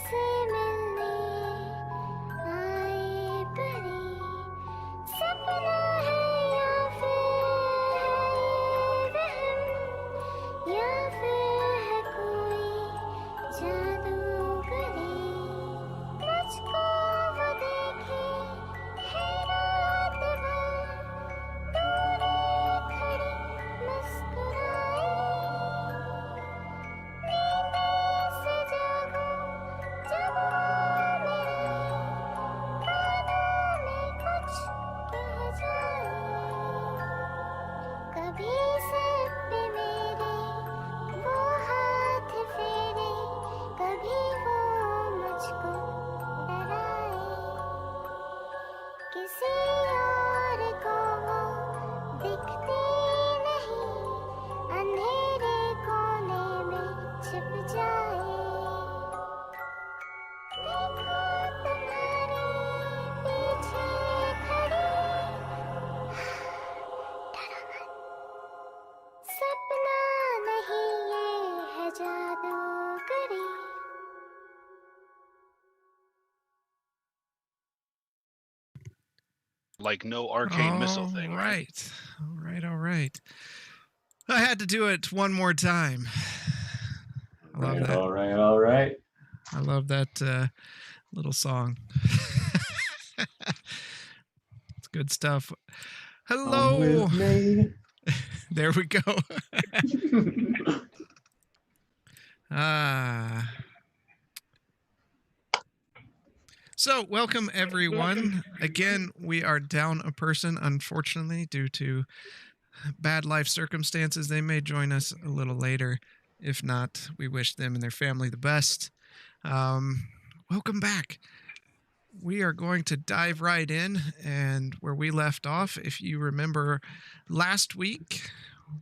से मिलने आए परी सपना है या फिर है वहम या फिर है कोई जादूगरी मुझको वो देखे है रात भर दूर खड़ी मुस्कुराए नींद से जागूं जब वो मेरे कानों में कुछ कह जाए कभी सर पे मेरे वो हाथ फेरे कभी वो मुझको डराए किसी और को वो दिखते नहीं अंधेरे कोने में छिप जाए देखो तुम्हारे पीछे खड़ी डरो मत सपना नहीं ये है जादूगरी Like no arcane missile thing, right? All right. I had to do it one more time. I love that. All right. I love that little song. It's good stuff. Hello. There we go. So, welcome everyone. Again, we are down a person, unfortunately, due to bad life circumstances. They may join us a little later. If not, we wish them and their family the best. Welcome back. We are going to dive right in, and where we left off, if you remember last week,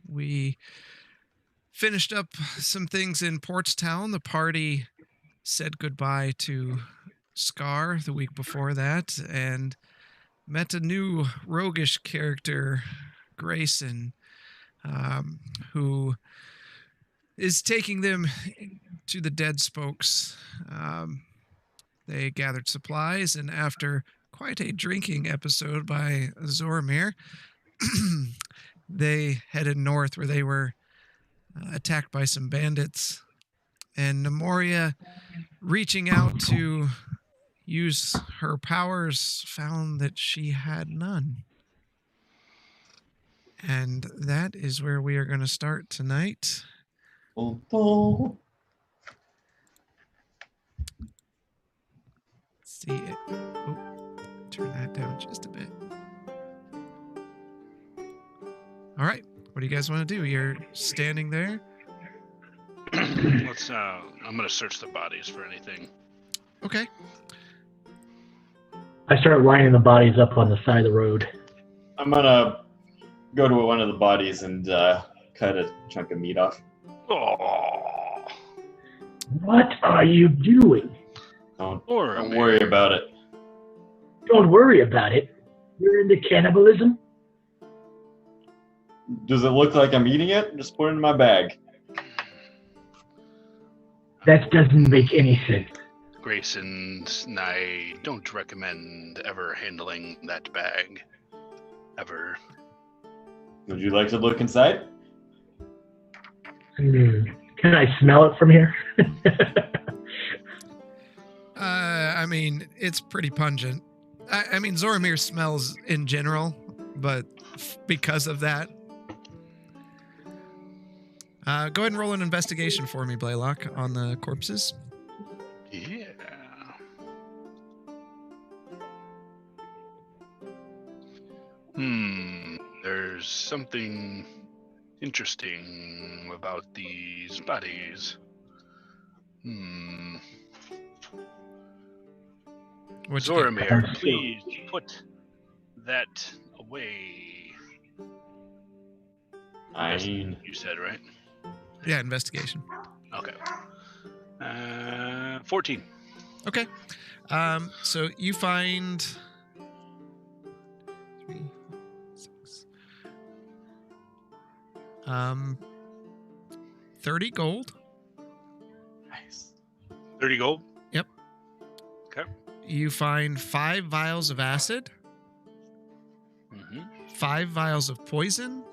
we finished up some things in Portstown. The party said goodbye to Scar the week before that and met a new roguish character, Grayson, who is taking them to the Dead Spokes. They gathered supplies, and after quite a drinking episode by Zoromir, they headed north where they were attacked by some bandits. And Nemoria, reaching out to use her powers, found that she had none. And that is where we are going to start tonight. Oh. See it. Oh, turn that down just a bit. All right. What do you guys want to do? You're standing there. Let's. I'm gonna search the bodies for anything. Okay. I start lining the bodies up on the side of the road. I'm gonna go to one of the bodies and cut a chunk of meat off. Oh. What are you doing? Don't worry about it. Don't worry about it. You're into cannibalism? Does it look like I'm eating it? Just put it in my bag. That doesn't make any sense. Grayson, I don't recommend ever handling that bag. Ever. Would you like to look inside? Can I smell it from here? I mean, it's pretty pungent. I mean, Zoromir smells in general, but because of that. Go ahead and roll an investigation for me, Blaylock, on the corpses. Yeah. There's something interesting about these bodies. Zoromir, please put that away. You said, right? Yeah, investigation. Okay. 14. Okay. So you find 3, 6, 30 gold. Nice. 30 gold? Yep. Okay. You find 5 vials of acid, 5 vials of poison,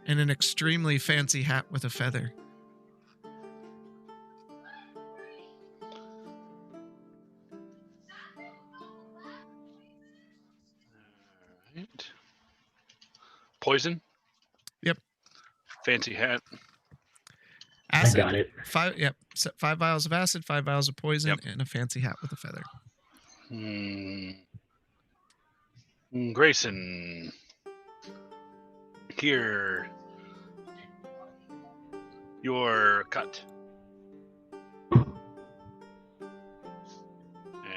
and an extremely fancy hat with a feather. Right. Poison. Yep. Fancy hat. Acid. I got it. 5. Yep. 5 vials of acid, 5 vials of poison, Yep. and a fancy hat with a feather. Grayson. Here. Your cut. And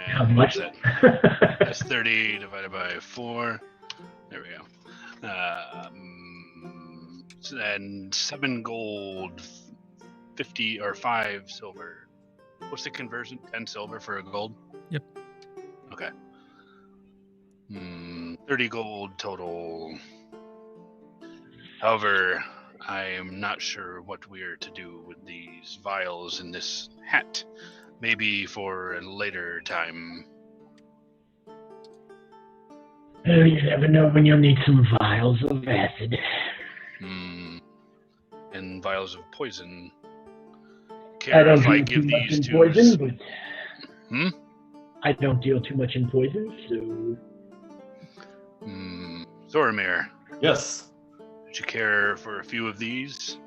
How much? what's that? That's 30 divided by 4. There we go. And 7 gold, 50 or 5 silver. What's the conversion? 10 silver for a gold? Yep. Okay. 30 gold total. However, I am not sure what we are to do with these vials in this hat. Maybe for a later time. Well, you never know when you'll need some vials of acid. And vials of poison. I Care don't if I deal give too much these in to poison, but I don't deal too much in poison, so Zoramir, Yes. would you care for a few of these?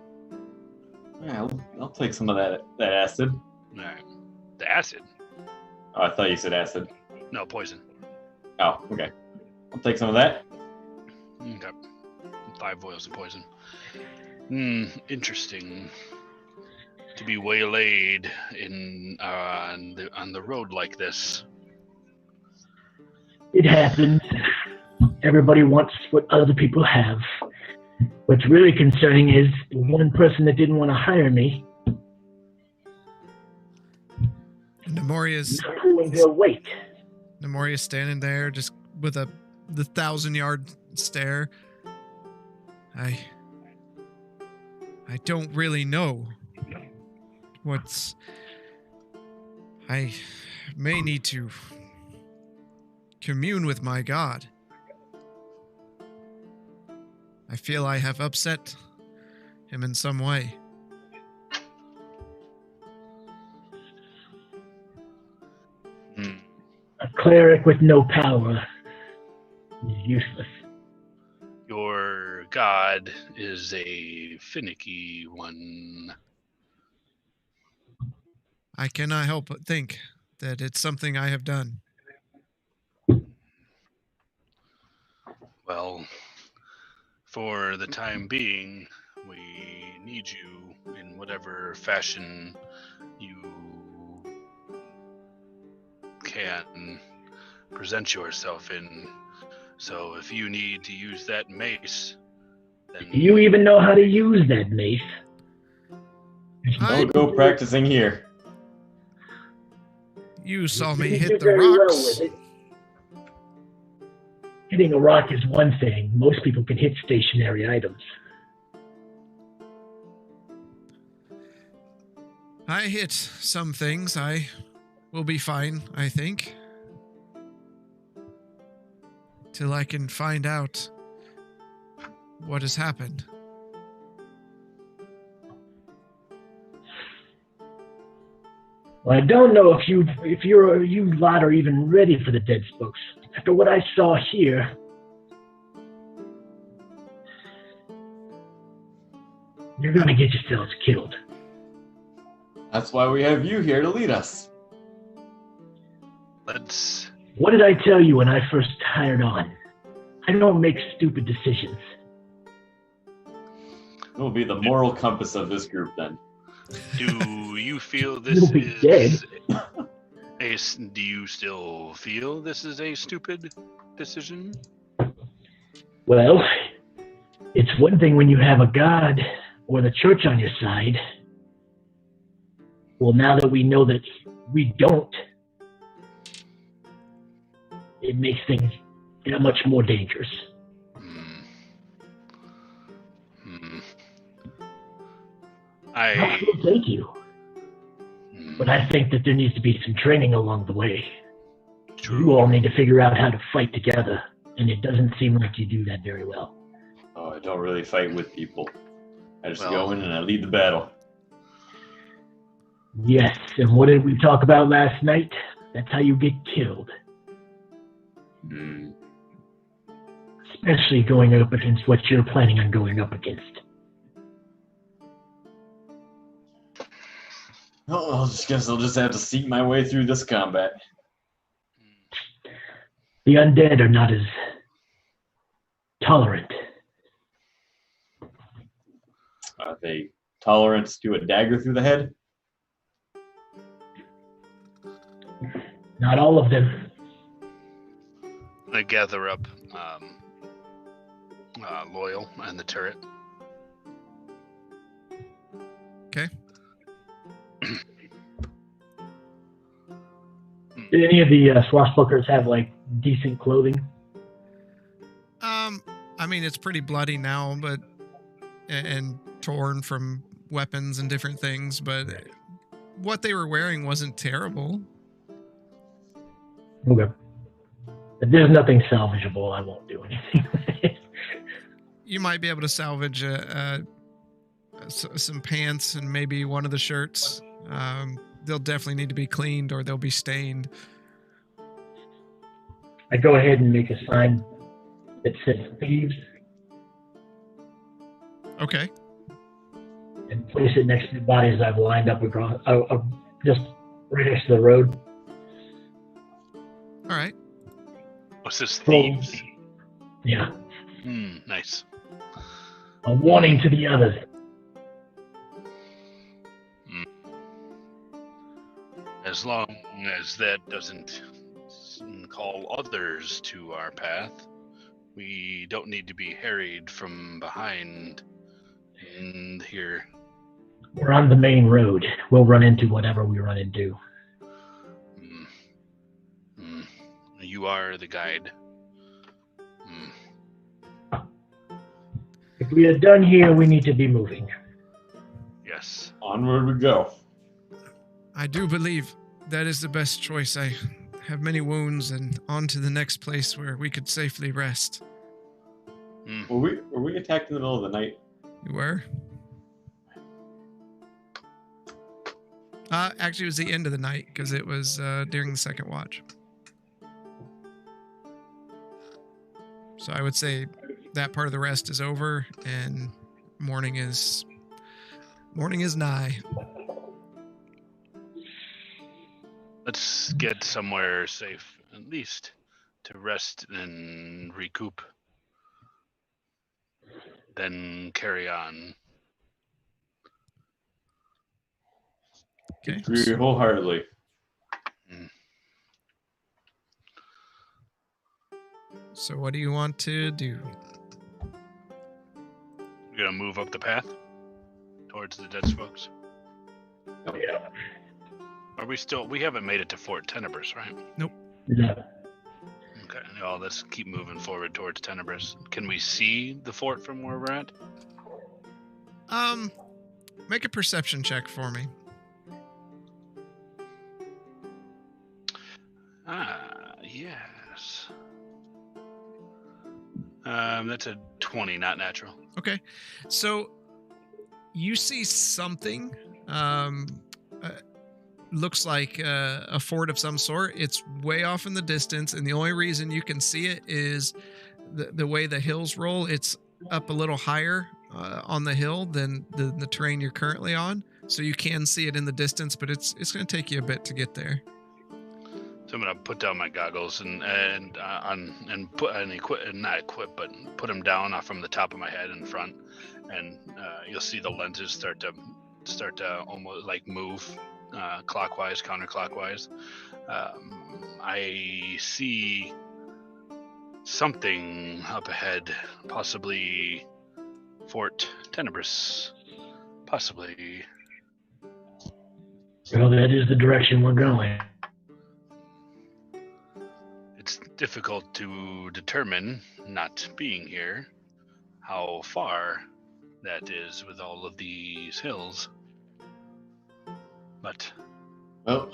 Yeah, I'll take some of that acid. Alright. The acid? Oh, I thought you said acid. No, poison. Oh, okay. I'll take some of that. Okay. 5 vials of poison. Interesting. To be waylaid on the road like this. it happens. Everybody wants what other people have. What's really concerning is the one person that didn't want to hire me Nemoria's not pulling their weight. Nemoria's standing there just with the 1,000-yard stare. I don't really know I may need to commune with my God. I feel I have upset him in some way. A cleric with no power is useless. Your god is a finicky one. I cannot help but think that it's something I have done. Well, for the time being, we need you in whatever fashion you can present yourself in. So if you need to use that mace, then Do you even know how to use that mace? I- Don't go practicing here. You saw me You hit do the very well rocks. with it. Hitting a rock is one thing. Most people can hit stationary items. I hit some things. I will be fine, I think. Till I can find out what has happened. Well, I don't know if you lot are even ready for the dead spokes. After what I saw here, you're gonna get yourselves killed. That's why we have you here to lead us. let's What did I tell you when I first hired on? I don't make stupid decisions. We'll be the moral compass of this group then. do you feel this You'll be dead. do you still feel this is a stupid decision? Well, it's one thing when you have a god or the church on your side. Well, now that we know that we don't, it makes things that much more dangerous. I Thank you. But I think that there needs to be some training along the way. True. You all need to figure out how to fight together, and it doesn't seem like you do that very well. Oh, I don't really fight with people. I just Well- go in and I lead the battle. Yes, and what did we talk about last night? That's how you get killed. Hmm. Especially going up against what you're planning on going up against. Oh, I guess I'll just have to seek my way through this combat. The undead are not as tolerant. Are they tolerant to a dagger through the head? Not all of them. I gather up Loyal and the turret. Okay. Did any of the swashbucklers have like decent clothing? I mean, it's pretty bloody now, but and torn from weapons and different things, but what they were wearing wasn't terrible. Okay. If there's nothing salvageable, I won't do anything with it. You might be able to salvage some pants and maybe one of the shirts. They'll definitely need to be cleaned or they'll be stained. I go ahead and make a sign that says thieves Okay. and place it next to the bodies I've lined up across, just right next to the road. All right. What's this, thieves? Yeah. Nice. A warning to the others. As long as that doesn't call others to our path, we don't need to be harried from behind in here. We're on the main road. We'll run into whatever we run into. You are the guide. If we are done here, we need to be moving. Yes. Onward we go. I do believe that is the best choice. I have many wounds and on to the next place where we could safely rest. Were we attacked in the middle of the night? You were? Actually, it was the end of the night because it was during the second watch. So I would say that part of the rest is over and morning is nigh. Let's get somewhere safe, at least, to rest and recoup. Then carry on. Okay. Agree wholeheartedly. So what do you want to do? We're gonna move up the path towards the dead folks. Oh, yeah. Are we still? We haven't made it to Fort Tenebrous, right? No. Okay. Well, let's keep moving forward towards Tenebrous. Can we see the fort from where we're at? Make a perception check for me. Yes. That's a 20, not natural. Okay. So you see something. Looks like a fort of some sort. It's way off in the distance, and the only reason you can see it is the way the hills roll. It's up a little higher on the hill than the terrain you're currently on, so you can see it in the distance, but it's going to take you a bit to get there. So I'm gonna put down my goggles and put them down from the top of my head in front, and you'll see the lenses start to almost like move clockwise, counterclockwise. I see something up ahead, possibly Fort Tenebrous, possibly. Well, that is the direction we're going. It's difficult to determine, not being here, how far that is with all of these hills. But Well,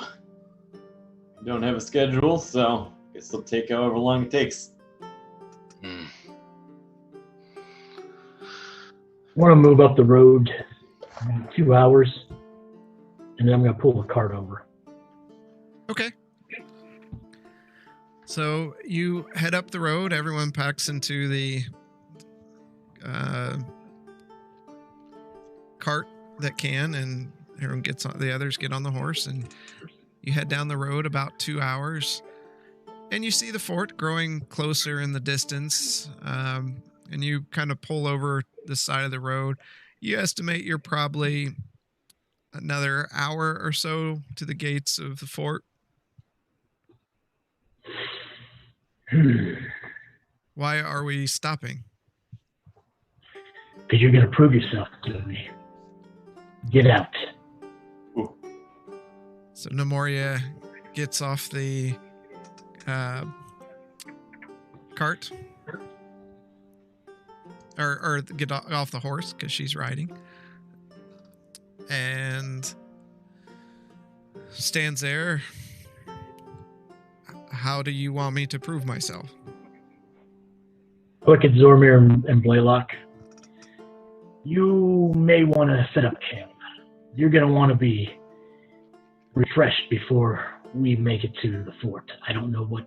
we don't have a schedule, so I guess it'll take however long it takes. Hmm. I want to move up the road in 2 hours, and then I'm going to pull the cart over. Okay. So you head up the road. Everyone packs into the cart that can, and everyone gets on. The others get on the horse, and you head down the road about 2 hours, and you see the fort growing closer in the distance. And you kind of pull over the side of the road. You estimate you're probably another hour or so to the gates of the fort. Why are we stopping? Because you're going to prove yourself to me. Get out. Ooh. So Nemoria gets off the cart, or get off the horse because she's riding, and stands there. How do you want me to prove myself? Look at Zormir and Blaylock. You may want to set up camp. You're going to want to be refreshed before we make it to the fort. I don't know what...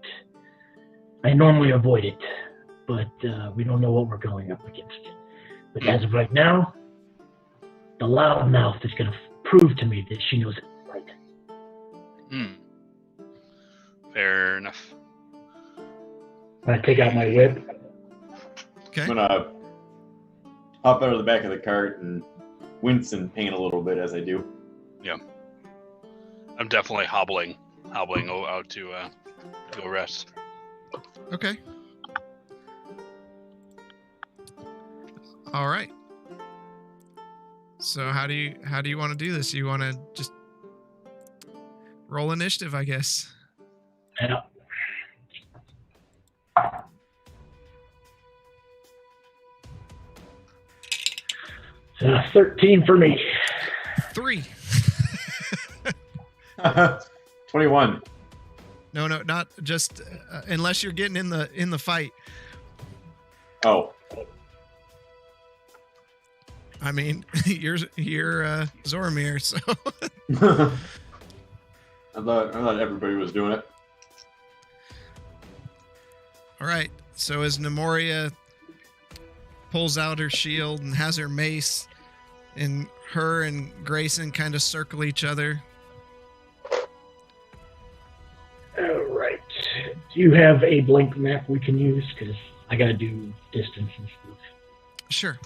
I normally avoid it, but we don't know what we're going up against. But as of right now, the loudmouth is going to prove to me that she knows it right. Fair enough. I take out my whip. Okay. I'm gonna hop out of the back of the cart and wince and pain a little bit as I do. I'm definitely hobbling out to go rest. Okay. All right. So how do you want to do this? You want to just roll initiative, I guess. Yeah. 13 for me. 3. 21. No, not just unless you're getting in the fight. Oh. I mean, you're Zormir, so I thought everybody was doing it. all right. So as Nemoria pulls out her shield and has her mace, and her and Grayson kind of circle each other. All right. Do you have a blank map we can use? Because I got to do distance and stuff. Sure.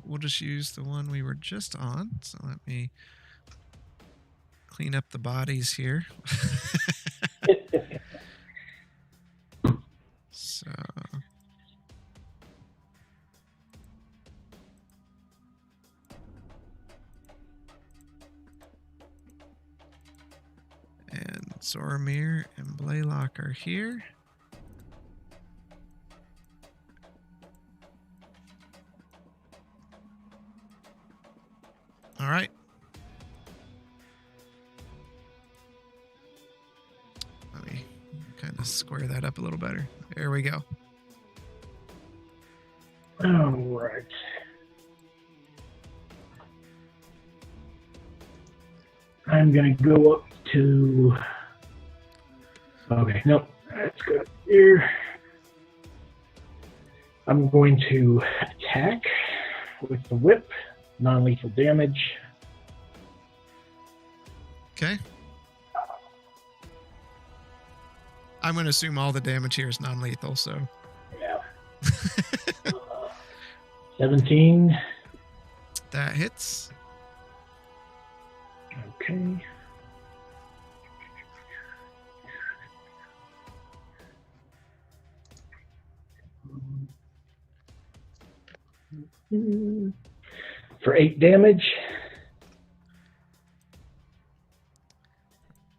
We'll just use the one we were just on. So let me clean up the bodies here. So. And Zormir and Blaylock are here. All right. Let me kind of square that up a little better. There we go. All right. I'm going to go up to... Okay, nope. That's good. Here. I'm going to attack with the whip. Non-lethal damage. Okay. I'm going to assume all the damage here is non-lethal, so. Yeah. 17. That hits. Okay. For 8 damage.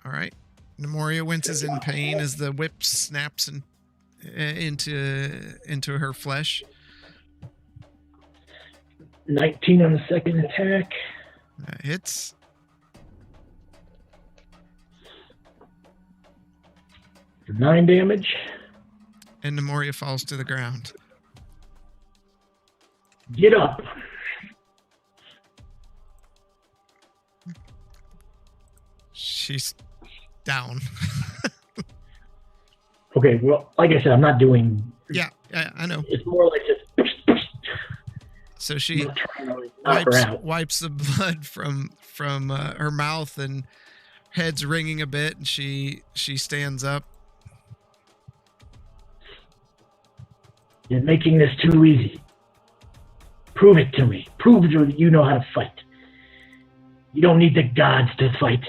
All right. Nemoria winces in pain as the whip snaps into her flesh. 19 on the second attack. That hits. For 9 damage. And Nemoria falls to the ground. Get up. She's down. Okay, well, like I said, I'm not doing... Yeah, I know. It's more like just... So she I'm not trying to knock her out. wipes the blood from her mouth, and head's ringing a bit, and she stands up. You're making this too easy. Prove it to me. Prove that you know how to fight. You don't need the gods to fight.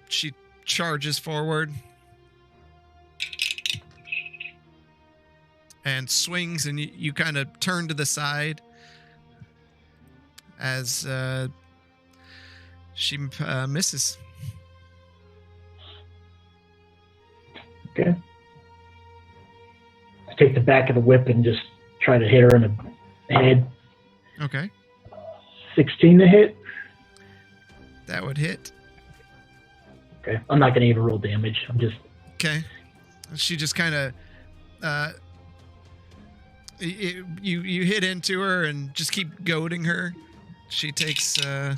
She charges forward and swings, and you kind of turn to the side as she misses. Okay. I take the back of the whip and just try to hit her in the head. Okay. 16 to hit. That would hit. Okay. I'm not going to even roll damage. I'm just... Okay. She just kind of... you hit into her and just keep goading her. She takes... Are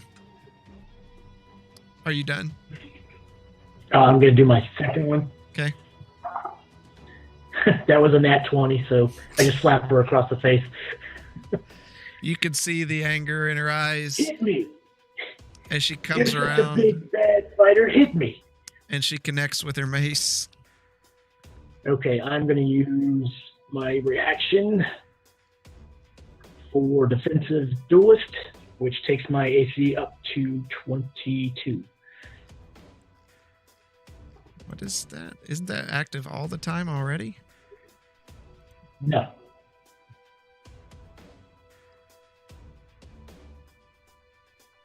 you done? I'm going to do my second one. Okay. That was a nat 20, so I just slapped her across the face. You can see the anger in her eyes Hit me! as she comes You're such a around big bad fighter. Hit me! and she connects with her mace. Okay, I'm going to use my reaction for defensive duelist, which takes my AC up to 22. What is that? Isn't that active all the time already? No.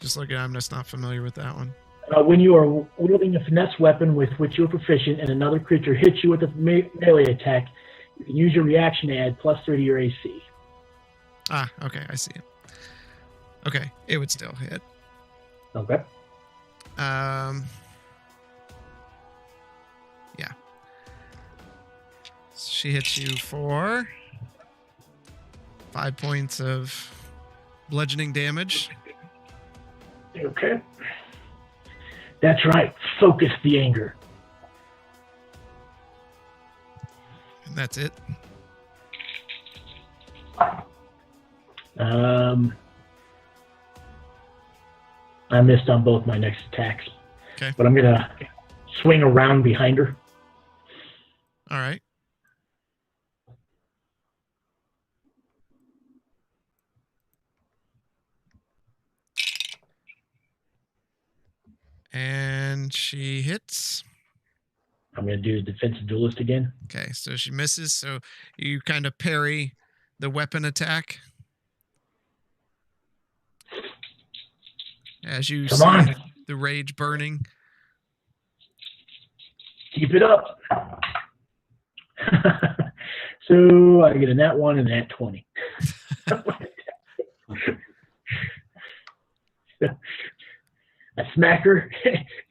Just looking, I'm just not familiar with that one. When you are wielding a finesse weapon with which you are proficient and another creature hits you with a melee attack, you can use your reaction to add +3 to your AC. Ah, okay, I see it. Okay, it would still hit. Okay. Yeah. She hits you for 5 points of bludgeoning damage. Okay. That's right. Focus the anger. And that's it. I missed on both my next attacks. Okay. But I'm going to swing around behind her. All right. And she hits. I'm going to do the defensive duelist again. Okay, so she misses. So you kind of parry the weapon attack. As you Come see on. the rage burning. Keep it up. So I get a nat 1 and a nat 20. I smack her,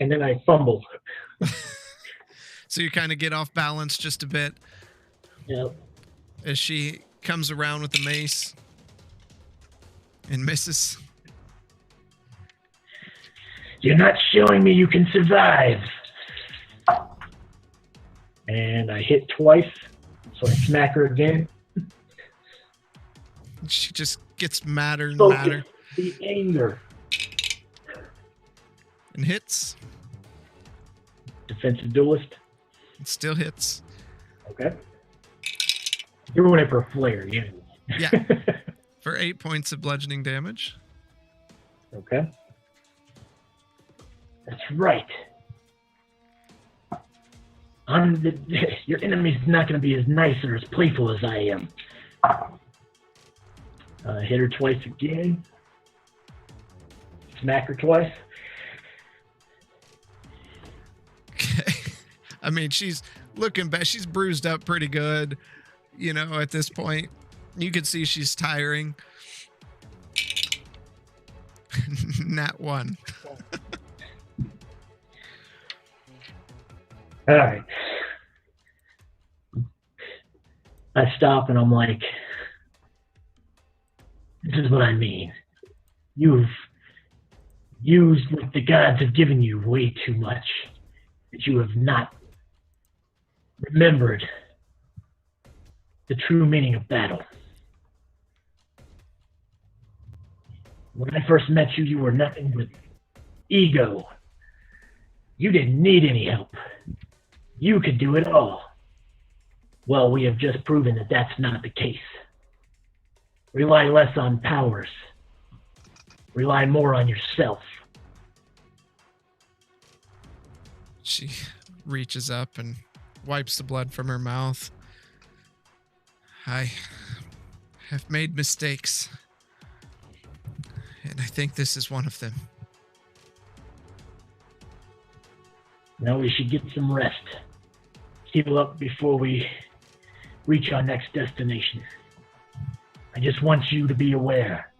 and then I fumble. So you kind of get off balance just a bit Yep. as she comes around with the mace and misses. You're not showing me you can survive. And I hit twice, so I smack her again. She just gets madder and Focus madder the anger. and hits. Defensive duelist. It still hits. Okay. You're running for a flare, yeah. Yeah. For 8 points of bludgeoning damage. Okay. That's right. Your enemy's not going to be as nice or as playful as I am. Hit her twice again. Smack her twice. Okay. I mean, she's looking bad. She's bruised up pretty good, you know, at this point. You can see she's tiring. Nat 1. All right. I stop and I'm like, this is what I mean. You've used what the gods have given you way too much. That you have not remembered the true meaning of battle. When I first met you, you were nothing but ego. You didn't need any help. You could do it all. Well, we have just proven that that's not the case. Rely less on powers. Rely more on yourself. She reaches up and wipes the blood from her mouth. I have made mistakes, and I think this is one of them. Now we should get some rest. Heal up before we reach our next destination. I just want you to be aware.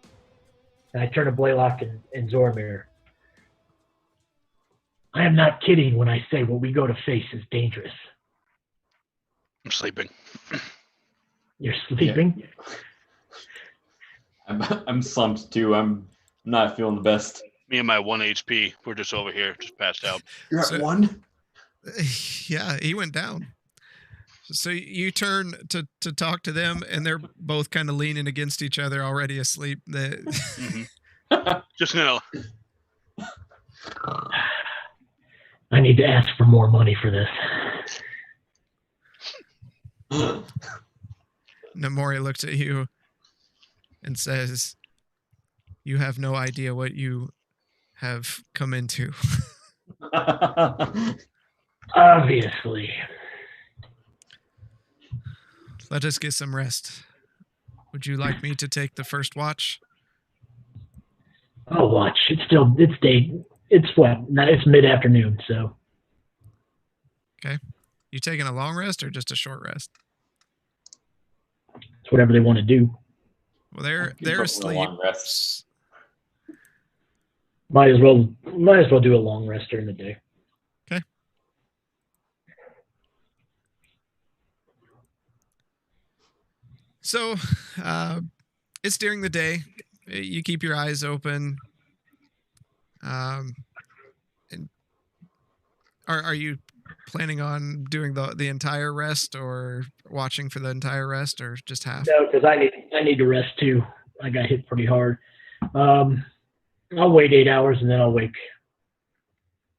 And I turn to Blaylock and Zormir. I am not kidding when I say what we go to face is dangerous. I'm sleeping. You're sleeping? I'm slumped too. I'm not feeling the best. Me and my 1 HP, we're just over here, just passed out. You're So- at 1? Yeah, he went down. So you turn to talk to them, and they're both kind of leaning against each other, already asleep. Just gonna. I need to ask for more money for this. Namori looks at you and says, "You have no idea what you have come into." Obviously. Let us get some rest. Would you like me to take the first watch? I'll watch. It's day. It's what? No, it's mid-afternoon, so. You taking a long rest or just a short rest? It's whatever they want to do. Well, they're Give up a asleep. long rest. Might as well do a long rest during the day. So, it's during the day. You keep your eyes open. And are you planning on doing the entire rest, or watching for the entire rest, or just half? No, because I need to rest too. I got hit pretty hard. I'll wait 8 hours and then I'll wake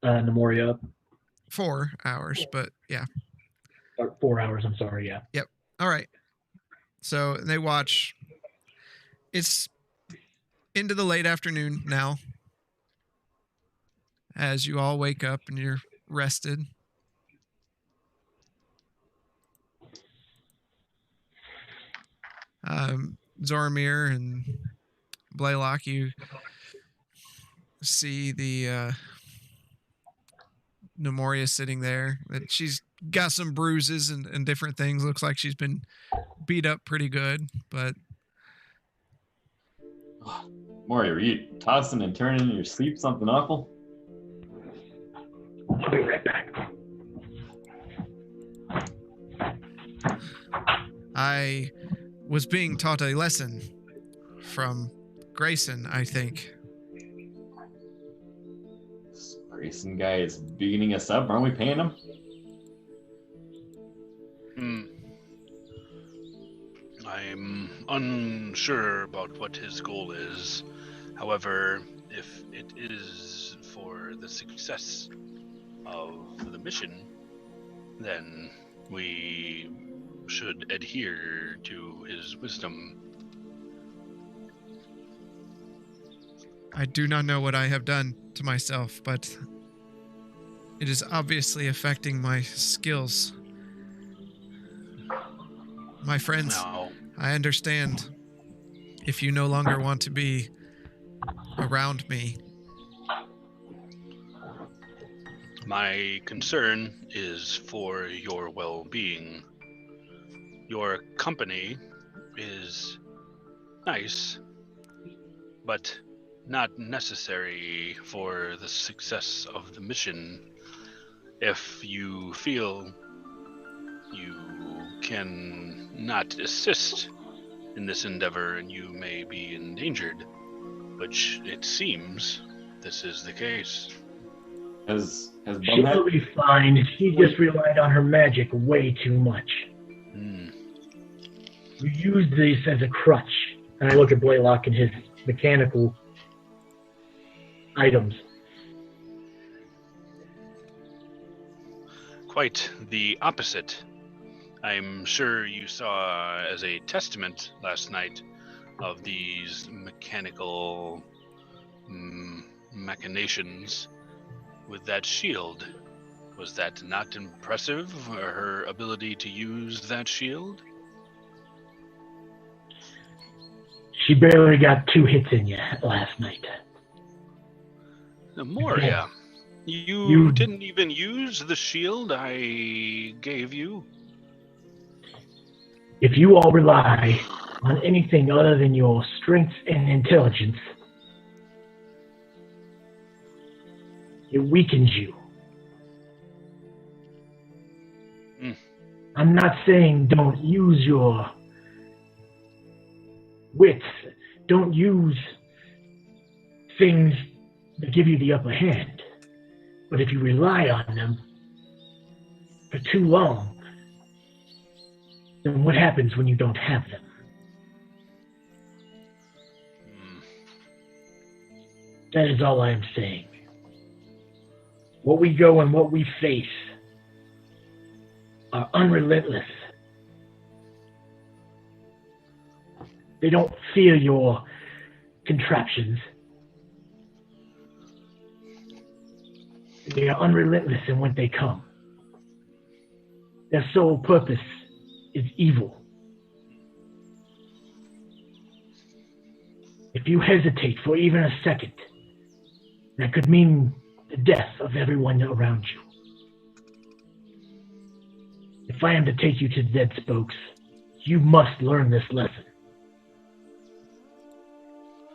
Namori up. 4 hours, but yeah. Or 4 hours. I'm sorry. Yeah. All right. So they watch. It's into the late afternoon now, as you all wake up and you're rested. Zormir and Blaylock, you see the Nemoria sitting there. That she's got some bruises and different things. Looks like she's been beat up pretty good, but Maury, were you tossing and turning in your sleep? Something awful? I'll be right back. I was being taught a lesson from Grayson, I think. This Grayson guy is beating us up. Aren't we paying him? I'm unsure about what his goal is. However, if it is for the success of the mission, then we should adhere to his wisdom. I do not know what I have done to myself, but it is obviously affecting my skills. My friends, Now, I understand if you no longer want to be around me. my concern is for your well-being. Your company is nice, but not necessary for the success of the mission. If you feel you can not assist in this endeavor and you may be endangered, which it seems this is the case. Has She'll Bumhead? be fine. She just relied on her magic way too much. Hmm. You use this as a crutch. And I look at Blaylock and his mechanical items. Quite the opposite. I'm sure you saw as a testament last night of these mechanical machinations with that shield. Was that not impressive, her ability to use that shield? She barely got 2 hits in you last night. Moria, you didn't even use the shield I gave you? If you all rely on anything other than your strength and intelligence, it weakens you. I'm not saying don't use your wits. Don't use things that give you the upper hand. But if you rely on them for too long, then what happens when you don't have them? That is all I am saying. What we go and what we face are unrelentless. They don't fear your contraptions. They are unrelentless in when they come. Their sole purpose is evil. If you hesitate for even a second, that could mean the death of everyone around you. If I am to take you to the Dead Spokes, you must learn this lesson,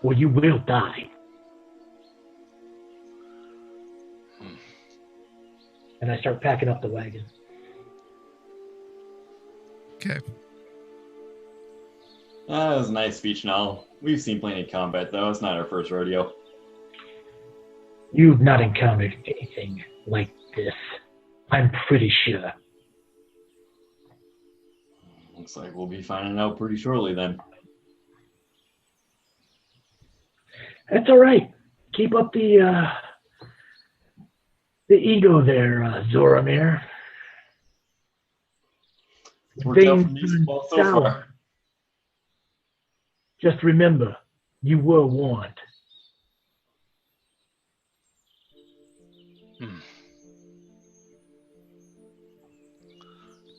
or you will die. And I start packing up the wagon. Okay. That was a nice speech now. We've seen plenty of combat, though. It's not our first rodeo. You've not encountered anything like this, I'm pretty sure. Looks like we'll be finding out pretty shortly then. That's all right. Keep up the ego there, Zoramir. It's worked out for me well so far. Just remember, you were warned.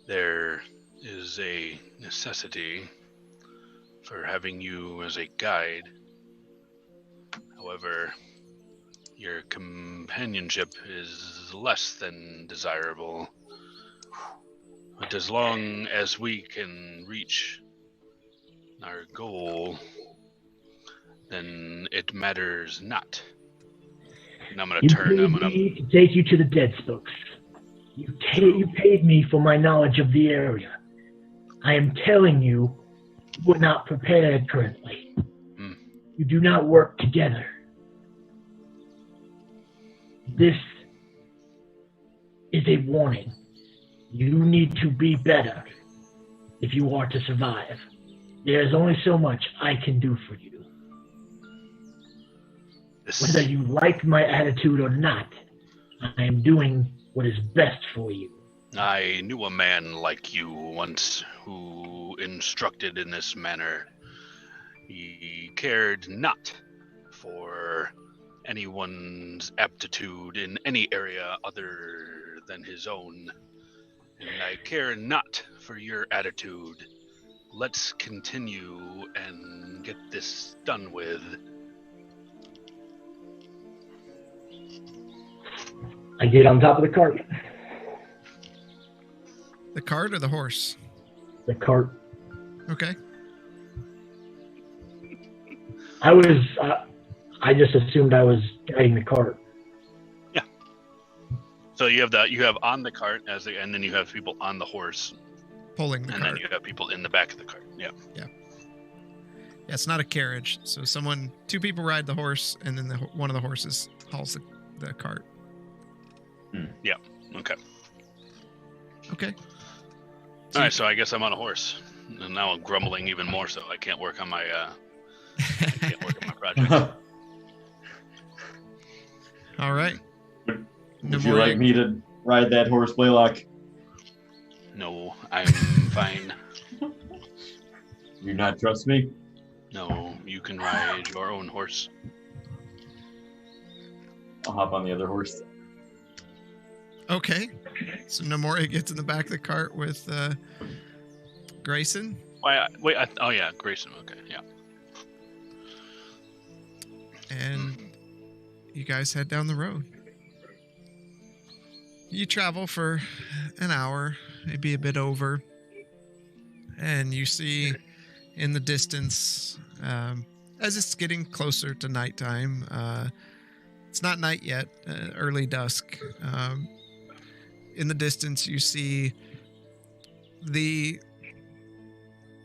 There is a necessity for having you as a guide. However, your companionship is less than desirable. But as long as we can reach our goal, then it matters not. And I'm going to turn. You paid me to take you to the Dead Spokes. You paid me for my knowledge of the area. I am telling you, we're not prepared currently. You do not work together. This is a warning. You need to be better if you are to survive. There's only so much I can do for you. Whether you like my attitude or not, I am doing what is best for you. I knew a man like you once who instructed in this manner. He cared not for anyone's aptitude in any area other than his own. And I care not for your attitude. Let's continue and get this done with. I get on top of the cart. The cart or the horse? The cart. Okay. I just assumed I was guiding the cart. Yeah. So you have on the cart and then you have people on the horse, pulling the and cart. then you have people in the back of the cart. Yeah. Yeah, it's not a carriage. So two people ride the horse, and then one of the horses hauls the cart. Okay. Okay. All right. So I guess I'm on a horse, and now I'm grumbling even more. So I can't work on my project. All right. Would you like me to ride that horse, Blaylock? No, I'm fine. You not trust me? No, you can ride your own horse. I'll hop on the other horse. Okay. So Nomori gets in the back of the cart with Grayson. Oh yeah, Grayson. Okay, yeah. And you guys head down the road. You travel for an hour, maybe a bit over, and you see in the distance, as it's getting closer to nighttime, it's not night yet, early dusk. In the distance, you see the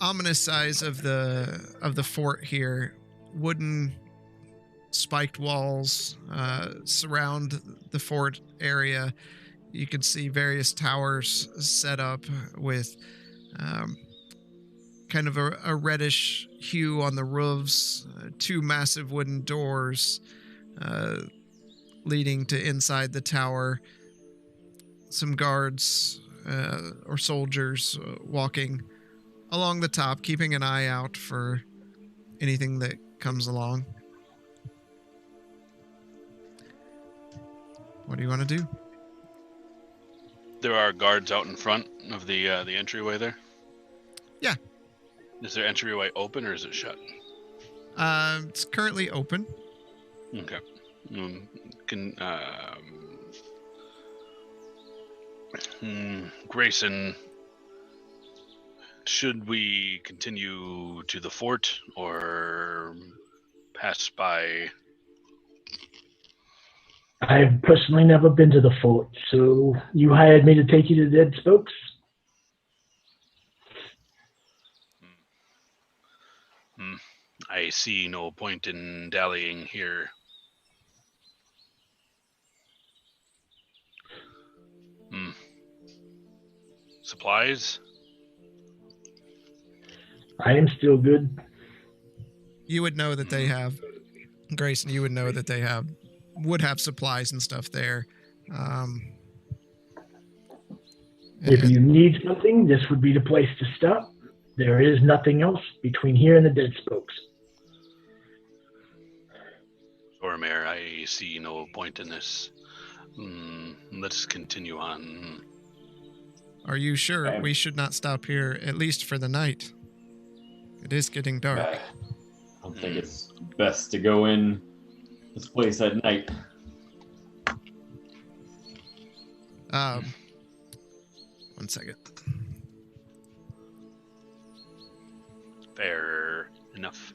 ominous size of the fort here. Wooden spiked walls surround the fort area. You can see various towers set up with kind of a reddish hue on the roofs, two massive wooden doors leading to inside the tower, some guards or soldiers walking along the top, keeping an eye out for anything that comes along. What do you want to do? There are guards out in front of the entryway there. Yeah. Is their entryway open or is it shut? It's currently open. Okay. Grayson, should we continue to the fort or pass by? I've personally never been to the fort, so you hired me to take you to Dead Spokes? I see no point in dallying here. Supplies? I am still good. You would know that they have, Grayson, you would know that they would have supplies and stuff there. If you need something, this would be the place to stop. There is nothing else between here and the Dead Spokes. Ormare, I see no point in this. Let's continue on. Are you sure we should not stop here, at least for the night? It is getting dark. I don't think it's best to go in this place at night. One second. Fair enough.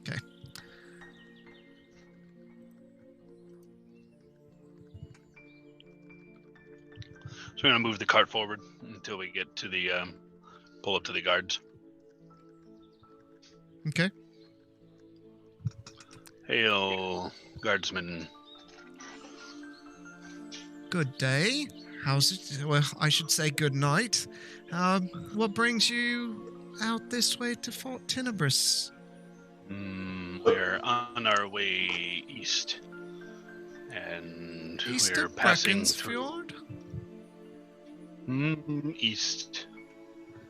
Okay. So we're gonna move the cart forward until we get to the pull up to the guards. Okay. Hail, guardsmen. Good day. How's it? Well, I should say good night. What brings you out this way to Fort Tenebrous? We're on our way east, and East we're of passing Brackensfjord? through east.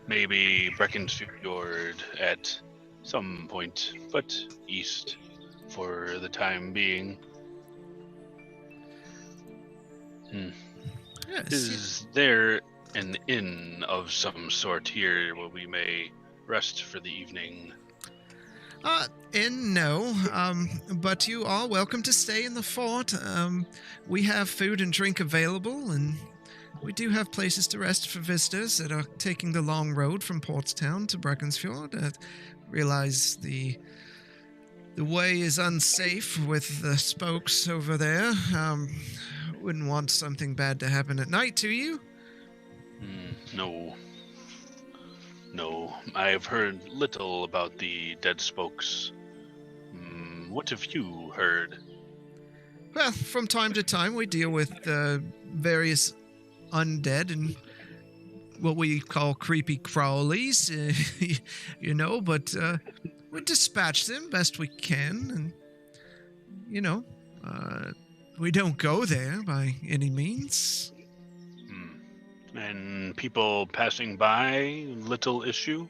Maybe Brackensfjord at some point, but east for the time being. Yes. Is there an inn of some sort here where we may rest for the evening? And no, but you are welcome to stay in the fort. We have food and drink available, and we do have places to rest for visitors that are taking the long road from Portstown to Breckenfjord. Realize the way is unsafe with the spokes over there. Wouldn't want something bad to happen at night to you. No. No, I have heard little about the dead spokes. What have you heard? Well, from time to time we deal with various undead and what we call creepy crawlies, but we dispatch them best we can, and, we don't go there by any means. And people passing by, little issue?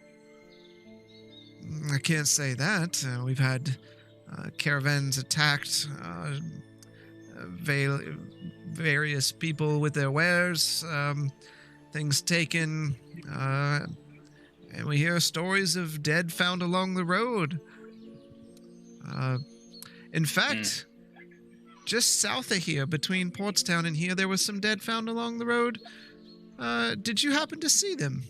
I can't say that. We've had caravans attacked, various people with their wares, things taken, and we hear stories of dead found along the road. In fact, just south of here, between Portstown and here, there was some dead found along the road. Did you happen to see them?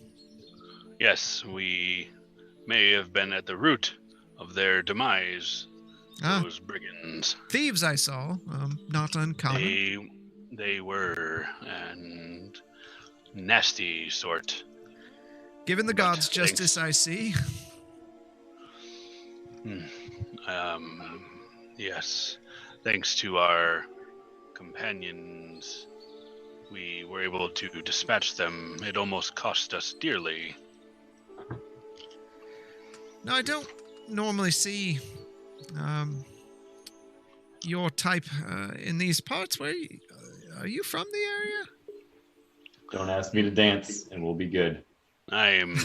Yes, we may have been at the root of their demise. Those brigands. Thieves, I saw. Not uncommon. They were, and nasty sort. Given the gods' justice, I see. Yes. Thanks to our companions, we were able to dispatch them. It almost cost us dearly. No, I don't normally see your type in these parts. Are you from the area? Don't ask me to dance, and we'll be good. I'm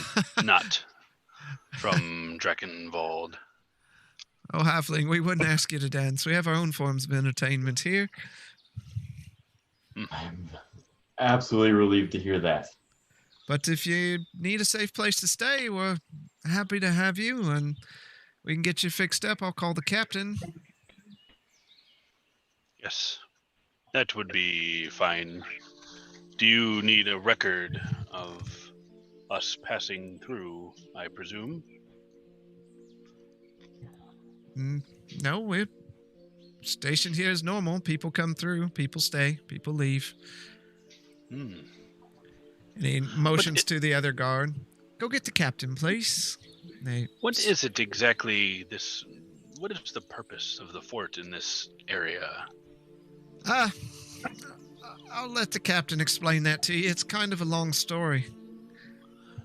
not from Dreckenwald. Oh, halfling, we wouldn't ask you to dance. We have our own forms of entertainment here. I'm absolutely relieved to hear that. But if you need a safe place to stay, we're happy to have you, and we can get you fixed up. I'll call the captain. Yes, that would be fine. Do you need a record of us passing through, I presume? No, we're stationed here as normal. People come through, people stay, people leave. And he motions to the other guard. Go get the captain, please. What is it exactly what is the purpose of the fort in this area? I'll let the captain explain that to you. It's kind of a long story.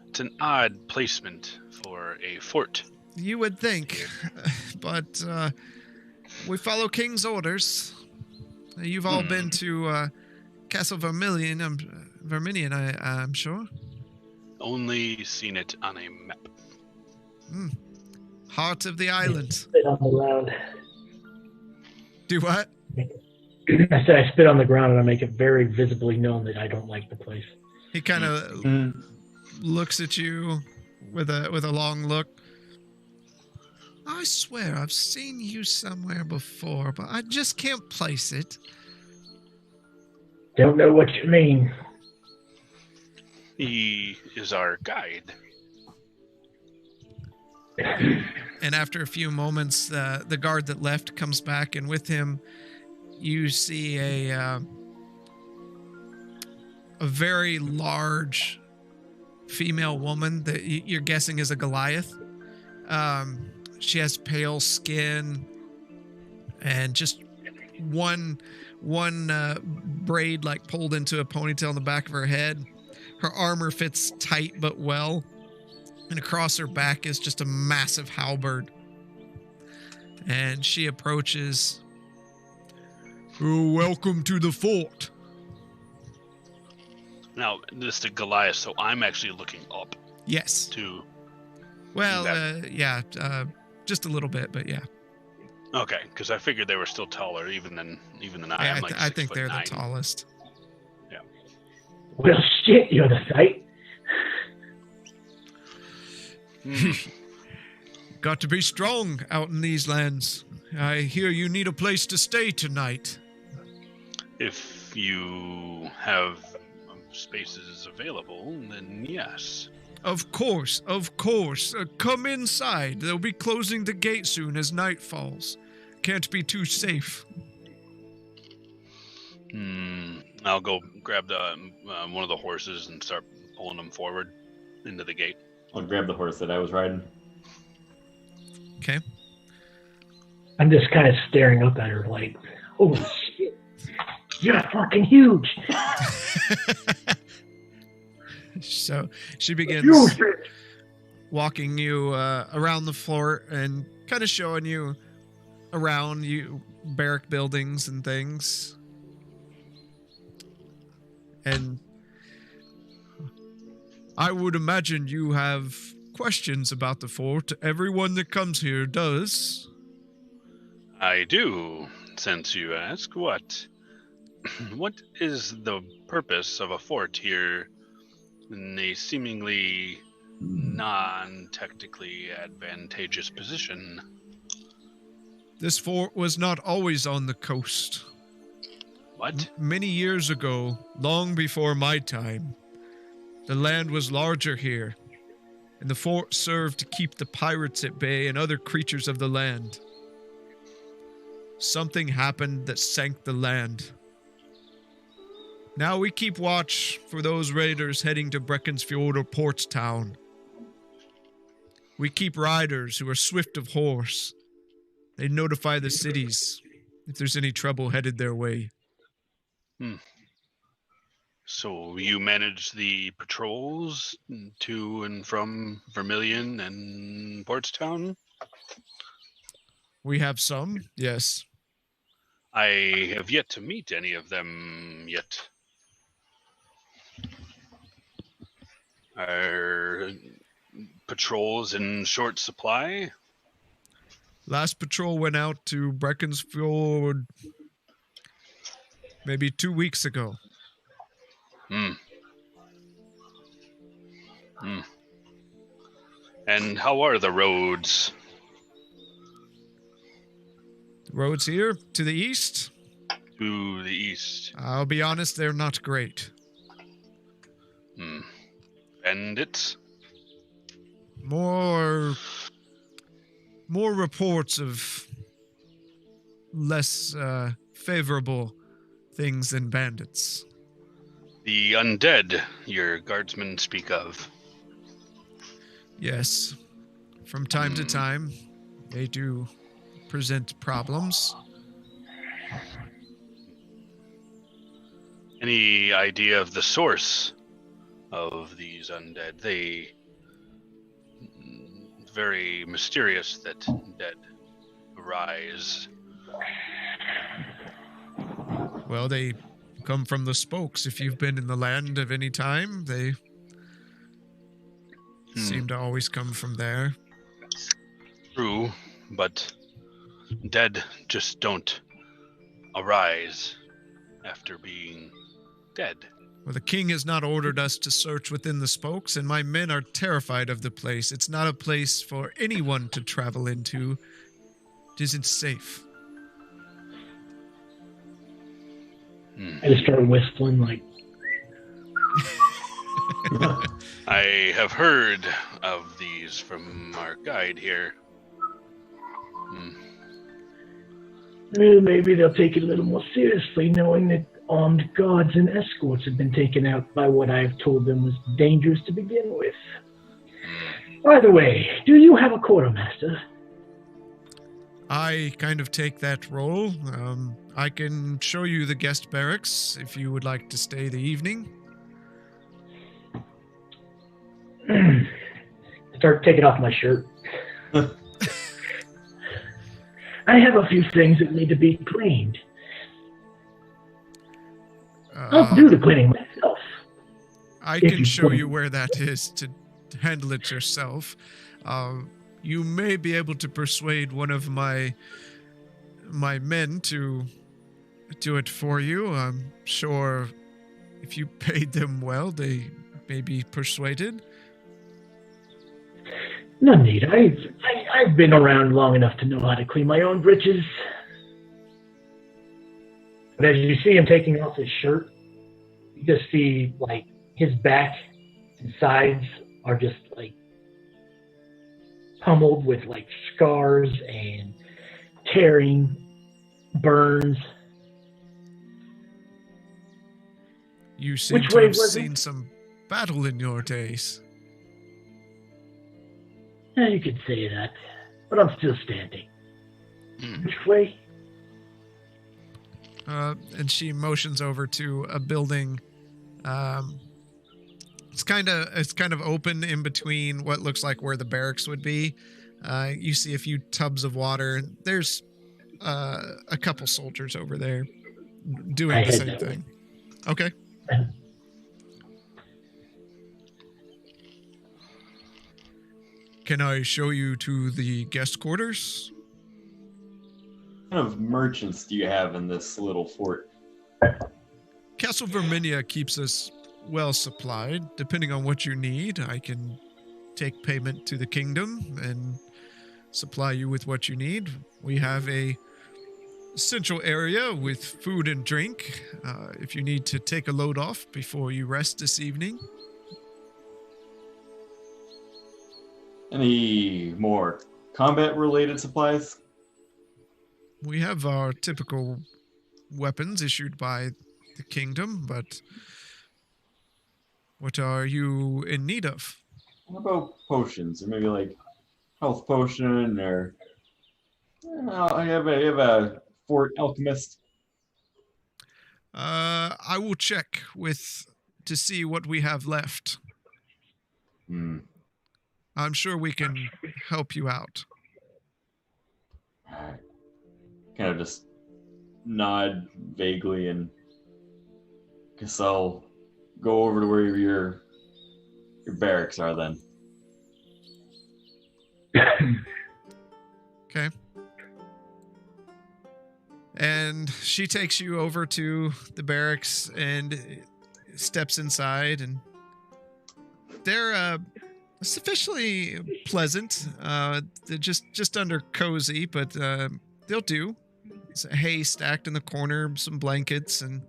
It's an odd placement for a fort. You would think, but we follow King's orders. You've all been to Castle Vermilion, I'm sure. Only seen it on a map. Heart of the island. Spit on the ground. Do what? I said I spit on the ground and I make it very visibly known that I don't like the place. He kind of looks at you with a long look. I swear I've seen you somewhere before, but I just can't place it. Don't know what you mean. He is our guide. And after a few moments, the guard that left comes back, and with him, you see a very large female woman that you're guessing is a Goliath. She has pale skin and just one braid like pulled into a ponytail in the back of her head. Her armor fits tight but well, and across her back is just a massive halberd. And she approaches. Oh, welcome to the fort. Now, this is Goliath, so I'm actually looking up. Yes. To. Well, just a little bit, but yeah. Okay, because I figured they were still taller even than I am. I think they're the tallest. Yeah. Well, shit, you're the sight. Got to be strong out in these lands. I hear you need a place to stay tonight. If you have spaces available, then yes. Of course, of course. Come inside. They'll be closing the gate soon as night falls. Can't be too safe. I'll go grab the one of the horses and start pulling them forward into the gate. I'll grab the horse that I was riding. Okay. I'm just kind of staring up at her like, holy shit, you're fucking huge. So she begins Huge. walking you around the floor and kind of showing you around you barrack buildings and things. And I would imagine you have questions about the fort. Everyone that comes here does. I do, since you ask. What is the purpose of a fort here in a seemingly non-technically advantageous position? This fort was not always on the coast. What? Many years ago, long before my time, the land was larger here, and the fort served to keep the pirates at bay and other creatures of the land. Something happened that sank the land. Now we keep watch for those raiders heading to Beaconsfield or Portstown. We keep riders who are swift of horse. They notify the cities if there's any trouble headed their way. So you manage the patrols to and from Vermilion and Portstown? We have some, yes. I have yet to meet any of them yet. Are patrols in short supply? Last patrol went out to Beaconsfield maybe 2 weeks ago. And how are the roads? Roads here to the east? To the east. I'll be honest, they're not great. Bandits? More reports of less favorable things than bandits. The undead your guardsmen speak of. Yes. From time to time, they do present problems. Any idea of the source of these undead? They very mysterious that dead arise. Well, they come from the spokes. If you've been in the land of any time, they seem to always come from there. True, but dead just don't arise after being dead. Well, the king has not ordered us to search within the spokes, and my men are terrified of the place. It's not a place for anyone to travel into. It isn't safe. I just started whistling like. I have heard of these from our guide here. Well, maybe they'll take it a little more seriously, knowing that armed guards and escorts have been taken out by what I've told them was dangerous to begin with. By the way, do you have a quartermaster? I kind of take that role. I can show you the guest barracks if you would like to stay the evening. Start taking off my shirt. I have a few things that need to be cleaned. I'll do the cleaning myself. I can show you where that is to handle it yourself. You may be able to persuade one of my men to do it for you. I'm sure if you paid them well, they may be persuaded. No need. I've been around long enough to know how to clean my own britches. But as you see him taking off his shirt, You just see like his back and sides are just like pummeled with like scars and tearing burns. You seem Which to way have was seen it? some battle in your days. Yeah, you could say that, but I'm still standing. Hmm. Which way? And she motions over to a building. It's kind of open in between what looks like where the barracks would be. You see a few tubs of water. There's a couple soldiers over there doing I the head same that way. thing. Okay. Can I show you to the guest quarters? What kind of merchants do you have in this little fort? Castle Verminia keeps us well supplied. Depending on what you need, I can take payment to the kingdom and supply you with what you need. We have a central area with food and drink if you need to take a load off before you rest this evening. Any more combat-related supplies? We have our typical weapons issued by the kingdom, but what are you in need of? What about potions? Or maybe like health potion, or I have a fort alchemist. I will check to see what we have left. Hmm. I'm sure we can help you out. Alright. Kind of just nod vaguely, and guess I'll go over to where your barracks are then. Okay. And she takes you over to the barracks and steps inside, and they're sufficiently pleasant. They're just under cozy, but they'll do. There's hay stacked in the corner, some blankets, and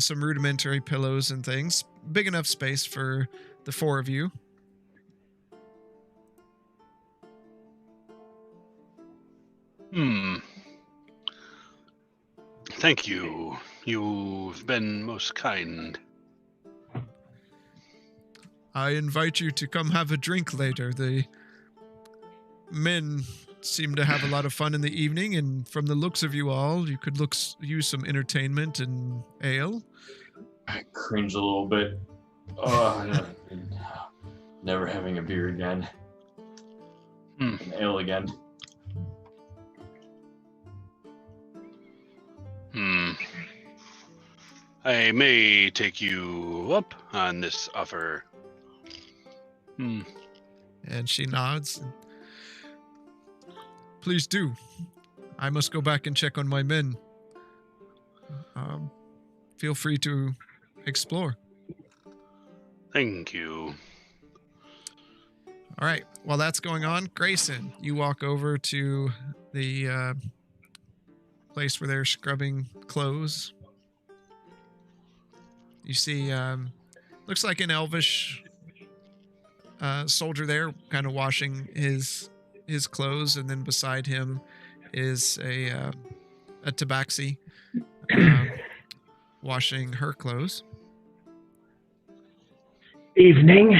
some rudimentary pillows and things. Big enough space for the four of you. Thank you. You've been most kind. I invite you to come have a drink later. The men seem to have a lot of fun in the evening, and from the looks of you all, you could use some entertainment and ale. I cringe a little bit. Oh, never having a beer again. An ale again. I may take you up on this offer. And she nods. Please do. I must go back and check on my men. Feel free to explore. Thank you. All right. While that's going on, Grayson, you walk over to the place where they're scrubbing clothes. You see, looks like an elvish soldier there, kind of washing his clothes, and then beside him is a tabaxi washing her clothes. Evening.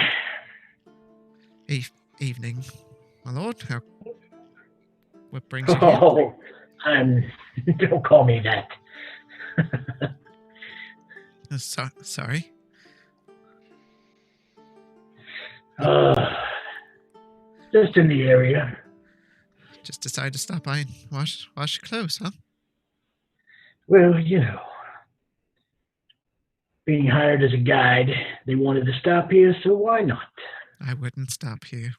Evening, my lord. What brings you here? Oh, don't call me that. Sorry. Just in the area. Just decided to stop by and wash your clothes, huh? Well, being hired as a guide, they wanted to stop here, so why not? I wouldn't stop here.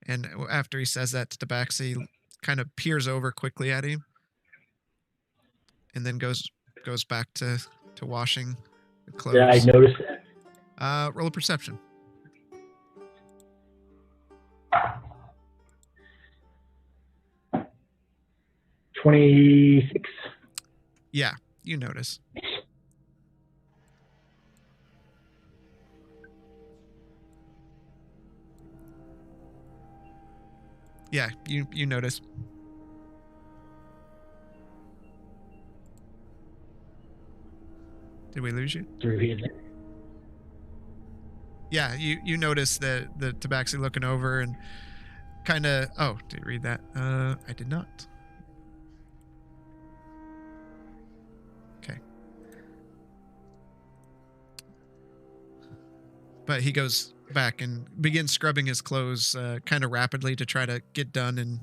And after he says that, Tabaxi kind of peers over quickly at him, and then goes back to washing the clothes. Did I notice that? Roll a perception. 26. Yeah, you notice. Yeah, you notice. Did we lose you? Through here. Yeah, you notice the tabaxi looking over and kind of. Oh, did you read that? I did not. Okay. But he goes back and begins scrubbing his clothes kind of rapidly to try to get done and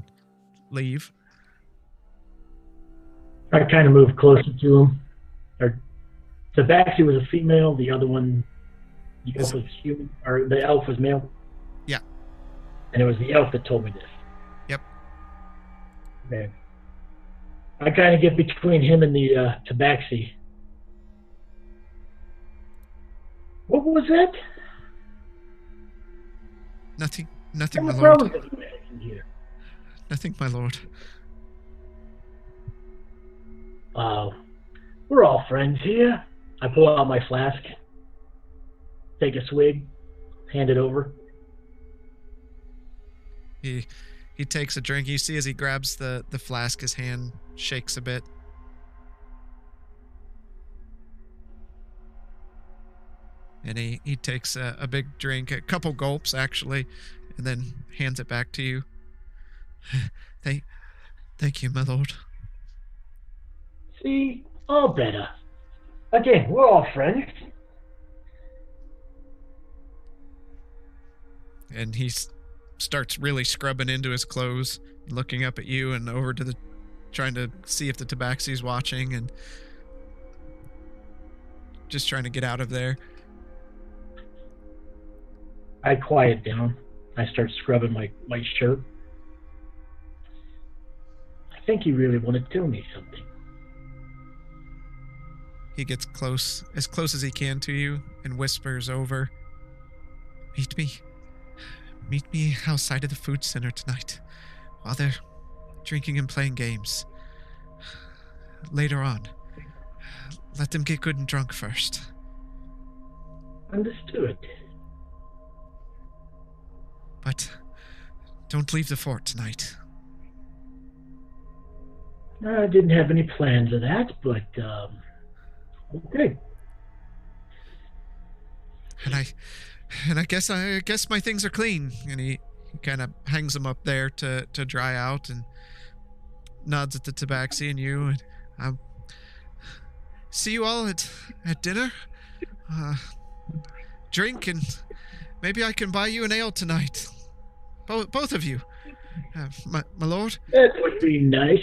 leave. I kind of moved closer to him. Tabaxi was a female. The other one, the elf was human, or the elf was male. Yeah. And it was the elf that told me this. Yep. Okay. I kind of get between him and the tabaxi. What was that? Nothing, What my was wrong lord. with this man in here? Nothing, my lord. We're all friends here. I pull out my flask, take a swig, hand it over. He takes a drink. You see as he grabs the flask, his hand shakes a bit. And he takes a big drink, a couple gulps actually, and then hands it back to you. Thank you, my lord. See, all better. Again, we're all friends. And he starts really scrubbing into his clothes, looking up at you and over to trying to see if the tabaxi's watching and just trying to get out of there. I quiet down. I start scrubbing my shirt. I think he really wanted to tell me something. He gets as close as he can to you, and whispers over, Meet me outside of the food center tonight, while they're drinking and playing games. Later on, let them get good and drunk first. Understood. But don't leave the fort tonight. I didn't have any plans of that, but, okay. And I guess my things are clean. And he kind of hangs them up there to dry out and nods at the tabaxi and you. And I'll see you all at dinner. Drink, and maybe I can buy you an ale tonight. Both of you. My lord. That would be nice.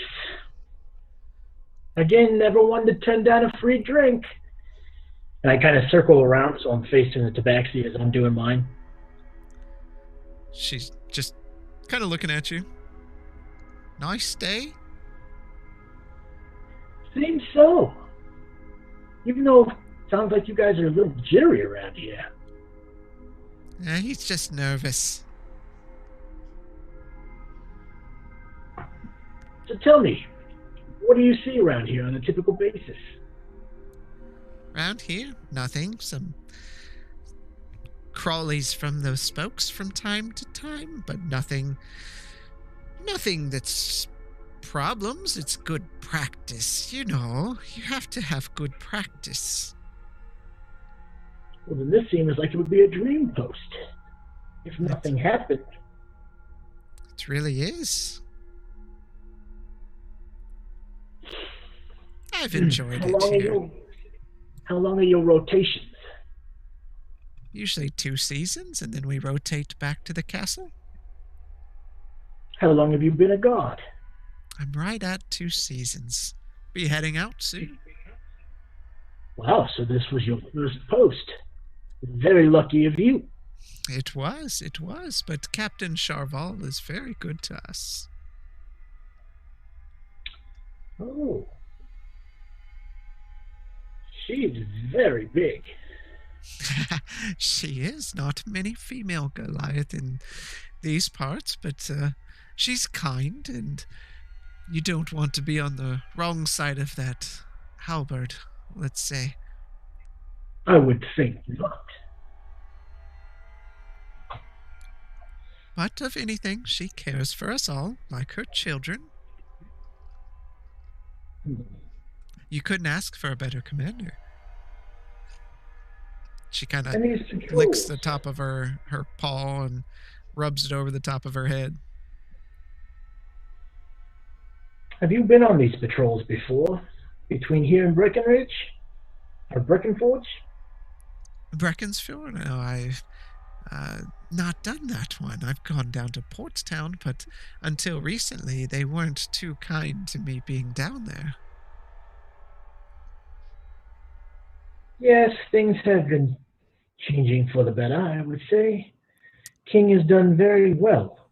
Again, never wanted to turn down a free drink. And I kind of circle around, so I'm facing the tabaxi as I'm doing mine. She's just kind of looking at you. Nice day? Seems so. Even though it sounds like you guys are a little jittery around here. He's just nervous. So tell me, what do you see around here on a typical basis? Around here, nothing. Some crawlies from those spokes from time to time, but nothing that's problems. It's good practice, you know. You have to have good practice. Well, then this seems like it would be a dream post. If nothing happened. It really is. I've enjoyed it here. How long are your rotations? Usually 2 seasons, and then we rotate back to the castle. How long have you been a guard? I'm right at 2 seasons. Be heading out soon. Wow, so this was your first post. Very lucky of you. It was, but Captain Charval is very good to us. Oh. She's very big. She is. Not many female Goliath in these parts, but she's kind, and you don't want to be on the wrong side of that halberd, let's say. I would think not. But of anything, she cares for us all, like her children. You couldn't ask for a better commander. She kind of And these licks patrols. the top of her paw and rubs it over the top of her head. Have you been on these patrols before? Between here and Breckenridge? Or Breckenforge? Beaconsfield? No, I've not done that one. I've gone down to Portstown, but until recently, they weren't too kind to me being down there. Yes, things have been changing for the better, I would say. King has done very well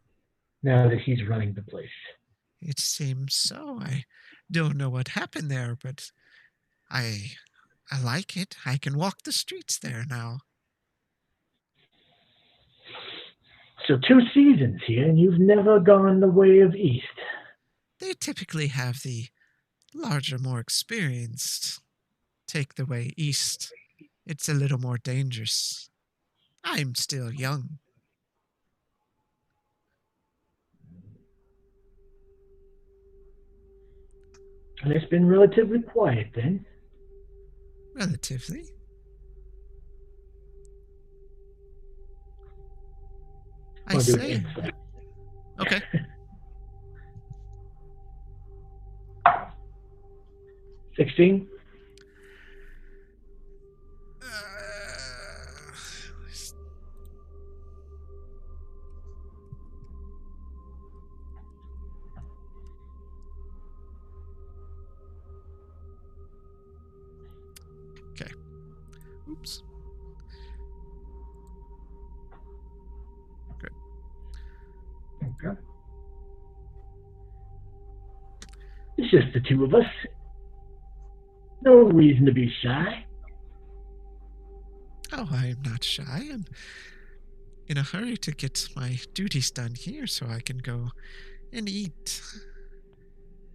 now that he's running the place. It seems so. I don't know what happened there, but I like it. I can walk the streets there now. So 2 seasons here, and you've never gone the way of East. They typically have the larger, more experienced take the way east. It's a little more dangerous. I'm still young. And it's been relatively quiet then. Relatively. I I'll do an say. insight. Okay. 16? Okay. Oops. Good. Okay. It's just the 2 of us. No reason to be shy. Oh, I'm not shy. I'm in a hurry to get my duties done here so I can go and eat.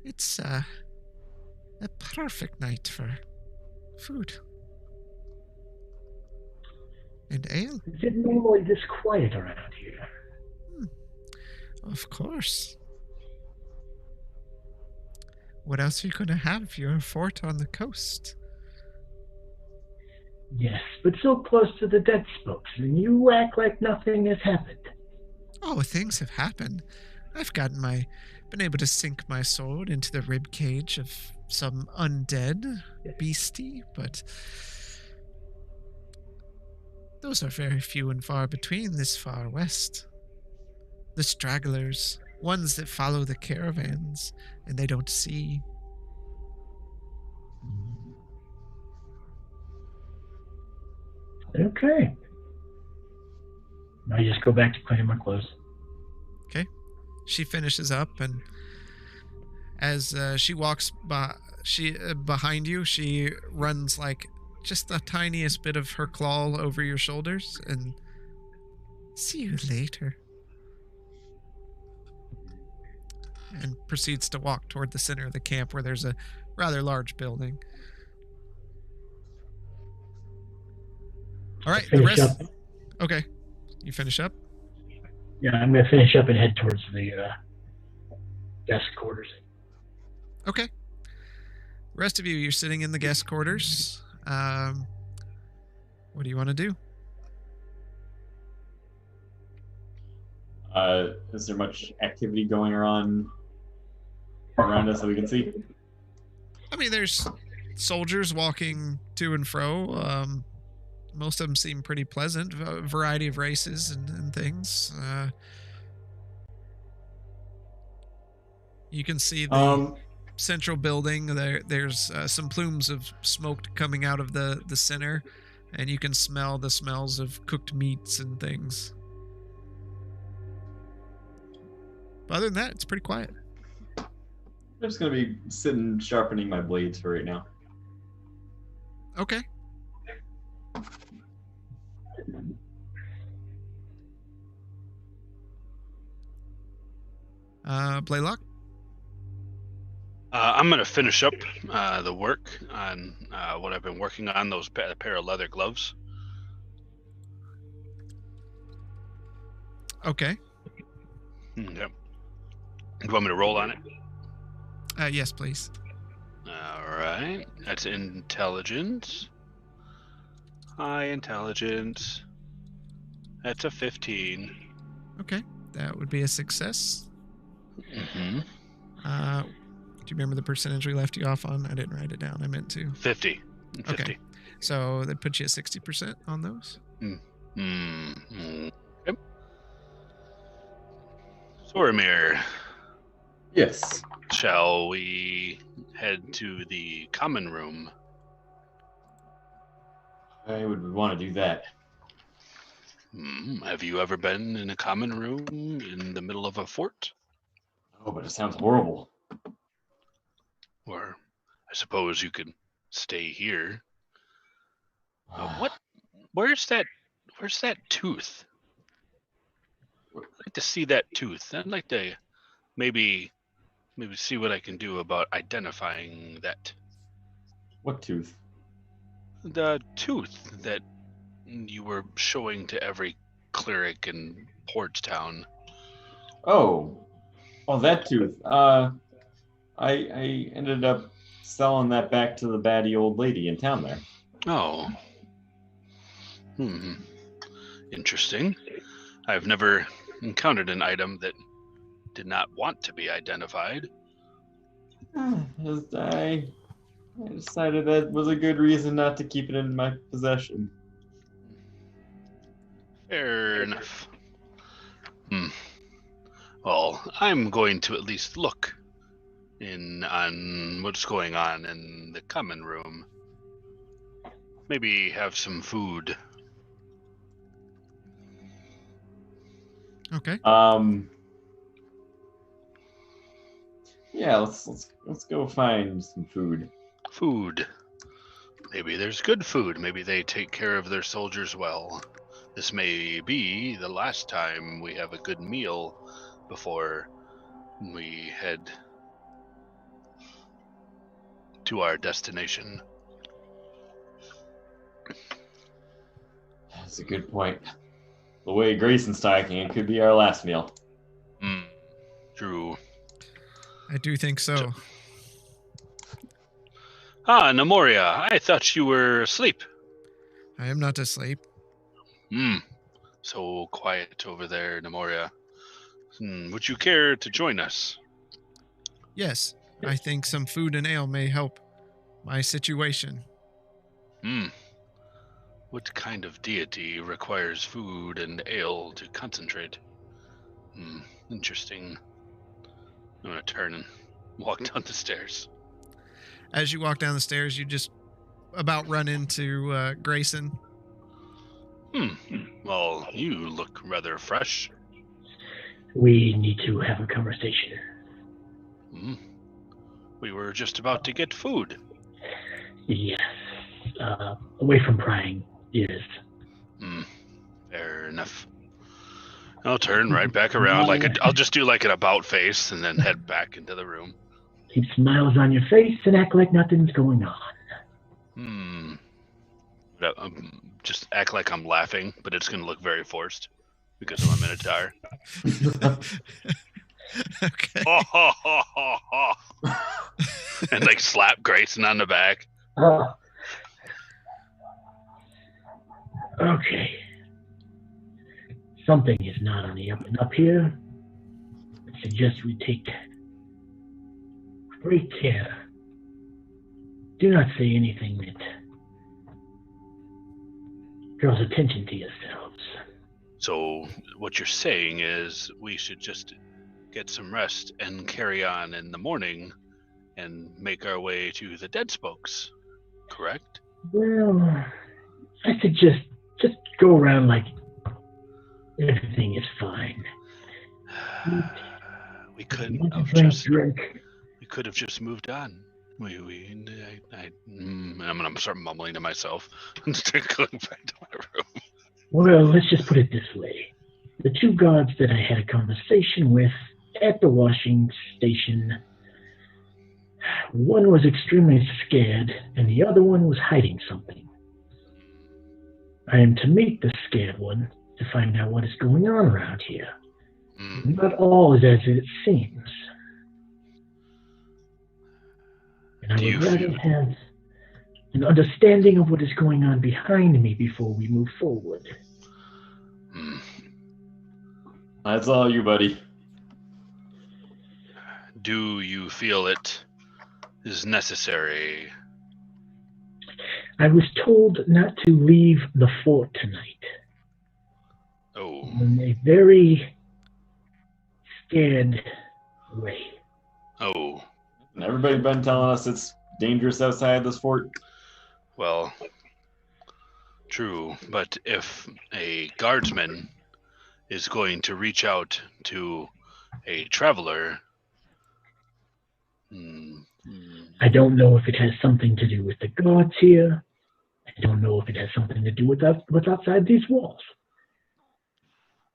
It's a perfect night for food. And ale? Is it normally this quiet around here? Of course. What else are you going to have? You're a fort on the coast. Yes, but so close to the dead spokes, and you act like nothing has happened. Oh, things have happened. I've been able to sink my sword into the rib cage of some undead beastie, but those are very few and far between this far west. The stragglers, ones that follow the caravans, and they don't see. Okay. Now I just go back to cleaning my clothes. Okay. She finishes up, and as she walks behind you, she runs like just the tiniest bit of her claw over your shoulders, and see you later. And proceeds to walk toward the center of the camp where there's a rather large building. All right, the Finish rest. up. Okay, you finish up. Yeah, I'm going to finish up and head towards the guest quarters. Okay. Rest of you, you're sitting in the guest quarters. What do you want to do? Is there much activity going around us that we can see? I mean, there's soldiers walking to and fro. Most of them seem pretty pleasant. A variety of races and things. You can see the central building. There's some plumes of smoke coming out of the center, and you can smell the smells of cooked meats and things. But other than that, it's pretty quiet. I'm just gonna be sitting sharpening my blades for right now. Okay. Blaylock? I'm going to finish up the work on what I've been working on, those pair of leather gloves. Okay. Okay. You want me to roll on it? Yes, please. All right. That's intelligence. High intelligence. That's a 15. Okay, that would be a success. Mm-hmm. Do you remember the percentage we left you off on? I didn't write it down. I meant to. 50. 50. Okay. So that puts you at 60% on those. Mm-hmm. Okay. Soramir, Yes. shall we head to the common room? I would want to do that. Have you ever been in a common room in the middle of a fort? Oh, but it sounds horrible. Or I suppose you could stay here. What? Where's that tooth? I'd like to see that tooth. I'd like to maybe see what I can do about identifying that. What tooth? The tooth that you were showing to every cleric in Portstown. Oh, that tooth. I ended up selling that back to the batty old lady in town there. Oh. Interesting. I've never encountered an item that did not want to be identified. I decided that was a good reason not to keep it in my possession. Fair enough. Well, I'm going to at least look on what's going on in the common room. Maybe have some food. Okay. Yeah, let's go find some food. Food. Maybe there's good food. Maybe they take care of their soldiers well. This may be the last time we have a good meal before we head to our destination. That's a good point. The way Grayson's talking, it could be our last meal. True. I do think so. Nemoria, I thought you were asleep. I am not asleep. So quiet over there, Nemoria. Would you care to join us? Yes, I think some food and ale may help my situation. What kind of deity requires food and ale to concentrate? Interesting. I'm going to turn and walk down the stairs. As you walk down the stairs, you just about run into Grayson. Well, you look rather fresh. We need to have a conversation. We were just about to get food. Yes. Away from prying, yes. Fair enough. I'll turn right back around. I'll just do like an about face and then head back into the room. Keep smiles on your face and act like nothing's going on. Just act like I'm laughing, but it's going to look very forced because I'm a minotaur. Okay. And like slap Grayson on the back. Okay. Something is not on the up and up here. I suggest we take great care. Do not say anything that draws attention to yourselves. So what you're saying is we should just get some rest and carry on in the morning and make our way to the Dead Spokes, correct? Well, I suggest just go around like everything is fine. We couldn't have we could have just moved on. I'm gonna start mumbling to myself and start going back to my room. Well, let's just put it this way. The two guards that I had a conversation with at the washing station, one was extremely scared and the other one was hiding something. I am to meet the scared one to find out what is going on around here. Not all is as it seems. And I Do you would rather feel- have an understanding of what is going on behind me before we move forward. Hmm. That's all you, buddy. Do you feel it is necessary? I was told not to leave the fort tonight. Oh, In a very scared way. oh. And everybody's been telling us it's dangerous outside this fort. Well, true, but if a guardsman is going to reach out to a traveler, I don't know if it has something to do with the guards here. I don't know if it has something to do with what's outside these walls.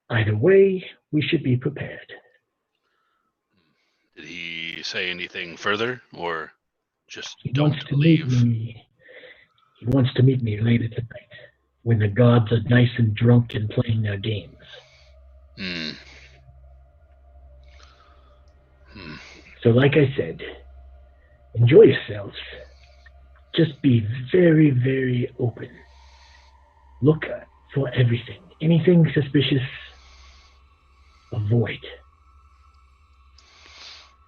Either way, we should be prepared. did he say anything further, or just He don't wants to leave? meet me. He wants to meet me later tonight, when the gods are nice and drunk and playing their games. Hmm. Hmm. So, like I said, enjoy yourselves. Just be very, very open. Look for everything. Anything suspicious, avoid.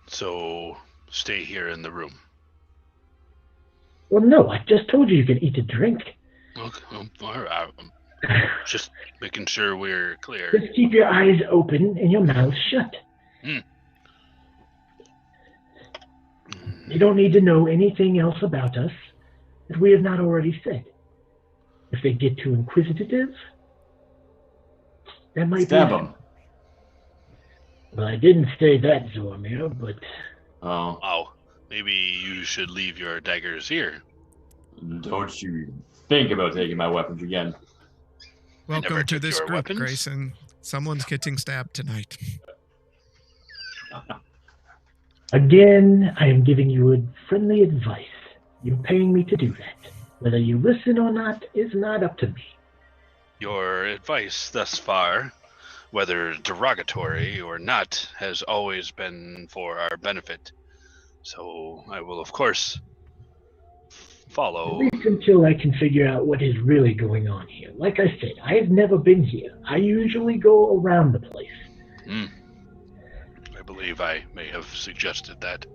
So stay here in the room. Well, no, I just told you can eat and drink. Okay. All right. Just making sure we're clear. Just keep your eyes open and your mouth shut. Hmm. You don't need to know anything else about us that we have not already said. If they get too inquisitive, that might Stab be... him. Well, I didn't say that, Zormir, but Oh, Oh, maybe you should leave your daggers here. don't you think about taking my weapons again. Welcome never to took this your group, weapons? Grayson. Someone's getting stabbed tonight. again, I am giving you friendly advice. You're paying me to do that. Whether you listen or not is not up to me. Your advice thus far, whether derogatory or not, has always been for our benefit. So I will, of course, At follow. least until I can figure out what is really going on here. Like I said, I have never been here. I usually go around the place. I believe I may have suggested that.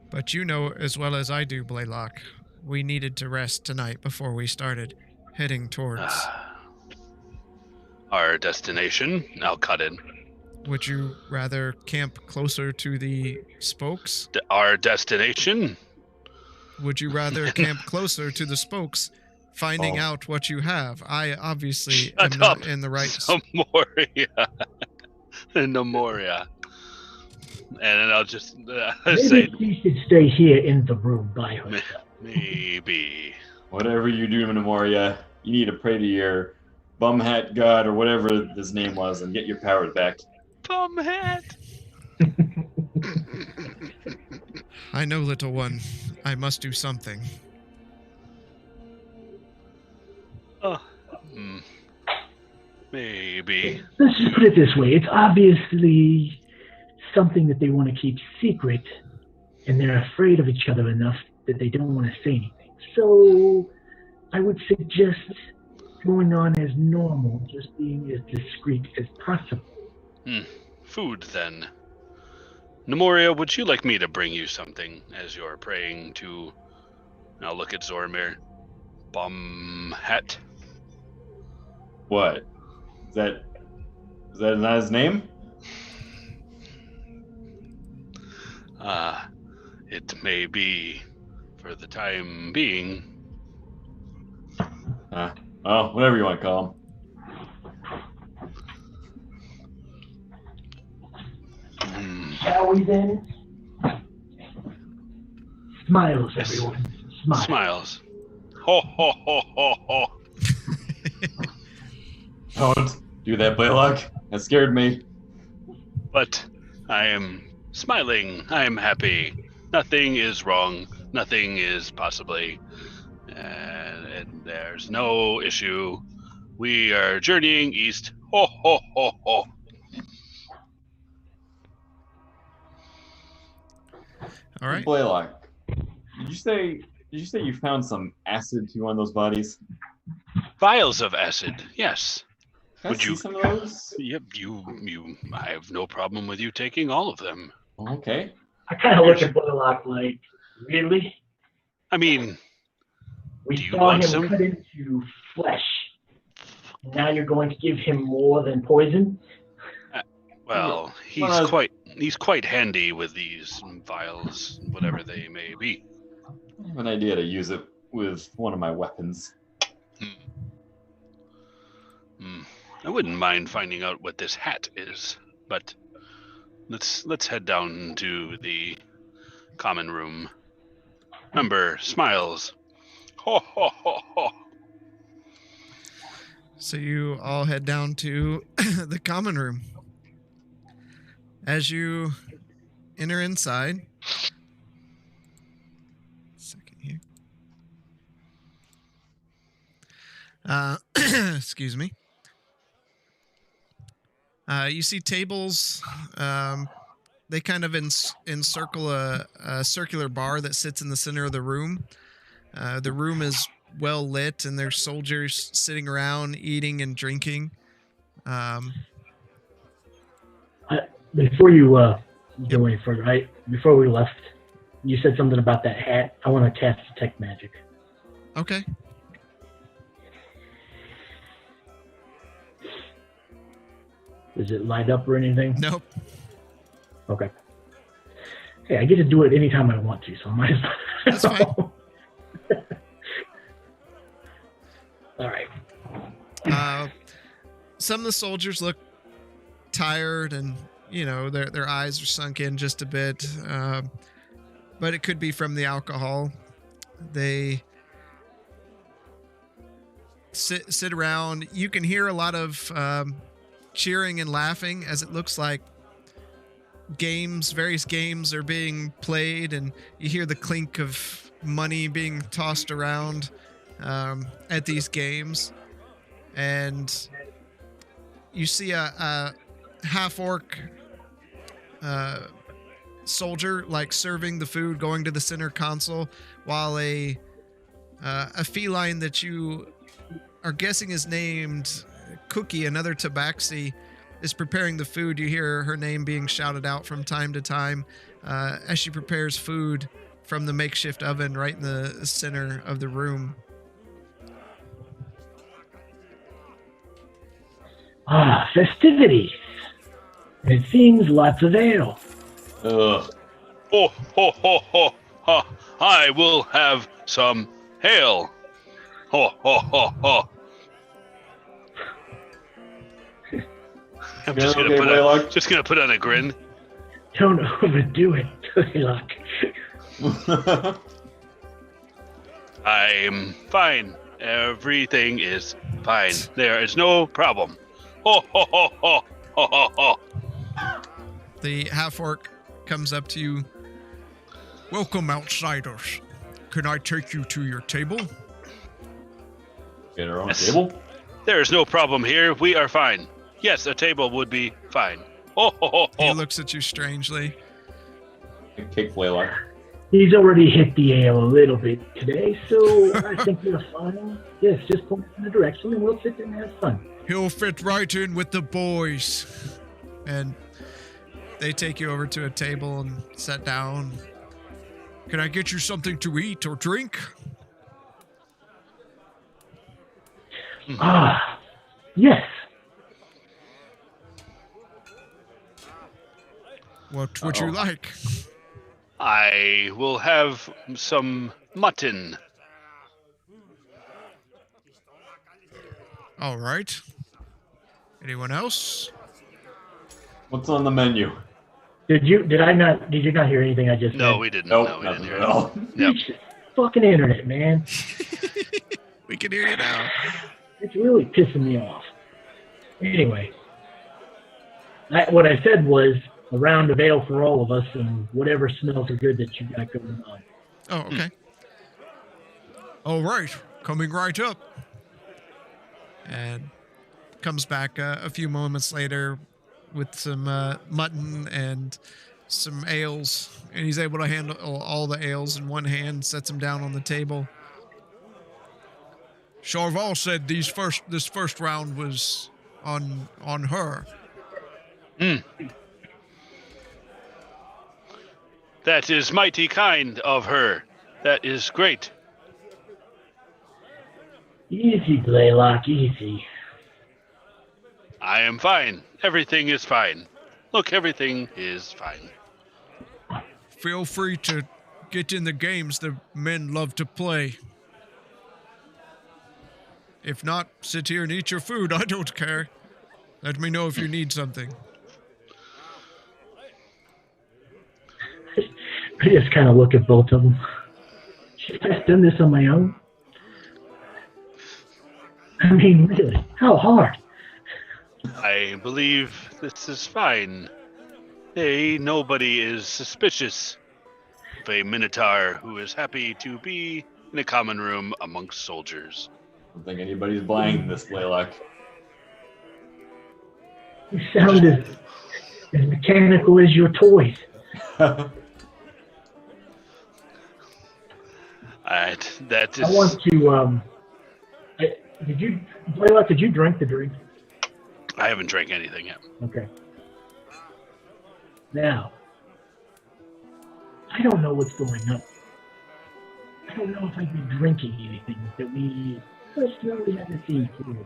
But you know as well as I do, Blaylock, we needed to rest tonight before we started heading towards. Our destination, I'll cut in. Would you rather camp closer to the spokes? Our destination? Would you rather camp closer to the spokes, finding Oh. out what you have? I obviously Shut am not up. in the right. Nemoria. Nemoria. And then I'll just Maybe say, she should stay here in the room by herself. maybe. Whatever you do, Memoria, you need to pray to your bum hat god or whatever his name was and get your powers back. Bum hat. I know, little one. I must do something. Maybe. Let's just put it this way. It's obviously something that they want to keep secret, and they're afraid of each other enough that they don't want to say anything. So I would suggest going on as normal, just being as discreet as possible. Food, then. Nemoria, would you like me to bring you something as you're praying to... Now look at Zormir. Bum hat. What? Is that not his name? It may be for the time being. Oh, whatever you want to call him. Shall we then? Smiles, Yes. everyone. Smiles. Smiles. Ho ho ho ho ho. Don't do that, Blaylock. That scared me. But I am smiling. I am happy. Nothing is wrong. Nothing is possibly. And there's no issue We are journeying east. Ho, ho, ho, ho. All right. Blaylock, did you say you found some acid to one of those bodies? Vials of acid, yes. Can Would I see you- some of those? Yep, I have no problem with you taking all of them. Okay. I kind of look at Blaylock like, really? I mean, We Do you saw want him some? cut into flesh. Now you're going to give him more than poison? well, Well, he's quite handy with these vials, whatever they may be. I have an idea to use it with one of my weapons. I wouldn't mind finding out what this hat is, but let's head down to the common room. Remember, smiles. Ho ho ho ho. So you all head down to the common room. As you enter inside, second here. Excuse me. You see tables. They kind of encircle a circular bar that sits in the center of the room. The room is well lit, and there's soldiers sitting around eating and drinking. Before you go any further, before we left, you said something about that hat. I want to cast Detect Magic. Okay. Does it light up or anything? Nope. Okay. Hey, I get to do it anytime I want to, so I might as well. That's fine. All right. Some of the soldiers look tired, and their eyes are sunk in just a bit, but it could be from the alcohol. They sit around. You can hear a lot of cheering and laughing, as it looks like various games are being played, and you hear the clink of money being tossed around at these games. And you see a half-orc soldier serving the food, going to the center console, while a feline that you are guessing is named Cookie, another tabaxi, is preparing the food. You hear her name being shouted out from time to time as she prepares food from the makeshift oven right in the center of the room. Festivities. It seems lots of ale. Ho ho ho ho ha! I will have some hail. Ho ho ho ho! I'm just gonna put on a grin. Don't overdo it, Blaylock. I'm fine. Everything is fine. There is no problem. Ho ho ho ho ho ho ho! The half-orc comes up to you. Welcome, outsiders. Can I take you to your table? Get our own table? There is no problem here. We are fine. Yes, a table would be fine. Ho ho ho He ho! looks at you strangely. Kick Blaylock. He's already hit the ale a little bit today, so I think we're fine. Yes, just point in the direction and we'll sit there and have fun. He'll fit right in with the boys. And they take you over to a table and sit down. Can I get you something to eat or drink? Yes. What would you like? I will have some mutton. All right. Anyone else? What's on the menu? Did you not hear anything I just said? No, we didn't. Nope, no, we nothing didn't hear at it. all. Yep. It's fucking internet, man. We can hear you now. It's really pissing me off. Anyway, what I said was a round of ale for all of us and whatever smells are good that you got going on. Oh, okay. All right. Coming right up. and comes back a few moments later with some mutton and some ales, and he's able to handle all the ales in one hand, sets them down on the table. Charval said this first round was on her. That is mighty kind of her. That is great. Easy, Blaylock, easy. I am fine. Everything is fine. Look, everything is fine. Feel free to get in the games the men love to play. If not, sit here and eat your food. I don't care. Let me know if you need something. I just kind of look at both of them. Should I have done this on my own? I mean, really, how hard? I believe this is fine. Hey, nobody is suspicious of a Minotaur who is happy to be in a common room amongst soldiers. I don't think anybody's buying this, Blaylock. You sound as mechanical as your toys. That is. I want to, Blaylock, did you drink the drink? I haven't drank anything yet. Okay. Now, I don't know what's going on. I don't know if I'd be drinking anything that we personally haven't seen through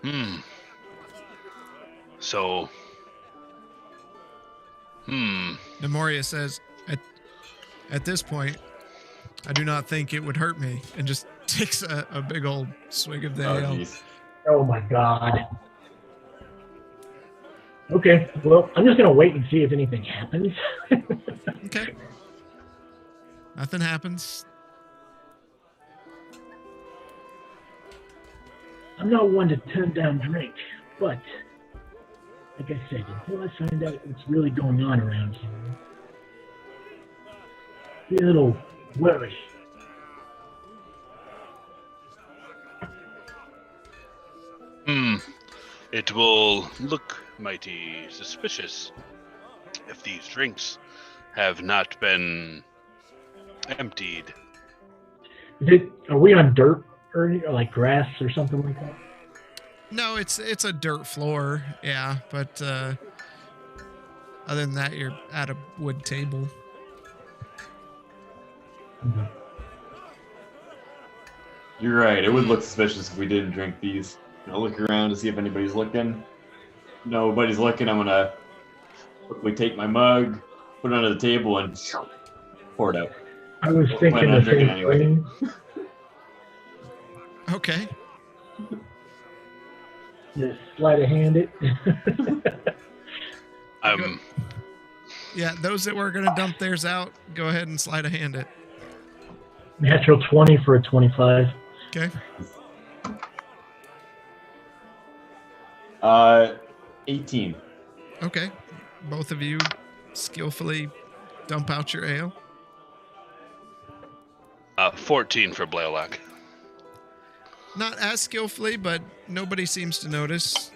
again. So. Nemoria says, at this point, I do not think it would hurt me, and just takes a big old swig of the ale. Geez. Oh my god. Okay, well, I'm just going to wait and see if anything happens. Okay. Nothing happens. I'm not one to turn down drink, but like I said, until I find out what's really going on around here, be a little worried. It will look mighty suspicious if these drinks have not been emptied. Are we on dirt or like grass or something like that? No, it's a dirt floor, yeah, but other than that, you're at a wood table. Mm-hmm. You're right. It would look suspicious if we didn't drink these. I'll look around to see if anybody's looking. Nobody's looking. I'm gonna quickly take my mug, put it under the table, and pour it out. I was Well, thinking I'm the not drinking same anyway. thing. Okay. Just sleight of hand it. Yeah, those that were going to dump theirs out, go ahead and sleight of hand it. Natural 20 for a 25. Okay. 18. Okay. Both of you skillfully dump out your ale. 14 for Blaylock. Not as skillfully, but nobody seems to notice.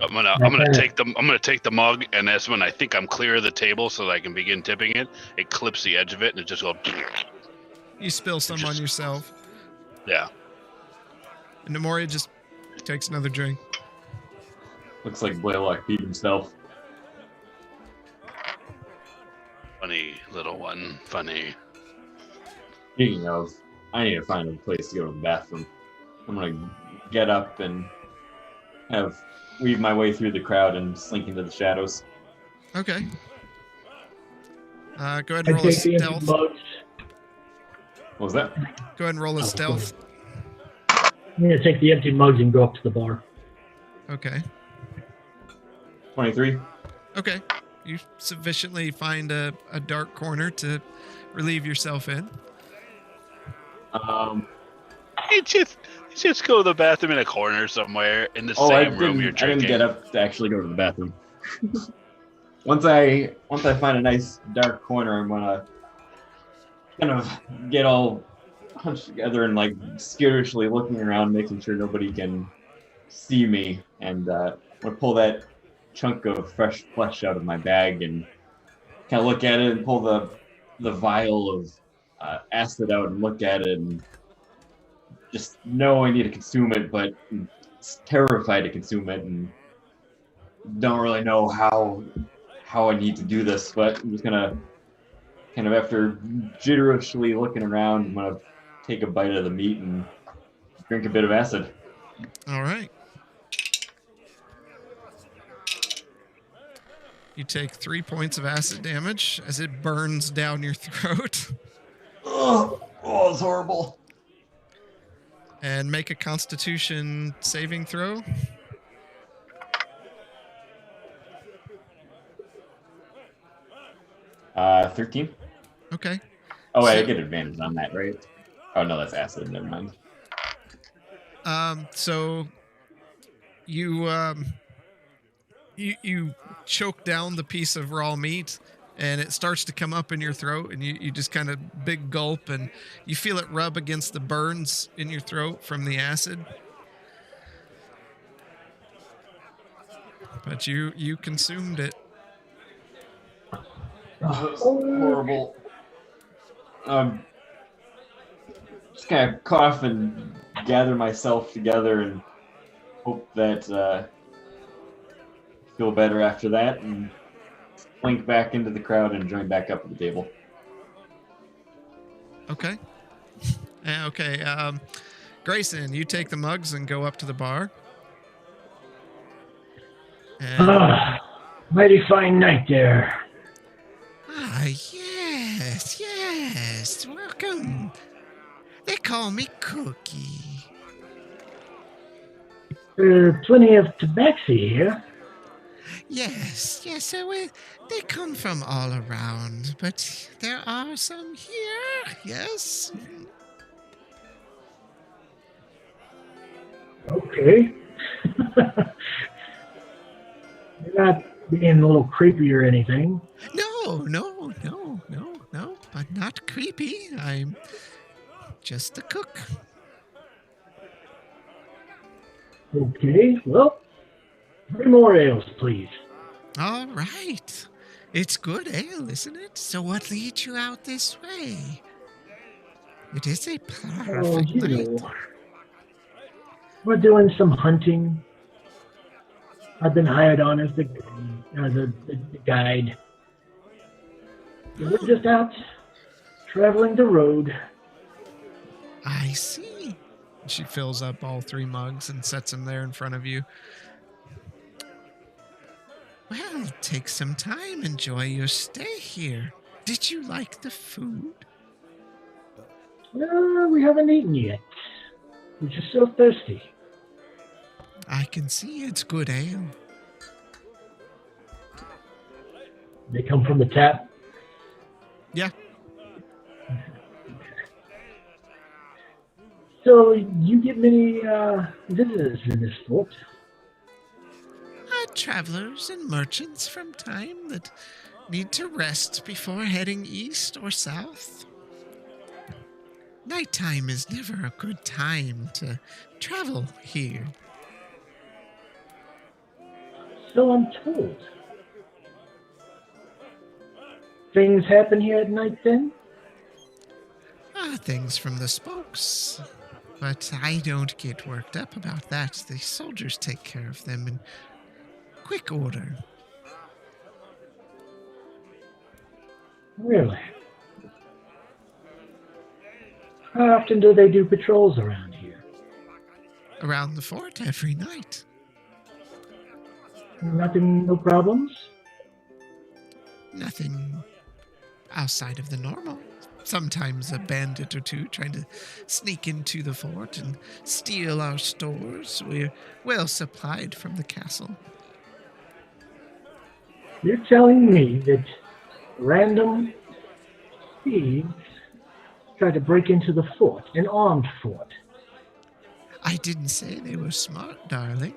I'm gonna take the mug, and that's when I think I'm clear of the table, so that I can begin tipping it. It clips the edge of it, and it just goes. You spill some on yourself. Yeah. And Nemoria just takes another drink. Looks like Blaylock beat himself. Funny little one. Funny. Speaking of, I need to find a place to go to the bathroom. I'm gonna get up and weave my way through the crowd and slink into the shadows. Okay. Go ahead and I roll a take the empty stealth. mugs. What was that? Go ahead and roll a stealth. I'm going to take the empty mugs and go up to the bar. Okay. 23. Okay. You sufficiently find a dark corner to relieve yourself in. You just go to the bathroom in a corner somewhere in the I same room you're didn't. I didn't drinking. get up to actually go to the bathroom. Once I find a nice dark corner, I'm gonna kind of get all hunched together and like scarishly looking around, making sure nobody can see me. And I'm gonna pull that chunk of fresh flesh out of my bag and kind of look at it and pull the vial of acid out and look at it and just know I need to consume it, but I'm terrified to consume it and don't really know how I need to do this. But I'm just gonna kind of after jitterishly looking around, I'm gonna take a bite of the meat and drink a bit of acid. All right. You take 3 points of acid damage as it burns down your throat. Oh, it's horrible. And make a Constitution saving throw. Uh, 13. Okay. Oh wait, I So- get advantage on that, right? Oh no, that's acid. Never mind. So you choke down the piece of raw meat and it starts to come up in your throat and you just kind of big gulp and you feel it rub against the burns in your throat from the acid. But you consumed it. Oh, it's horrible. Just kind of cough and gather myself together and hope that feel better after that and slink back into the crowd and join back up at the table. Okay. Okay. Grayson, you take the mugs and go up to the bar. And, Mighty fine night there. yes. Welcome. They call me Cookie. Plenty of tabaxi here. Yes. So they come from all around, but there are some here. Yes. Okay. You're not being a little creepy or anything. No. I'm not creepy. I'm just a cook. Okay, well, 3 more ales, please. All right. It's good ale, isn't it? So what leads you out this way? It is a perfect night. We're doing some hunting. I've been hired on as the guide. We're just out traveling the road. I see. She fills up all 3 mugs and sets them there in front of you. Well, take some time. Enjoy your stay here. Did you like the food? We haven't eaten yet. We're just so thirsty. I can see it's good ale. They come from the tap. Yeah. So you get many visitors in this fort? Travelers and merchants from time that need to rest before heading east or south. Nighttime is never a good time to travel here. So I'm told. Things happen here at night then? Things from the spokes. But I don't get worked up about that. The soldiers take care of them in quick order. Really? How often do they do patrols around here? Around the fort every night. Nothing, no problems? Nothing outside of the normal. Sometimes a bandit or two trying to sneak into the fort and steal our stores. We're well supplied from the castle. You're telling me that random thieves tried to break into the fort, an armed fort? I didn't say they were smart, darling.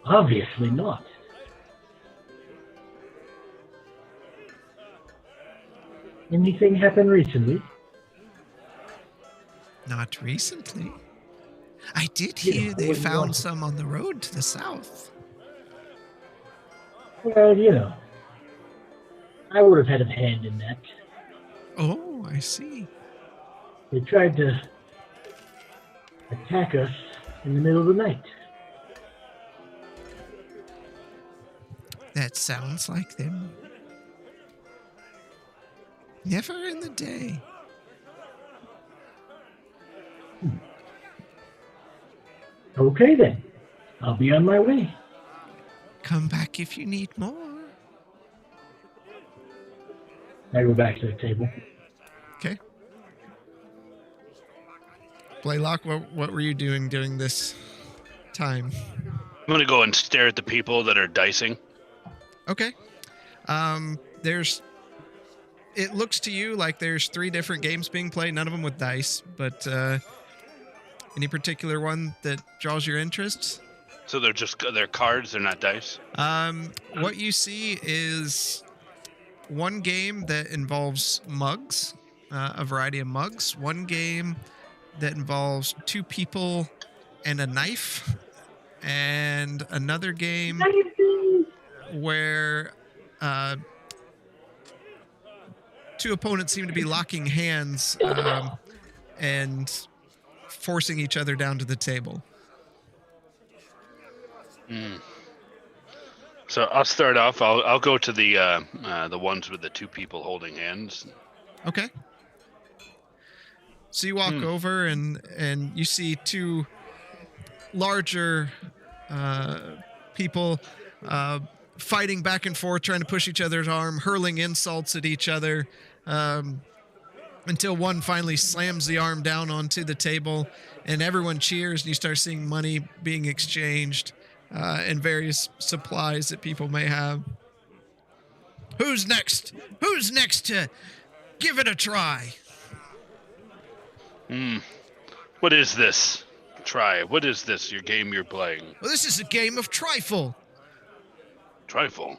Obviously not. Anything happened recently? – Not recently. I did Yeah, hear I they wouldn't found want to. some on the road to the south. Well, I would have had a hand in that. Oh, I see. They tried to attack us in the middle of the night. That sounds like them. Never in the day. Okay then. I'll be on my way. Come back if you need more. I go back to the table. Okay. Blaylock, what were you doing during this time? I'm gonna go and stare at the people that are dicing. Okay. It looks to you like there's 3 different games being played, none of them with dice, but any particular one that draws your interest? So they're cards, they're not dice. What you see is one game that involves mugs, a variety of mugs. One game that involves 2 people and a knife, and another game where 2 opponents seem to be locking hands and forcing each other down to the table. So I'll start off. I'll go to the ones with the 2 people holding hands. Okay. So you walk over and you see 2 larger people fighting back and forth, trying to push each other's arm, hurling insults at each other, until one finally slams the arm down onto the table, and everyone cheers, and you start seeing money being exchanged and various supplies that people may have. Who's next? Who's next to give it a try? What is this? Try. What is this? Your game you're playing? Well, this is a game of trifle. Trifle.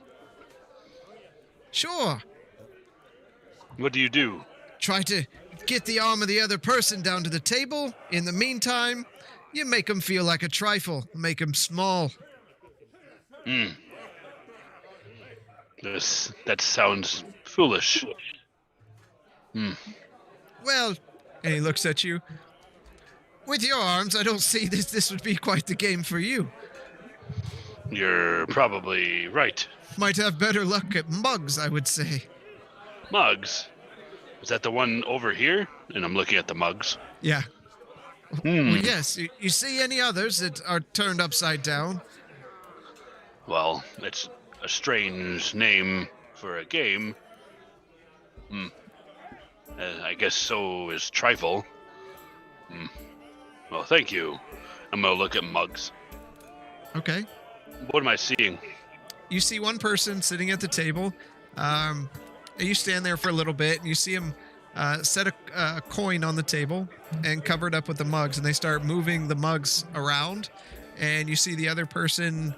Sure. What do you do? Try to get the arm of the other person down to the table. In the meantime, you make them feel like a trifle. Make them small. That sounds foolish. Well, and he looks at you. With your arms, I don't see this would be quite the game for you. You're probably right. Might have better luck at mugs, I would say. Mugs? Is that the one over here? And I'm looking at the mugs. Yeah. Well, yes. You see any others that are turned upside down? Well, it's a strange name for a game. I guess so is trifle. Well, thank you. I'm gonna look at mugs. Okay. What am I seeing? You see one person sitting at the table. You stand there for a little bit, and you see him set a coin on the table and cover it up with the mugs, and they start moving the mugs around. And you see the other person,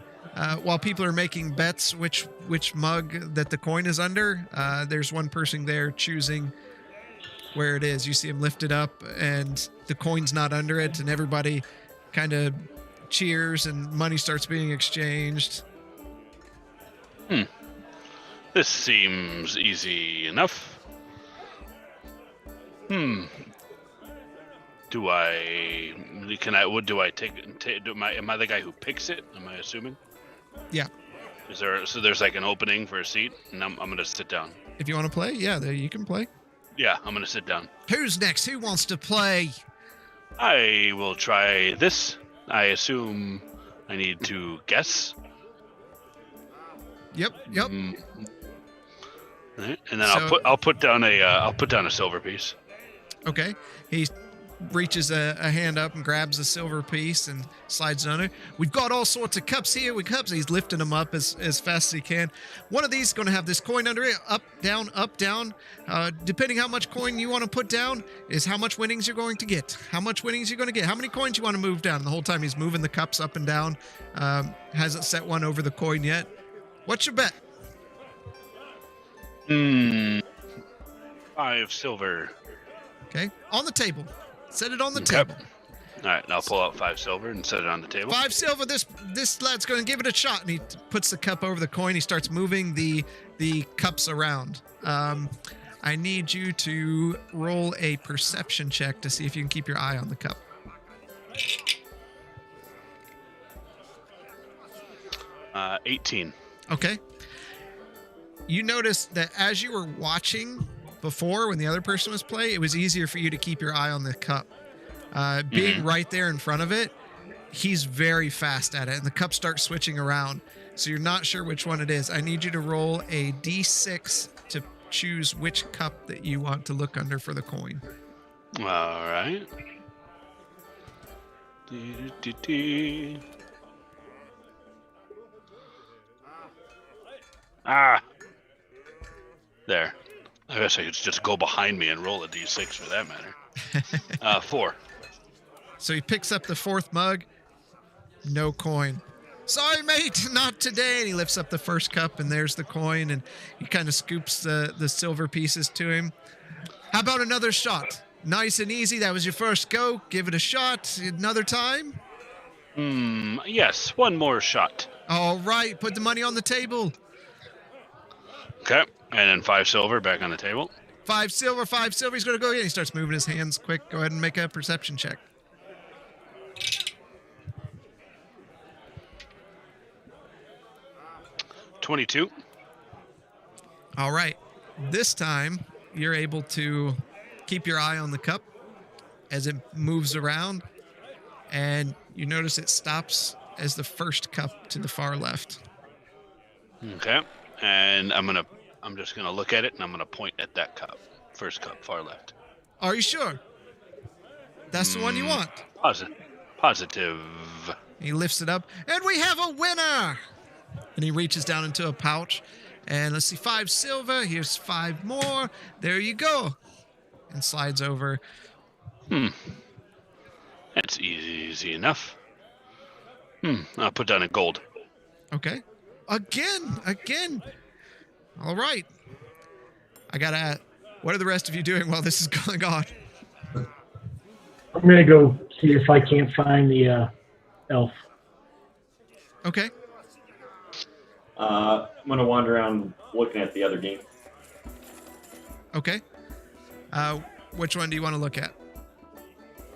while people are making bets which mug that the coin is under, there's one person there choosing where it is. You see him lift it up, and the coin's not under it, and everybody kind of cheers, and money starts being exchanged. This seems easy enough. What do I take? Am I the guy who picks it? Am I assuming? Yeah. There's like an opening for a seat, and I'm gonna sit down. If you want to play, yeah, you can play. Yeah, I'm gonna sit down. Who's next? Who wants to play? I will try this. I assume I need to guess. Yep. Right. And then I'll put down a silver piece. Okay. He reaches a hand up and grabs a silver piece and slides it under. We've got all sorts of cups here. He's lifting them up as fast as he can. One of these is going to have this coin under it. Up, down, up, down. Depending how much coin you want to put down is how much winnings you're going to get. How much winnings you're going to get. How many coins you want to move down. And the whole time he's moving the cups up and down. Hasn't set one over the coin yet. What's your bet? 5 silver. Okay, on the table. Set it on the Okay. table. All right, and I'll pull out 5 silver and set it on the table. 5 silver. This lad's going to give it a shot, and he puts the cup over the coin. He starts moving the cups around. I need you to roll a perception check to see if you can keep your eye on the cup. 18. Okay. You notice that as you were watching before, when the other person was playing, it was easier for you to keep your eye on the cup. Being right there in front of it, he's very fast at it, and the cups start switching around. So you're not sure which one it is. I need you to roll a d6 to choose which cup that you want to look under for the coin. All right. Dee-dee-dee-dee. Ah. There. I guess I could just go behind me and roll a d6 for that matter. 4. So he picks up the 4th mug. No coin. Sorry, mate, not today. And he lifts up the first cup, and there's the coin, and he kind of scoops the silver pieces to him. How about another shot? Nice and easy. That was your first go. Give it a shot. Another time. Yes, one more shot. All right. Put the money on the table. Okay, and then 5 silver back on the table. 5 silver, 5 silver. He's going to go again. He starts moving his hands quick. Go ahead and make a perception check. 22. All right. This time, you're able to keep your eye on the cup as it moves around, and you notice it stops as the first cup to the far left. Okay, and I'm just gonna look at it, and I'm gonna point at that cup. First cup, far left. Are you sure? That's the one you want. Positive. He lifts it up, and we have a winner! And he reaches down into a pouch, and let's see, 5 silver. Here's 5 more. There you go. And slides over. That's easy enough. I'll put down a gold. Okay. Again. All right. I gotta. What are the rest of you doing while this is going on? I'm gonna go see if I can't find the elf. Okay. I'm gonna wander around looking at the other game. Okay. Which one do you want to look at?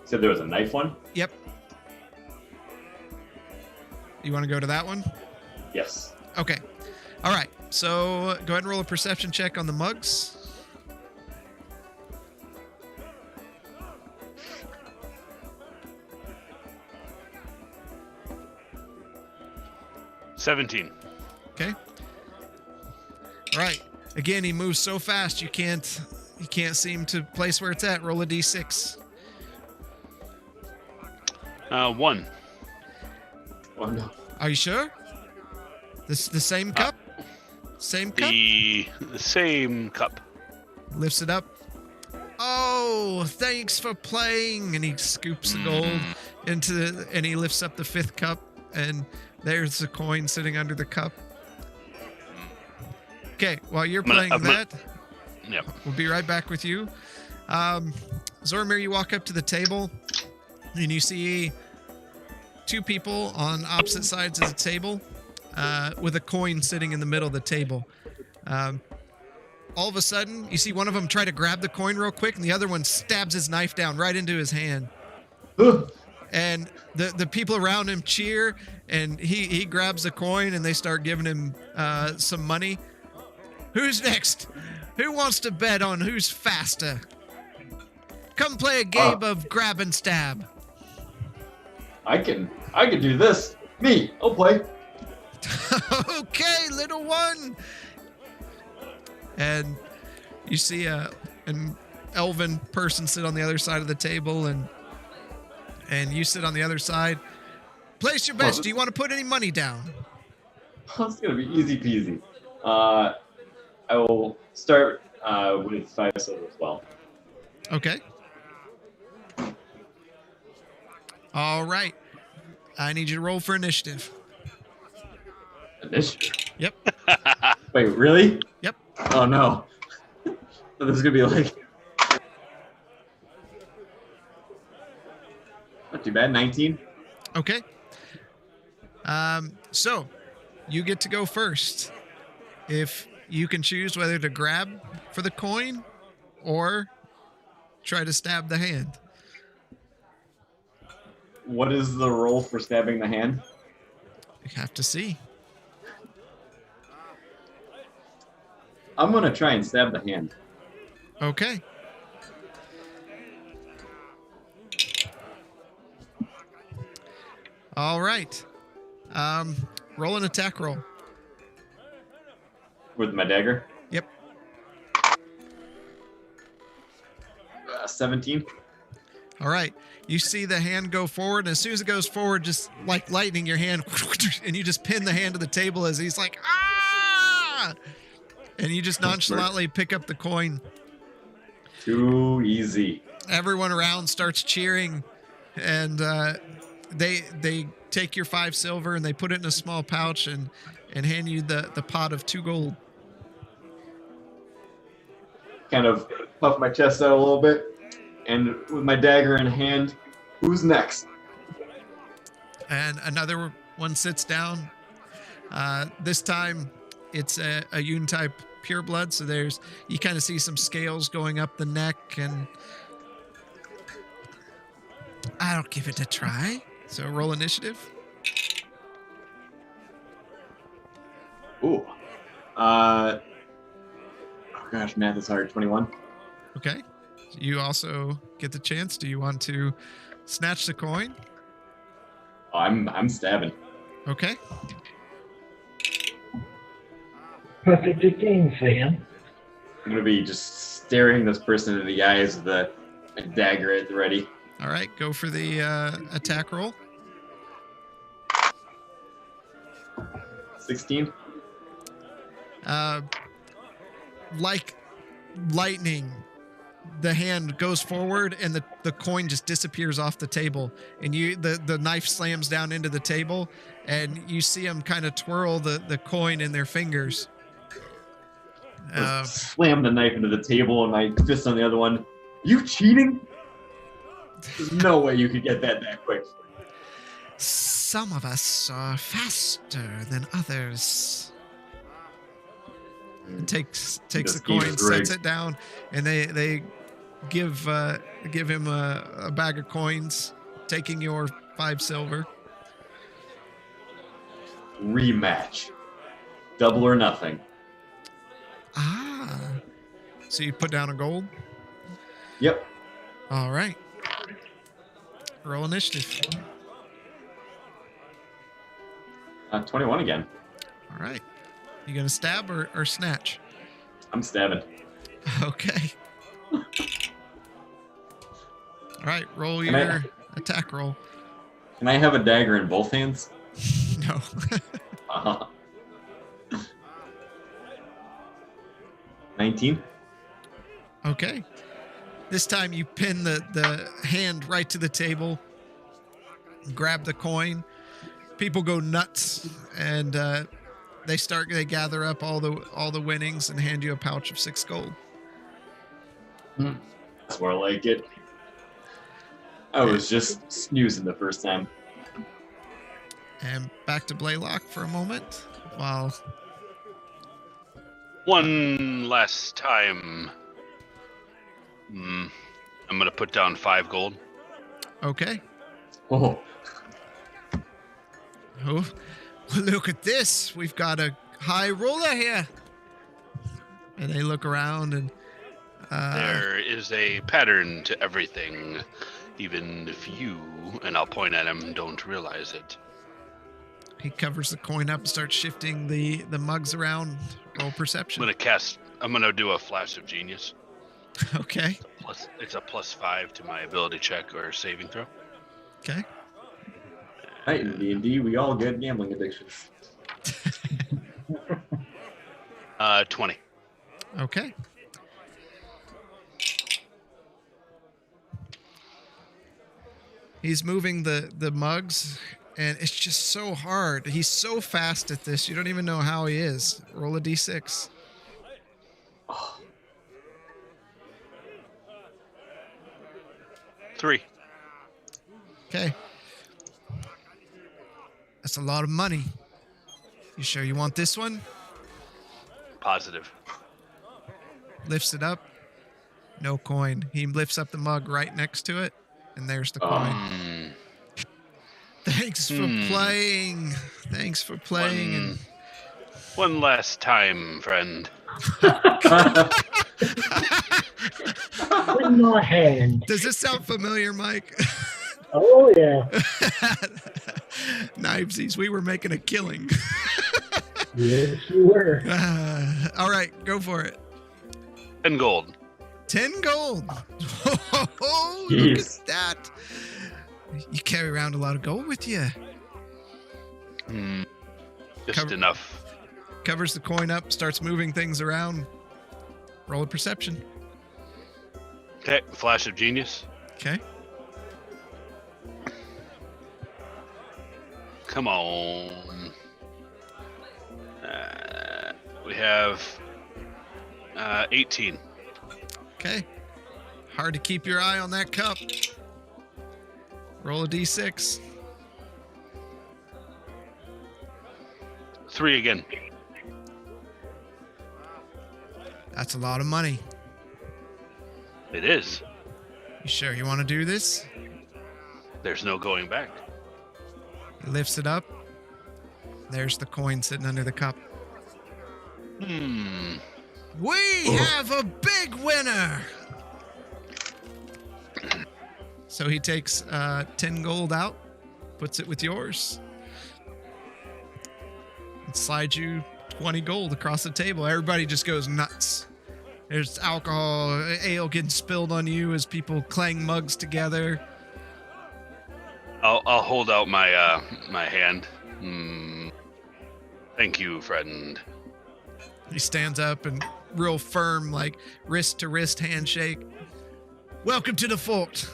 Said there was a knife one? Yep. You want to go to that one? Yes. Okay. All right. So go ahead and roll a perception check on the mugs. $17. Okay. All right. Again, he moves so fast you can't seem to place where it's at. Roll a d6. 1. Oh no. Are you sure? This the same cup? Same cup? The same cup. Lifts it up. Oh, thanks for playing. And he scoops the gold and he lifts up the 5th cup, and there's the coin sitting under the cup. Okay, while you're playing that, Yep. we'll be right back with you. Zormir, you walk up to the table, and you see 2 people on opposite sides of the table with a coin sitting in the middle of the table. All of a sudden, you see one of them try to grab the coin real quick, and the other one stabs his knife down right into his hand. And the people around him cheer, and he grabs the coin, and they start giving him some money. Who's next? Who wants to bet on who's faster? Come play a game of grab and stab. I can do this. Me, I'll play. Okay, little one. And you see an elven person sit on the other side of the table, and you sit on the other side. Place your bets. Do you want to put any money down? It's gonna be easy peasy. I will start with 5 silver as well. Okay. All right. I need you to roll for initiative. Initiative. Yep. Wait, really? Yep. Oh no. So this is gonna be like not too bad. 19. Okay. So you get to go first. If you can choose whether to grab for the coin or try to stab the hand. What is the roll for stabbing the hand? You have to see. I'm gonna try and stab the hand. Okay. All right. Roll an attack roll. With my dagger. Yep. 17. All right. You see the hand go forward, and as soon as it goes forward, just like lightning, your hand, and you just pin the hand to the table as he's like, ah! And you just nonchalantly pick up the coin. Too easy. Everyone around starts cheering, and they take your 5 silver and they put it in a small pouch and hand you the pot of 2 gold. Kind of puff my chest out a little bit, and with my dagger in hand, who's next? And another one sits down. This time it's a Yun type pureblood, so you kind of see some scales going up the neck, and I'll give it a try. So roll initiative. Ooh. Oh gosh, math is hard. 21. Okay. You also get the chance. Do you want to snatch the coin? Oh, I'm stabbing. Okay. Perfect 15, Sam. I'm gonna be just staring this person in the eyes with a dagger at the ready. All right. Go for the attack roll. 16. Like lightning, the hand goes forward and the coin just disappears off the table, and the knife slams down into the table, and you see them kind of twirl the coin in their fingers. Slam the knife into the table and my fist on the other one. You cheating? There's no way you could get that quick. Some of us are faster than others. And takes This the game coin, is rigged. sets it down, and they give him a bag of coins, taking your 5 silver. Rematch. Double or nothing. Ah, so you put down a gold. Yep. All right. Roll initiative. 21 again. All right. You gonna stab or snatch? I'm stabbing. Okay. All right. Roll Can I- your attack roll. Can I have a dagger in both hands? No. Uh-huh. 19. Okay. This time you pin the hand right to the table, grab the coin. People go nuts, and they gather up all the winnings and hand you a pouch of 6 gold. That's more like it. I was just snoozing the first time. And back to Blaylock for a moment while One last time. I'm gonna put down 5 gold. okay. Oh, Oh, look at this. We've got a high roller here. And they look around, and There is a pattern to everything, even if you, and I'll point at him, don't realize it. he covers the coin up and starts shifting the mugs around. Roll perception. I'm gonna do a flash of genius. Okay. It's a +5 to my ability check or saving throw. Okay. right, in D&D, we all get gambling addictions. 20. Okay. He's moving the mugs, and it's just so hard. He's so fast at this. You don't even know how he is. Roll a d6. 3. Okay. That's a lot of money. You sure you want this one? Positive. Lifts it up. No coin. He lifts up the mug right next to it, and there's the coin. Hmm. Thanks for playing. Thanks for playing. And One last time, friend. In my hand. does this sound familiar, Mike? Oh, yeah. Knivesies, we were making a killing. Yes, you were. All right, go for it. 10 gold. 10 gold. Oh, look Jeez. at that. You carry around a lot of gold with you. Just enough. Covers the coin up, starts moving things around. Roll a perception. Okay, flash of genius. Okay. Come on. We have 18. Okay. Hard to keep your eye on that cup. Roll a d6. 3 again. That's a lot of money. It is. You sure you want to do this? There's no going back. He lifts it up. There's the coin sitting under the cup. We have a big winner. So he takes 10 gold out, puts it with yours, and slides you 20 gold across the table. Everybody just goes nuts. There's alcohol, ale getting spilled on you as people clang mugs together. I'll hold out my my hand. Thank you, friend. He stands up and real firm, like wrist to wrist handshake. Welcome to the fort.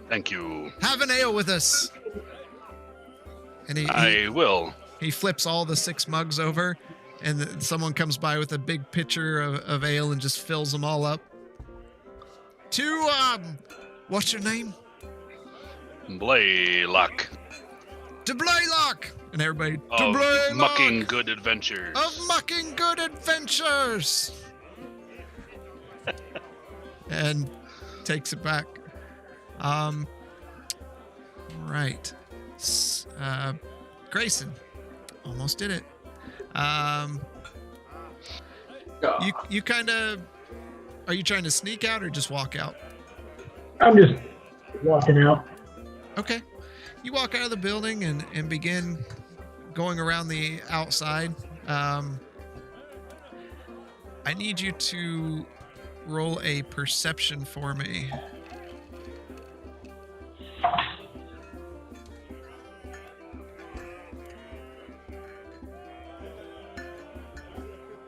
Thank you. Have an ale with us. And I will. he flips all the 6 mugs over, and someone comes by with a big pitcher of ale and just fills them all up. What's your name? Blaylock. To Blaylock! And everybody, to Of Blaylock! Mucking Good Adventures. Of Mucking Good Adventures! And takes it back. Right. Grayson. Almost did it. You kind of... Are you trying to sneak out or just walk out? I'm just walking out. Okay. You walk out of the building and begin going around the outside. I need you to roll a perception for me.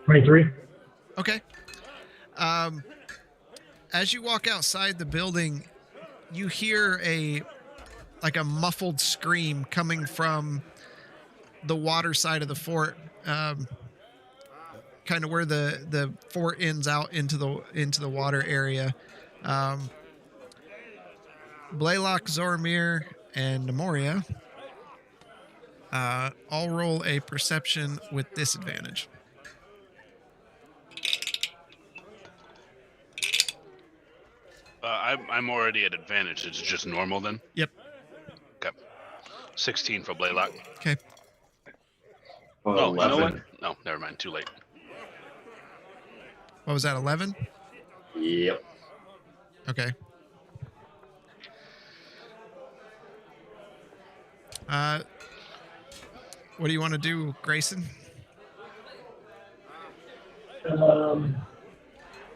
$23. Okay. As you walk outside the building, you hear a muffled scream coming from the water side of the fort, kind of where the fort ends out into the water area. Blaylock, Zoramir, and Nemoria all roll a perception with disadvantage. I'm already at advantage. It's just normal then? Yep. Okay. 16 for Blaylock. Okay. Oh, you know 11. what? No, never mind. Too late. What was that, 11? Yep. Okay. What do you want to do, Grayson?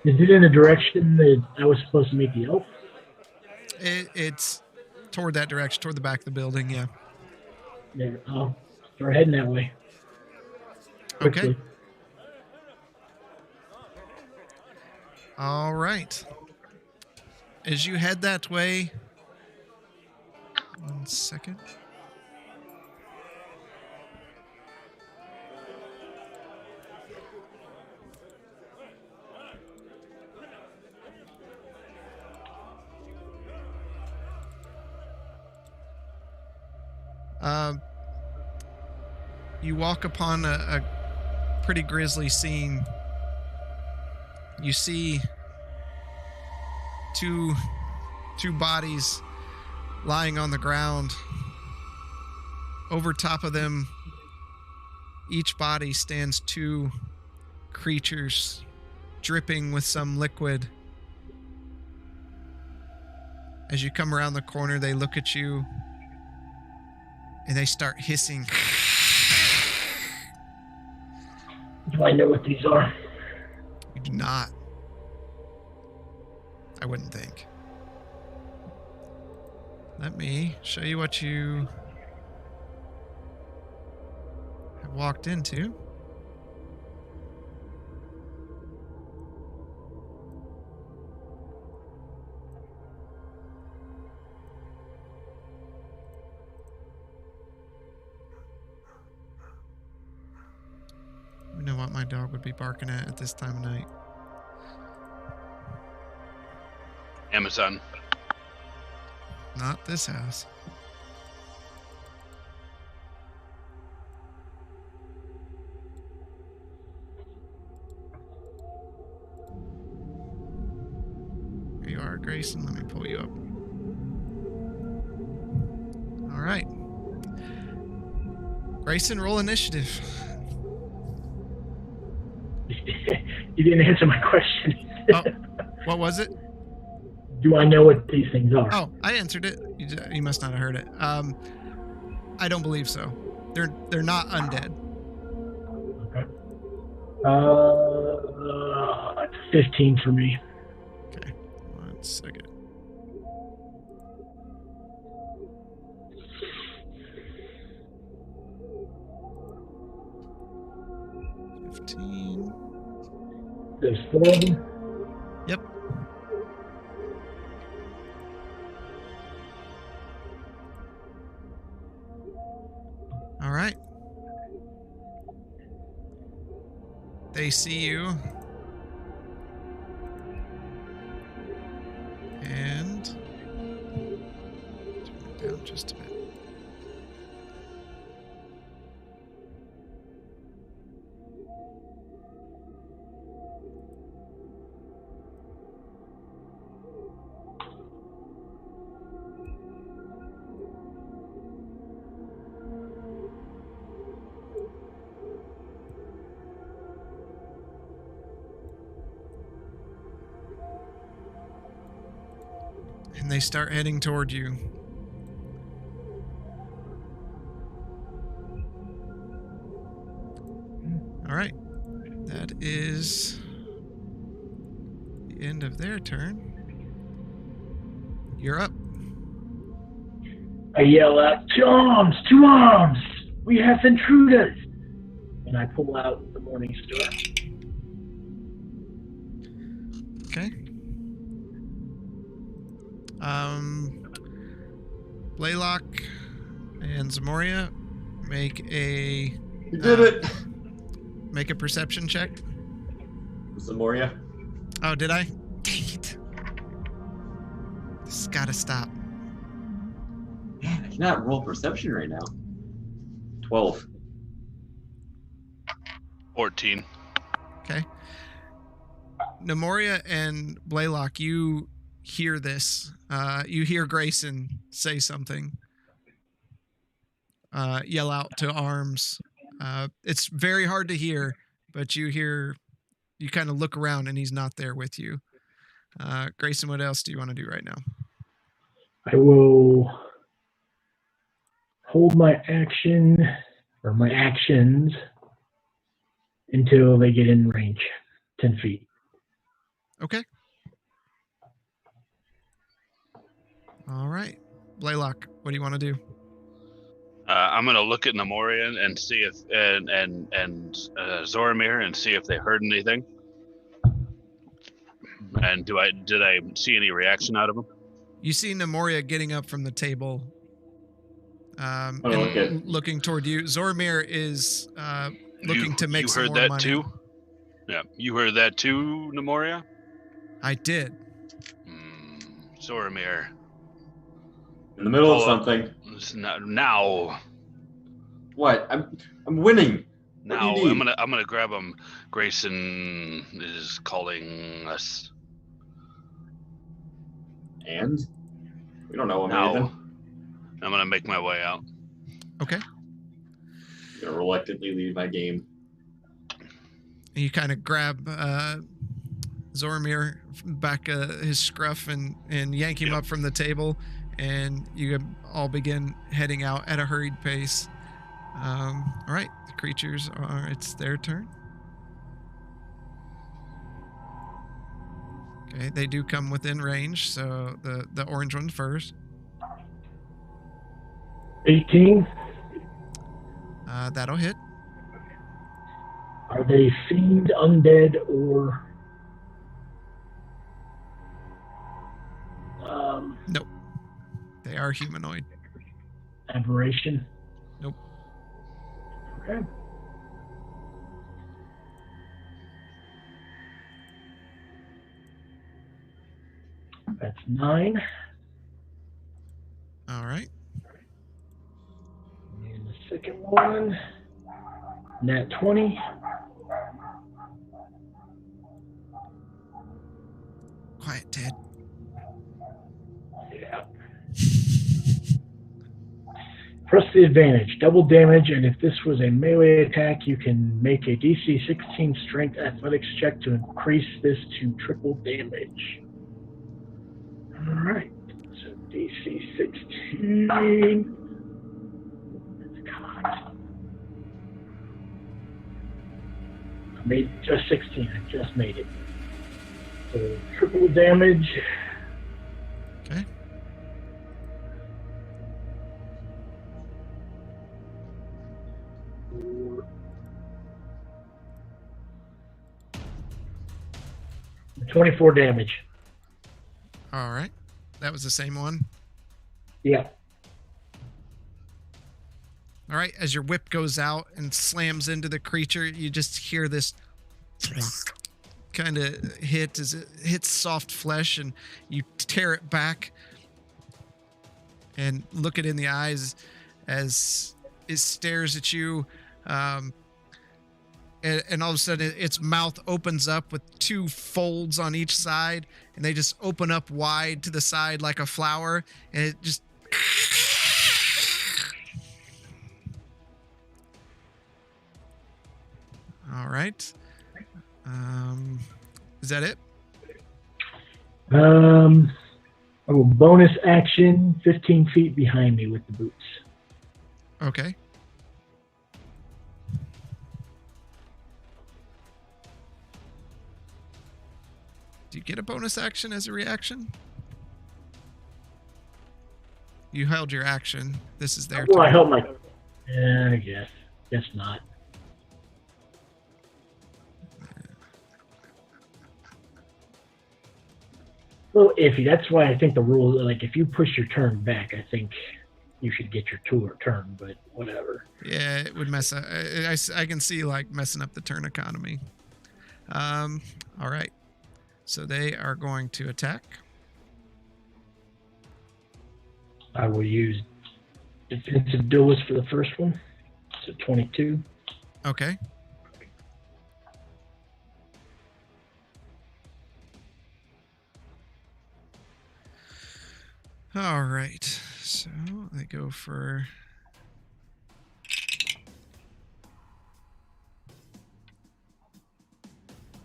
Is it in the direction that I was supposed to meet the elf? It's toward that direction, toward the back of the building, yeah. There. I'll start heading that way. Okay. Quickly. All right. As you head that way, 1 second. You walk upon a pretty grisly scene. You see two bodies lying on the ground. Over top of them, each body stands two creatures dripping with some liquid. As you come around the corner, they look at you and they start hissing. Do I know what these are? You do not. I wouldn't think. Let me show you what you have walked into. You know what my dog would be barking at this time of night. Amazon. Not this house. Here you are, Grayson. Let me pull you up. All right. Grayson, roll initiative. You didn't answer my question. Oh, what was it? Do I know what these things are? Oh, I answered it. You must not have heard it. I don't believe so. They're not undead. Okay. It's 15 for me. Okay. 1 second. There's 4 of them. Yep. All right. They see you. And turn it down just a bit. And they start heading toward you. All right. That is the end of their turn. You're up. I yell out, 2 arms! 2 arms! We have intruders! And I pull out the Morning Star. Okay. Blaylock and Zamoria, make a You did it! make a perception check. Zamoria. Oh, did I? Dang it. This has got to stop. Man, I cannot roll perception right now. 12. 14. Okay. Nemoria and Blaylock, you hear this. You hear Grayson say something. Yell out to arms. It's very hard to hear, but you kind of look around and he's not there with you. Grayson, what else do you want to do right now? I will hold my action, or my actions, until they get in range, 10 feet. Okay. All right. Blaylock, what do you want to do? I'm gonna look at Nemoria and see if and Zoramir and see if they heard anything. And did I see any reaction out of them? You see Nemoria getting up from the table, and okay. looking toward you. Zoramir is looking to make some more money. You heard that too? Yeah, you heard that too, Nemoria? I did. Zoramir. In the middle of something. Now, What? I'm winning. What do now you need? I'm gonna grab him. Grayson is calling us. And we don't know him Now, anything. I'm gonna make my way out. Okay. I'm gonna reluctantly leave my game. And you kind of grab Zoromir back his scruff and yank him Yep. up from the table, and you all begin heading out at a hurried pace. All right, the creatures it's their turn. Okay, they do come within range, so the orange one first. 18. That'll hit. Are they fiend, undead, or Nope. They are humanoid. aberration? Nope. Okay. That's 9. All right. And the second one, nat 20. Quiet, Ted. Yeah. Press the advantage, double damage, and if this was a melee attack, you can make a DC 16 strength athletics check to increase this to triple damage. Alright, so DC 16. God. I made just 16, I just made it. So triple damage. Okay. For 24 damage. All right. That was the same one. Yeah. All right. As your whip goes out and slams into the creature, you just hear this kind of hit as it hits soft flesh, and you tear it back and look it in the eyes as it stares at you. And all of a sudden, its mouth opens up with 2 folds on each side, and they just open up wide to the side like a flower, and it just. All right. Is that it? I will bonus action 15 feet behind me with the boots. Okay. Do you get a bonus action as a reaction? You held your action. This is their Well, I turn. held my. I guess. Guess not. Well, iffy. That's why I think the rule, like, if you push your turn back, I think you should get your turn, but whatever. Yeah, it would mess up. I can see, like, messing up the turn economy. All right. So they are going to attack. I will use defensive duelist for the first one. So 22. Okay. All right. So they go for.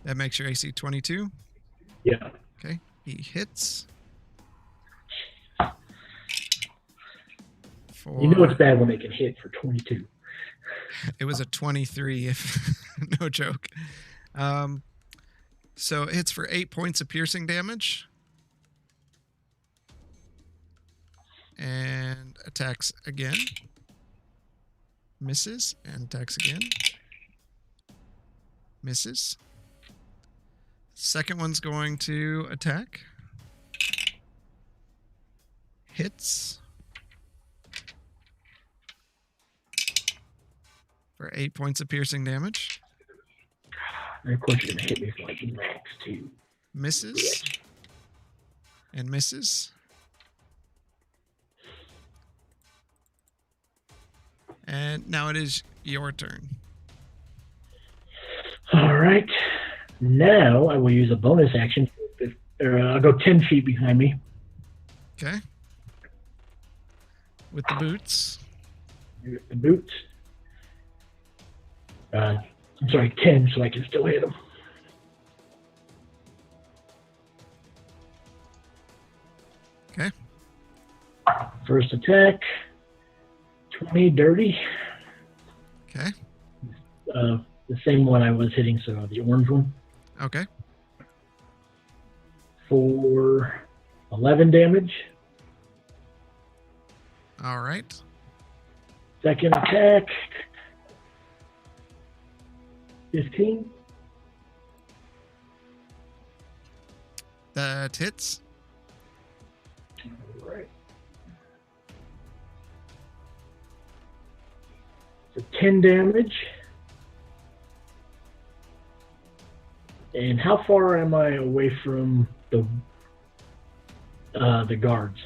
That makes your AC 22. Yeah. Okay. He hits. You know it's bad when they can hit for 22. It was a 23, if no joke. So it hits for 8 points of piercing damage. And attacks again. Misses. And attacks again. Misses. Second one's going to attack. Hits. For 8 points of piercing damage. And of course, you're going to hit me for like max, too. Misses. And misses. And now it is your turn. All right. Now I will use a bonus action. I'll go 10 feet behind me. Okay. With the boots. The boots. I'm sorry, 10, so I can still hit them. Okay. First attack. 20 dirty. Okay. The same one I was hitting, so the orange one. Okay. For 11 damage. All right. Second attack. 15. That hits. All right. So 10 damage. And how far am I away from the guards?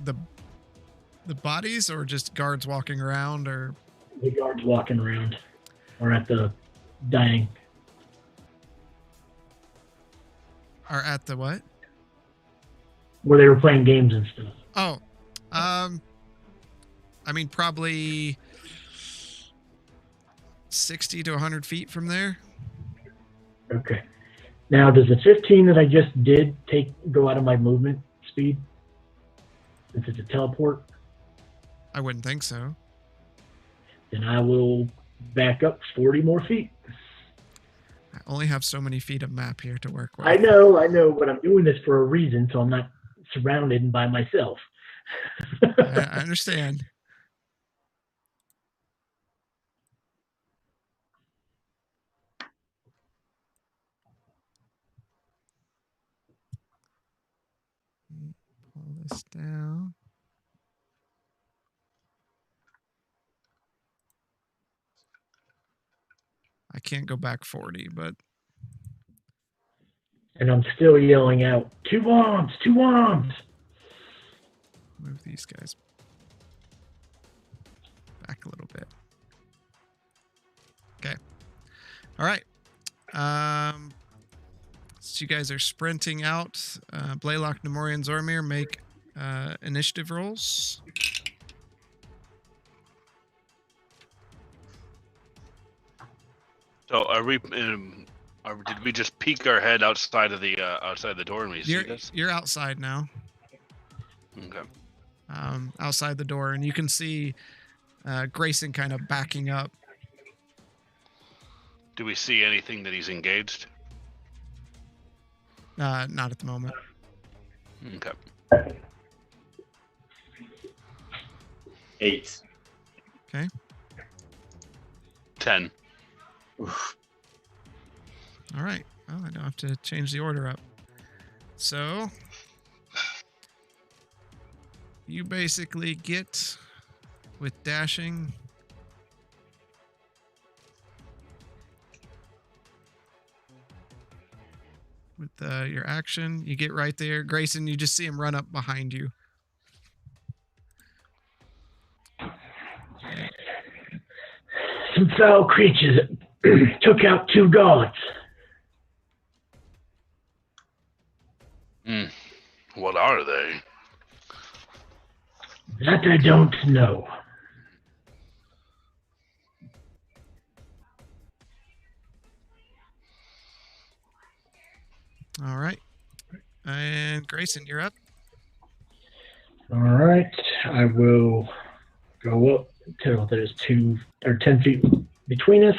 The bodies, or just guards walking around, or The guards walking around, or at the dining. are at the what? Where they were playing games and stuff. Oh, I mean, probably 60 to 100 feet from there. Okay. Now, does the 15 that I just did go out of my movement speed? Since it's a teleport, I wouldn't think so. then I will back up 40 more feet. I only have so many feet of map here to work with. I know, but I'm doing this for a reason, so I'm not surrounded and by myself. I understand. Pull this down. I can't go back 40, but And I'm still yelling out, 2 bombs, 2 bombs. move these guys back a little bit. Okay. All right. So you guys are sprinting out. Blaylock, Nemori, and Zormir make initiative rolls. So are we? Did we just peek our head outside of the door and we see this? You're outside now. Okay. Outside the door, and you can see Grayson kind of backing up. Do we see anything that he's engaged? Not at the moment. Okay. 8. Okay. 10. Oof. All right. Well, I don't have to change the order up. So you basically get with dashing. With your action, you get right there. Grayson, you just see him run up behind you. Some foul creatures took out 2 guards. What are they? That I don't know. All right. And Grayson, you're up. All right, I will go up until there's 2 or 10 feet between us.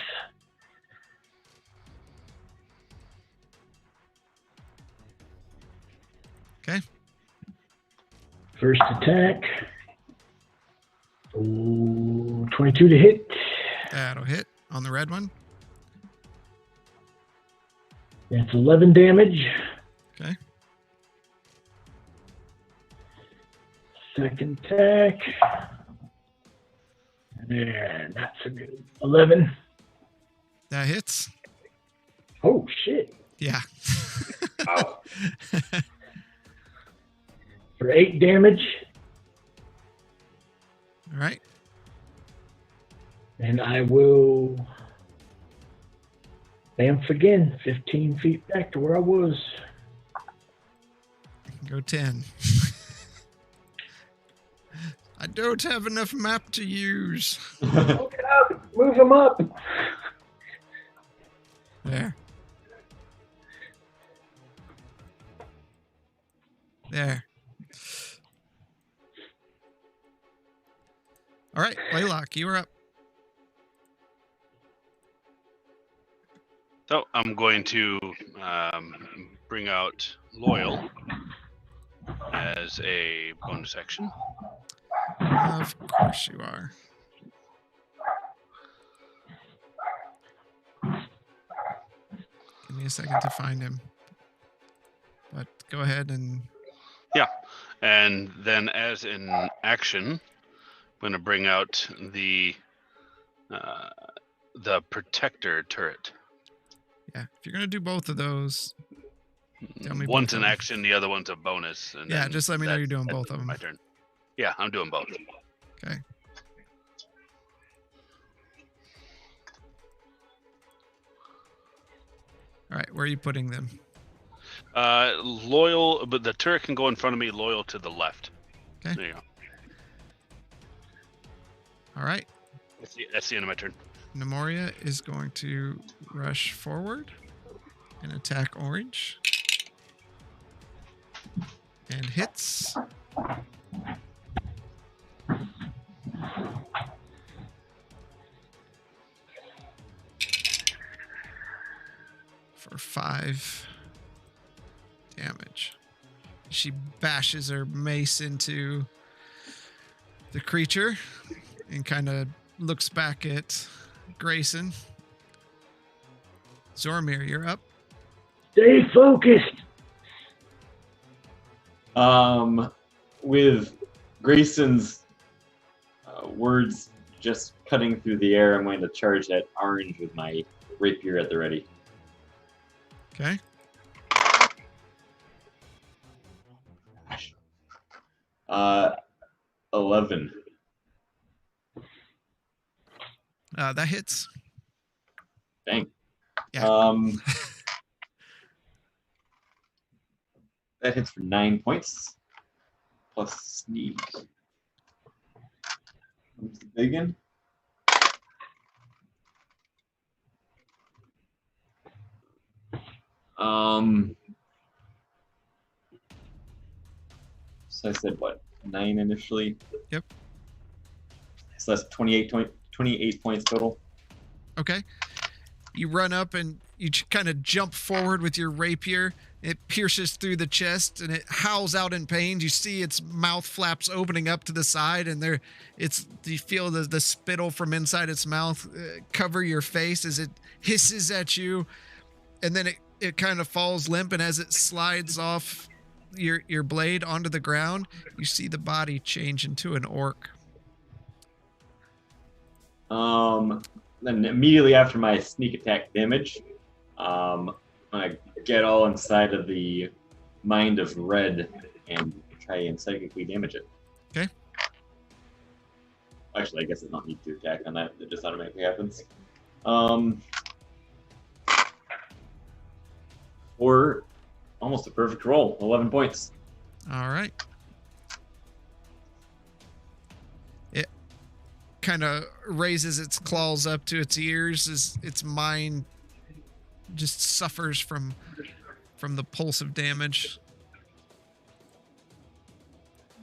Okay. First attack. Ooh, 22 to hit. That'll hit on the red one. That's 11 damage. Okay. Second attack. And that's a good 11. That hits. Oh, shit. Yeah. Wow. For 8 damage. All right. And I will bamf again, 15 feet back to where I was. Go 10. I don't have enough map to use. Look it up! Move them up! There. There. All right, Blaylock, you are up. So I'm going to bring out Loyal as a bonus action. Of course you are. Give me a second to find him. But go ahead and... And then as an action, I'm going to bring out the Protector turret. Yeah, if you're going to do both of those... Tell me One's both an of 'em. action, the other one's a bonus. And Yeah, then just let me know you're doing that's both of them. My turn. Yeah, I'm doing both. Okay. All right, where are you putting them? Loyal, but the turret can go in front of me. Loyal to the left. Okay. There you go. All right. That's the end of my turn. Nemoria is going to rush forward and attack Orange. And hits. For 5 damage. She bashes her mace into the creature and kind of looks back at Grayson. Zormir, you're up. Stay focused! With Grayson's words just cutting through the air, I'm going to charge at Orange with my rapier at the ready. Okay. Gosh. 11. That hits. Dang. Yeah. That hits for 9 points. Plus sneak. What's the big one? So I said what? 9 initially? Yep. So that's 28 points total. Okay. You run up and you kind of jump forward with your rapier. It pierces through the chest and it howls out in pain. You see its mouth flaps opening up to the side, and you feel the spittle from inside its mouth cover your face as it hisses at you, and then it kind of falls limp. And as it slides off your blade onto the ground, you see the body change into an orc. Then immediately after my sneak attack damage, I get all inside of the Mind of Red and try and psychically damage it. Okay. Actually, I guess I don't need to attack on that. It just automatically happens. Or almost a perfect roll. 11 points. All right. It kind of raises its claws up to its ears as its mind just suffers from the pulse of damage.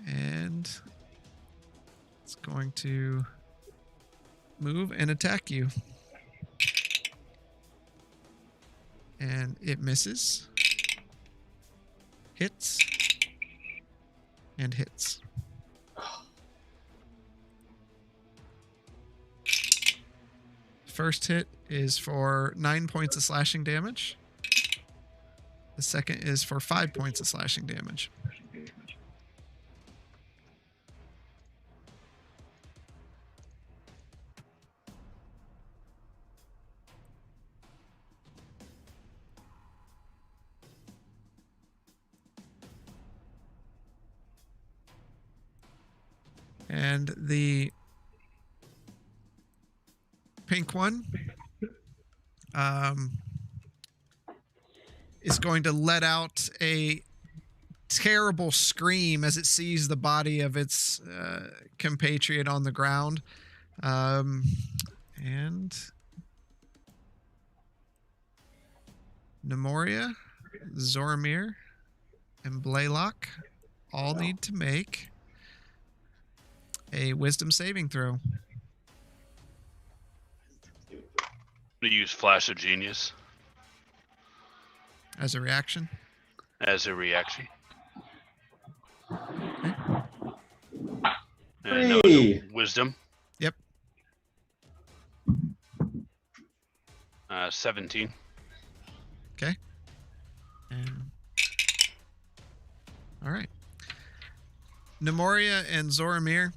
And it's going to move and attack you. And it misses. Hits. And hits. First hit is for 9 points of slashing damage. The second is for 5 points of slashing damage. And the pink one is going to let out a terrible scream as it sees the body of its compatriot on the ground. And Nemoria, Zoramir, and Blaylock all need to make a wisdom saving throw. To use Flash of Genius As a reaction. as a reaction. Okay. And that was a wisdom. Yep. 17. Okay. And all right. Nemoria and Zoramir,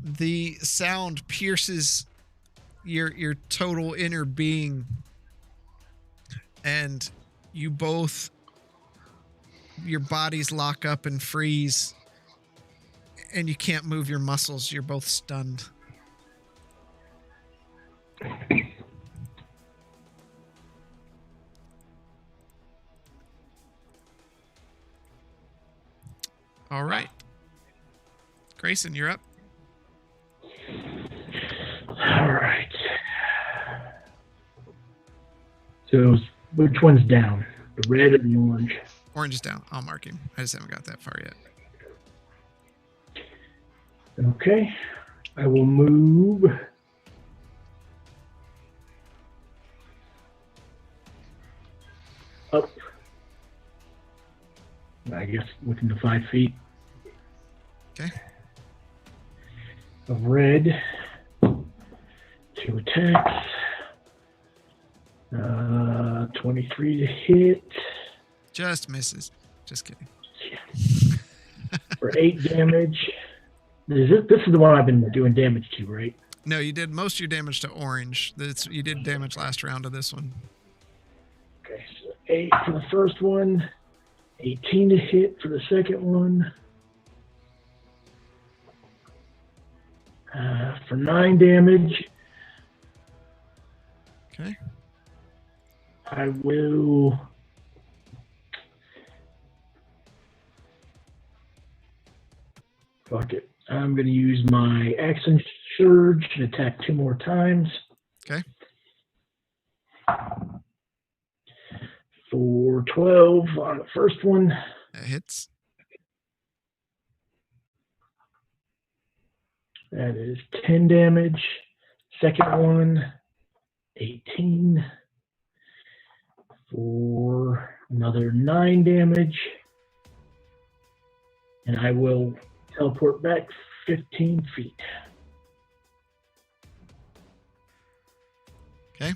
the sound pierces your total inner being, and you both, your bodies lock up and freeze, and you can't move your muscles. You're both stunned. All right. Grayson, you're up. All right. So which one's down? The red or the orange? Orange is down. I'll mark him. I just haven't got that far yet. Okay. I will move up. I guess within the 5 feet. Okay. Of red. 2 attacks. 23 to hit. Just misses. Just kidding. For 8 damage. This is the one I've been doing damage to, right? No, you did most of your damage to orange. You did damage last round to this one. Okay, so 8 for the first one. 18 to hit for the second one. For 9 damage. Okay. I will... Fuck it. I'm going to use my action surge and attack 2 more times. Okay. For 12 on the first one. That hits. That is 10 damage. Second one, 18. For another 9 damage. And I will teleport back 15 feet. Okay.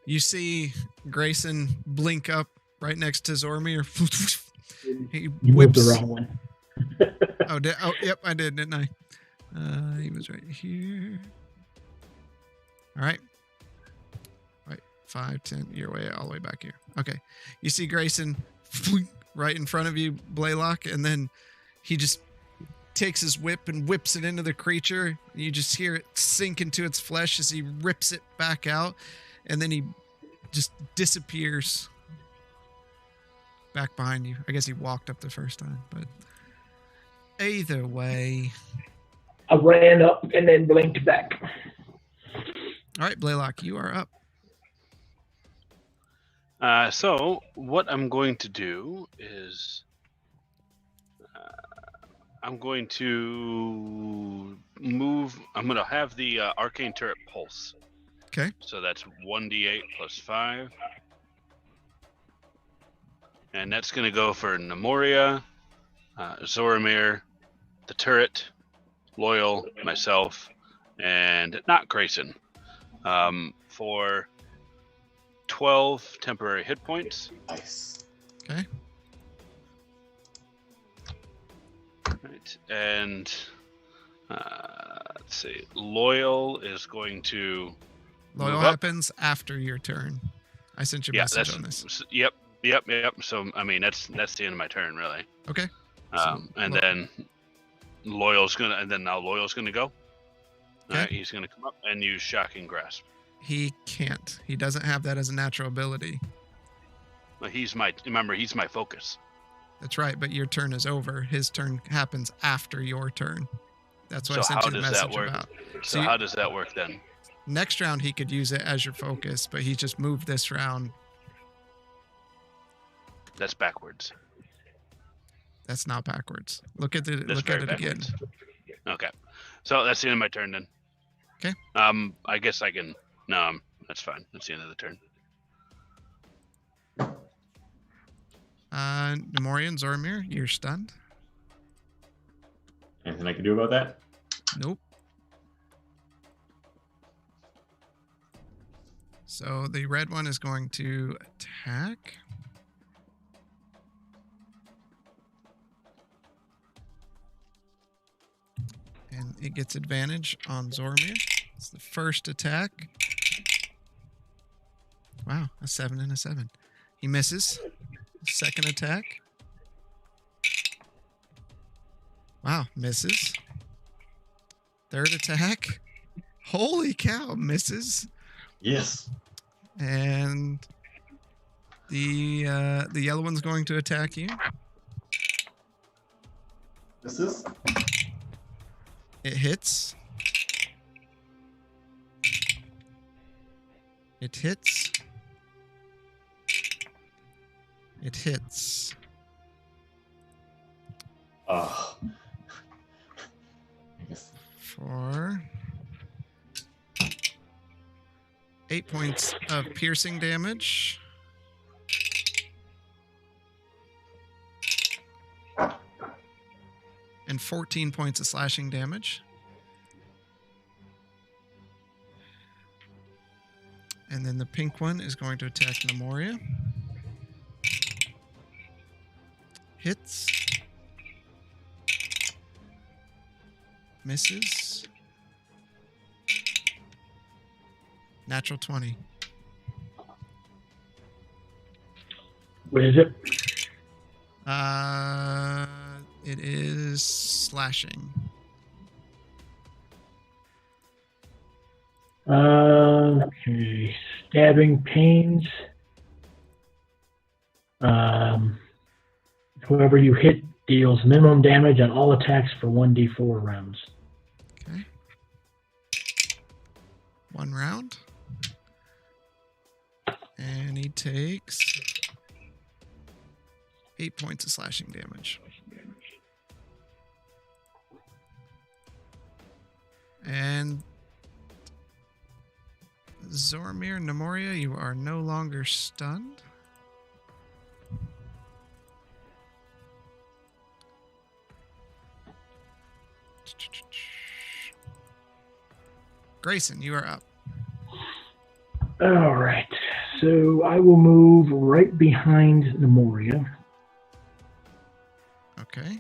You see Grayson blink up right next to Zoramir. He You moved whips. the wrong one. Oh, yep, I did, didn't I? He was right here. All right. 5, 10. You're way all the way back here. Okay. You see Grayson right in front of you, Blaylock, and then he just takes his whip and whips it into the creature. You just hear it sink into its flesh as he rips it back out, and then he just disappears back behind you. I guess he walked up the first time, but either way. I ran up and then blinked back. All right, Blaylock, you are up. So what I'm going to do is I'm going to move. I'm going to have the arcane turret pulse. Okay. So that's 1d8 plus 5. And that's going to go for Nemoria, Zoramir, the turret, Loyal, myself, and not Grayson. For 12 temporary hit points. Nice. Okay. Right. And let's see. Loyal is going to Loyal move up. happens after your turn. I sent you a message on this. Yep. So I mean that's the end of my turn really. Okay. And then Loyal's gonna go. All right, he's going to come up and use Shocking Grasp. He can't. He doesn't have that as a natural ability. Well, he's my focus. That's right, but your turn is over. His turn happens after your turn. That's what I So sent how you the does that message work? about. So how does that work then? Next round, he could use it as your focus, but he just moved this round. That's backwards. That's not backwards. Look at it. That's Look at it backwards. again. Okay. So that's the end of my turn then. Okay. I guess I can. No, that's fine. That's the end of the turn. Nemoria and Zormir, you're stunned. Anything I can do about that? Nope. So the red one is going to attack. And it gets advantage on Zormir. It's the first attack. Wow, a 7 and a 7. He misses. Second attack. Wow, misses. Third attack. Holy cow, misses. Yes. And the yellow one's going to attack you. This is? It hits. It hits. It hits. Oh. For 8 points of piercing damage. And 14 points of slashing damage. And then the pink one is going to attack Nemoria. Hits. Misses. Natural 20. What is it? It is slashing. Okay. Stabbing pains. Whoever you hit deals minimum damage on all attacks for 1d4 rounds. Okay. 1 round. And he takes 8 points of slashing damage. And Zormir, Nemoria, you are no longer stunned. Grayson, you are up. All right. So I will move right behind Nemoria. Okay.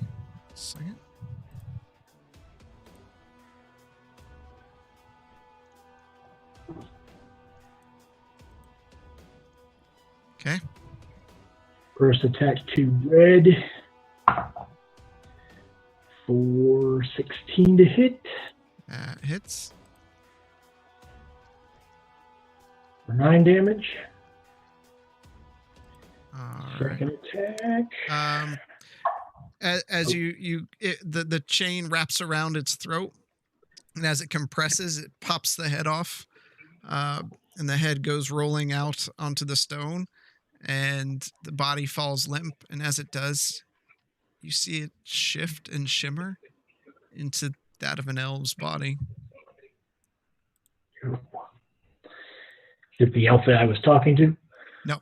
Second. Okay. First attack to red for 16 to hit. That hits. For 9 damage. All Second attack. right. As the chain wraps around its throat, and as it compresses, it pops the head off, and the head goes rolling out onto the stone, and the body falls limp. And as it does, you see it shift and shimmer into that of an elf's body. Is it the elf that I was talking to? No.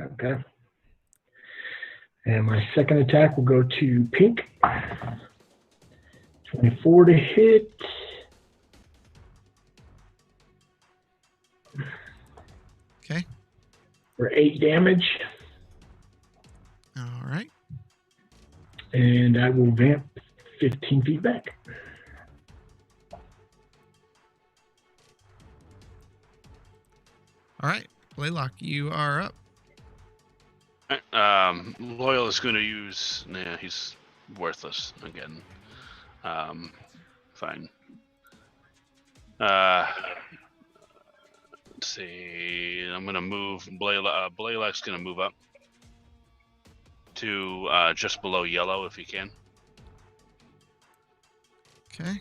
Okay. And my second attack will go to pink. 24 to hit. Okay. For 8 damage. All right. And I will vamp 15 feet back. All right. Blaylock, you are up. Loyal is going to use. Nah, he's worthless again. Fine. Let's see. I'm gonna move. Blaylock's gonna move up to just below yellow if he can. Okay.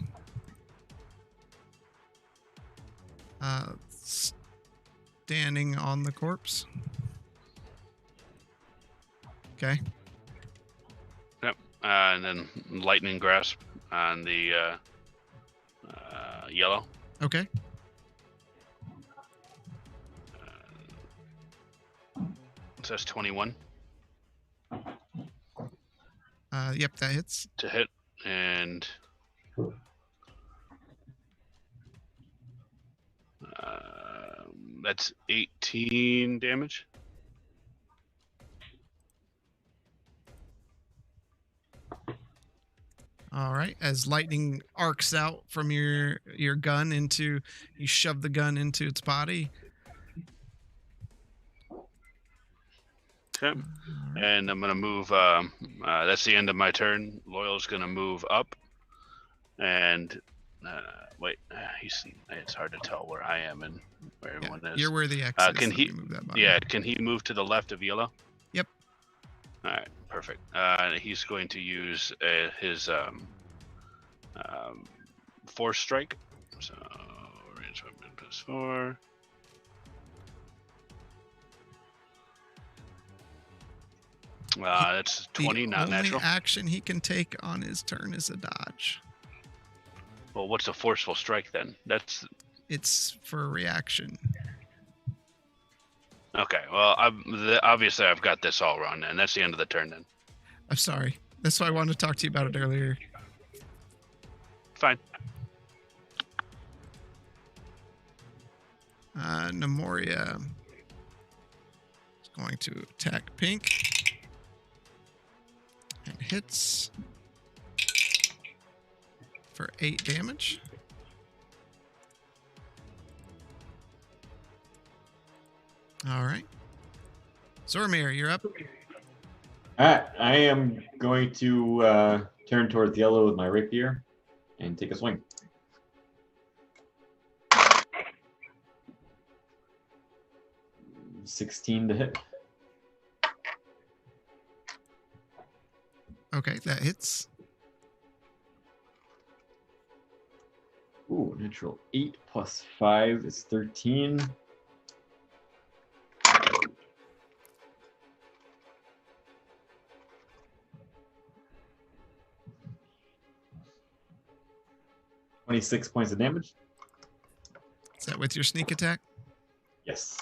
Standing on the corpse. Okay. Yep. And then lightning grasp on the yellow. Okay. It says 21 Yep, that hits. to hit, and that's 18 damage. All right. As lightning arcs out from your gun into, you shove the gun into its body. Okay. And I'm gonna move. That's the end of my turn. Loyal's gonna move up, and wait. It's hard to tell where I am and where everyone is. You're where the X is. Can Let he? me move that button. Yeah. Can he move to the left of yellow? Yep. All right. Perfect. He's going to use his force strike. So range weapon +4. That's 20, not the natural. only action he can take on his turn is a dodge. Well, what's a forceful strike then? It's for a reaction. Okay. Well, obviously I've got this all wrong, and that's the end of the turn then. I'm sorry. That's why I wanted to talk to you about it earlier. Fine. Nemoria is going to attack Pink. And hits for 8 damage. All right. Zormir, you're up. Alright, I am going to turn towards yellow with my rapier and take a swing. $16 to hit. Okay, that hits. Ooh, natural 8 plus 5 is 13. $26 points of damage. Is that with your sneak attack? Yes.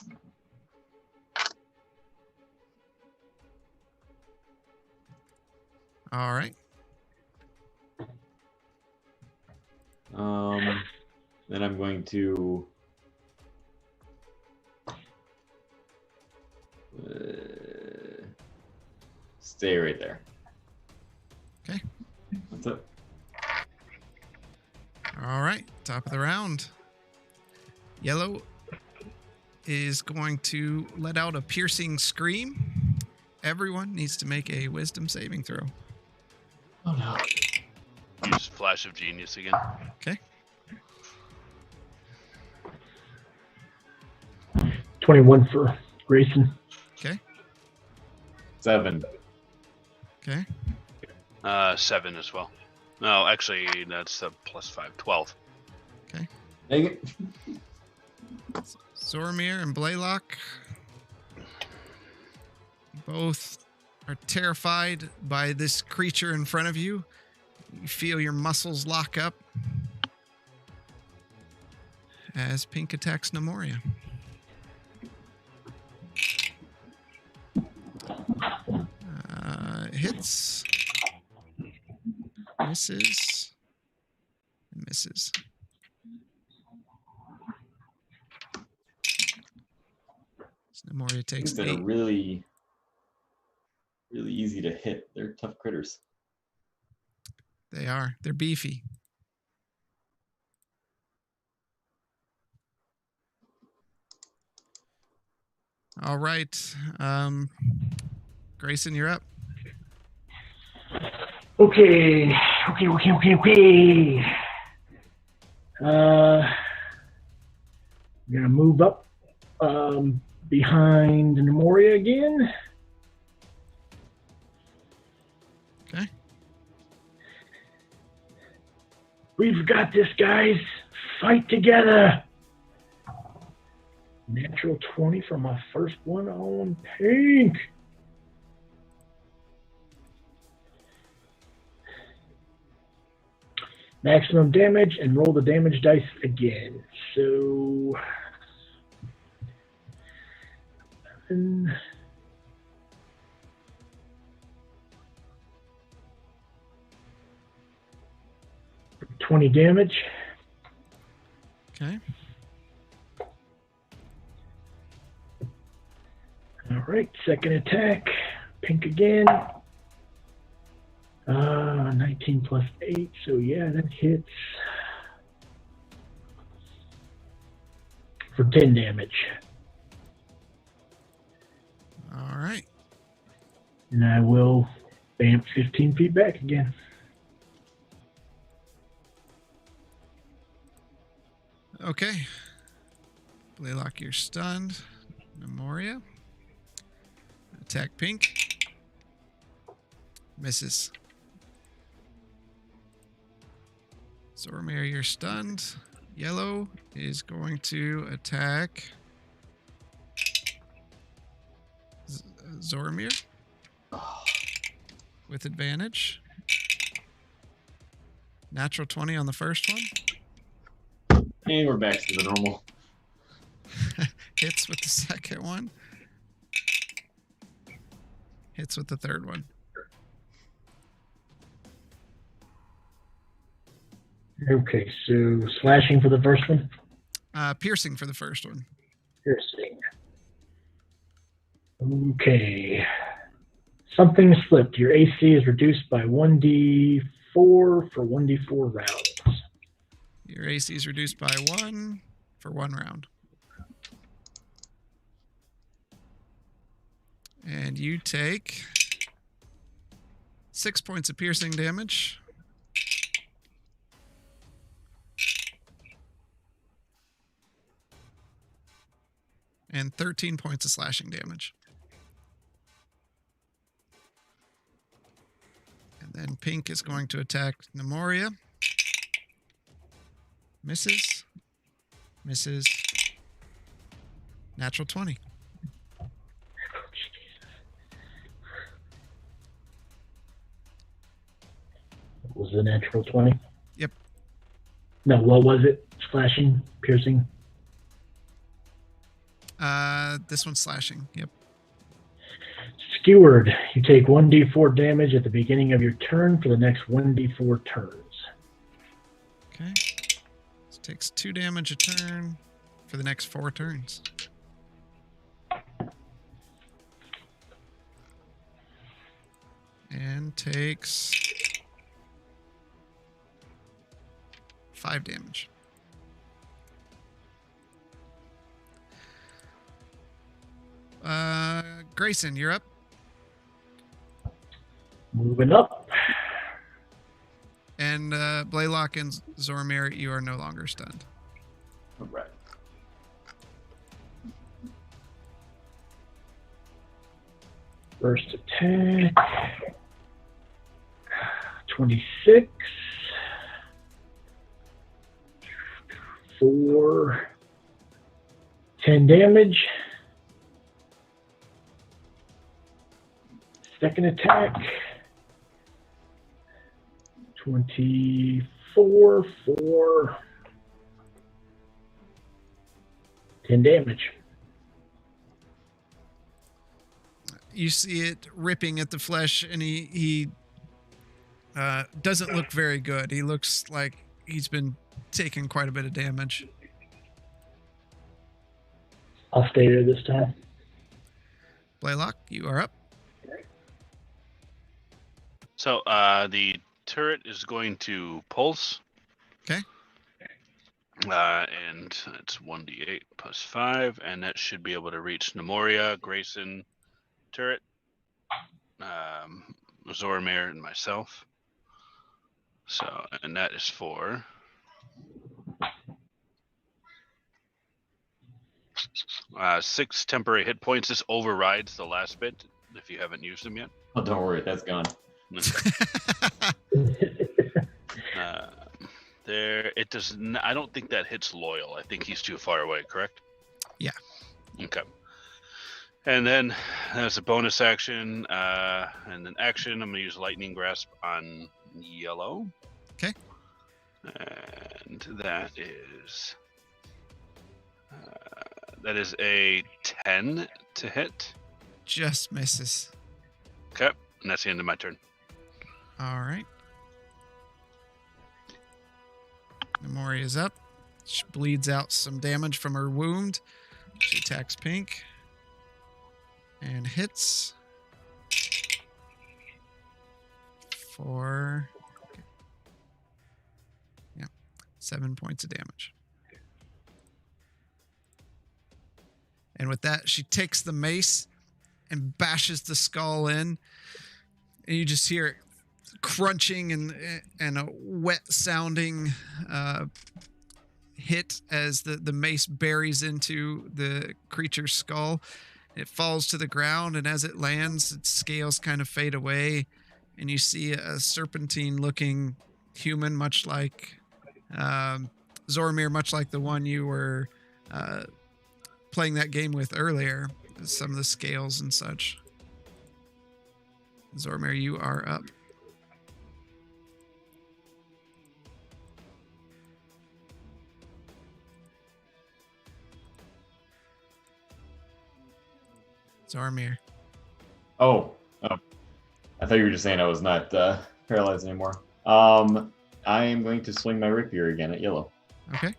All right. Then I'm going to stay right there. Okay. That's it. All right. Top of the round. Yellow is going to let out a piercing scream. Everyone needs to make a wisdom saving throw. Oh no. Use Flash of Genius again. Okay. 21 for Grayson. Okay. 7. Okay. 7 as well. No, actually, that's a +5. 12. Okay. Dang it. Zormir and Blaylock both are terrified by this creature in front of you. You feel your muscles lock up as Pink attacks Nemoria. Hits. Misses. And misses. So Nemoria takes These that are 8. really easy to hit. They're tough critters. They are. They're beefy. All right. Grayson, you're up. Okay. move up behind Nemoria again. Okay. We've got this, guys. Fight together. Natural 20 for my first one on Pink. Maximum damage, and roll the damage dice again. So... 20 damage. Okay. All right, second attack. Pink again. 19 plus 8, so yeah, that hits for 10 damage. All right. And I will bamf 15 feet back again. Okay. Blaylock, you're stunned. Nemoria. Attack Pink. Misses. Zoromir, you're stunned. Yellow is going to attack Zoromir with advantage. Natural 20 on the first one. And we're back to the normal. Hits with the second one. Hits with the third one. Okay, so slashing for the first one. Piercing for the first one. Piercing. Okay. Something slipped. Your AC is reduced by 1d4 for 1d4 rounds. Your AC is reduced by 1 for 1 round. And you take 6 points of piercing damage. And 13 points of slashing damage. And then Pink is going to attack Nemoria. Misses. Misses. Natural 20. Was the natural 20? Yep. No, what was it? Slashing, piercing? This one's slashing. Yep. Skewered. You take 1d4 damage at the beginning of your turn for the next 1d4 turns. Okay. This takes 2 damage a turn for the next 4 turns. And takes 5 damage. Grayson, you're up. Moving up. And Blaylock and Zoromir, you are no longer stunned. All right. First attack. 26. 4. 10 damage. Second attack. 24 for 10 damage. You see it ripping at the flesh, and he doesn't look very good. He looks like he's been taking quite a bit of damage. I'll stay there this time. Blaylock, you are up. So the turret is going to pulse. Okay. And it's 1d8 plus 5, and that should be able to reach Nemoria, Grayson, turret, Zoromir, and myself. So, and that is for 6 temporary hit points. This overrides the last bit if you haven't used them yet. Oh, don't worry, that's gone. There, it does. I don't think that hits Loyal. I think he's too far away. Correct? Yeah. Okay. And then as a bonus action, and then action, I'm gonna use Lightning Grasp on yellow. Okay. And that is a 10 to hit. Just misses. Okay, and that's the end of my turn. All right. Namori is up. She bleeds out some damage from her wound. She attacks Pink. And hits. For... Yeah. 7 points of damage. And with that, she takes the mace and bashes the skull in. And you just hear it crunching and a wet sounding hit as the mace buries into the creature's skull. It falls to the ground, and as it lands, its scales kind of fade away, and you see a serpentine-looking human, much like Zoromir, much like the one you were playing that game with earlier. Some of the scales and such. Zoromir, you are up. Zoromir. Oh. I thought you were just saying I was not paralyzed anymore. I am going to swing my rapier again at yellow. Okay.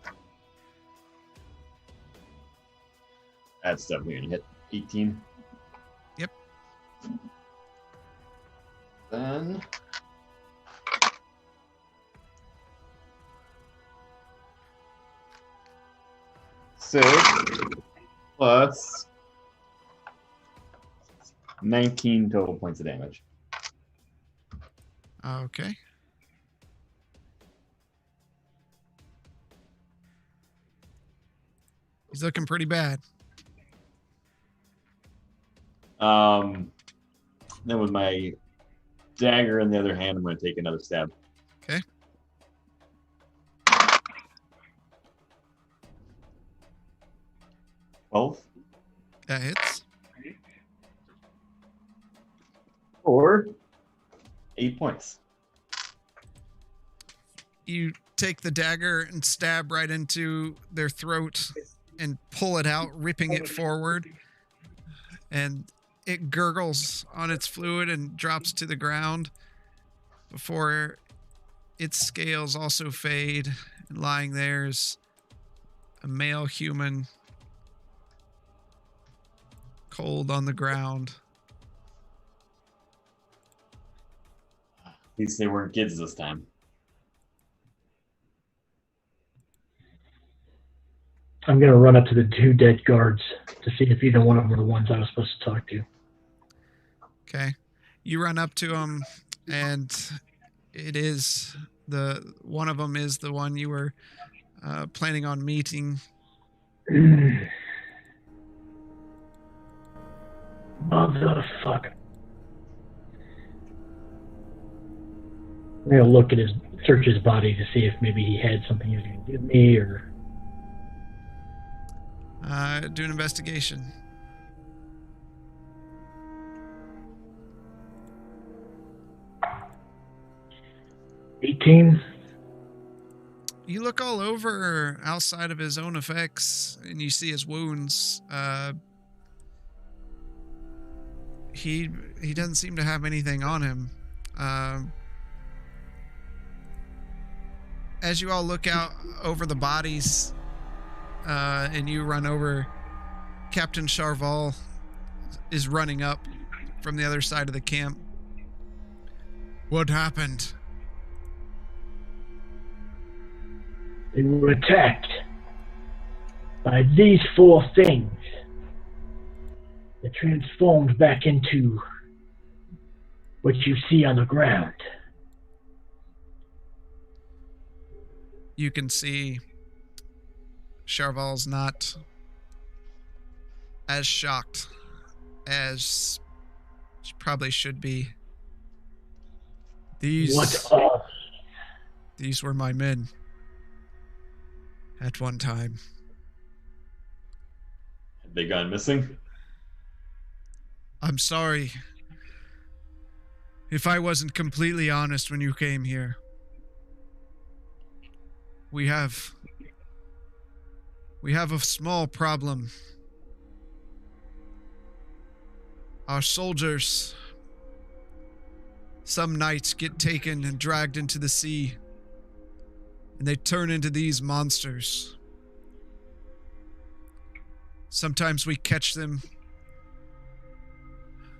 That's definitely going to hit 18. Yep. Then... 6 plus 19 total points of damage. Okay. He's looking pretty bad. Then with my dagger in the other hand, I'm going to take another stab. Okay. Both. That hits. Or 8 points. You take the dagger and stab right into their throat and pull it out, ripping it forward. And it gurgles on its fluid and drops to the ground before its scales also fade. And lying there is a male human, cold on the ground. At least they weren't kids this time. I'm going to run up to the 2 dead guards to see if either one of them are the ones I was supposed to talk to. Okay. You run up to them, and it is one of them is the one you were planning on meeting. Motherfucker. I'm going to look at search his body to see if maybe he had something he was going to give me, or... Do an investigation. $18. You look all over outside of his own effects, and you see his wounds. He doesn't seem to have anything on him. As you all look out over the bodies, and you run over, Captain Charval is running up from the other side of the camp. What happened? They were attacked by these 4 things that transformed back into what you see on the ground. You can see Charval's not as shocked as she probably should be. What are These were my men at one time. Have they gone missing? I'm sorry if I wasn't completely honest when you came here. We have a small problem. Our soldiers, some nights, get taken and dragged into the sea, and they turn into these monsters. Sometimes we catch them,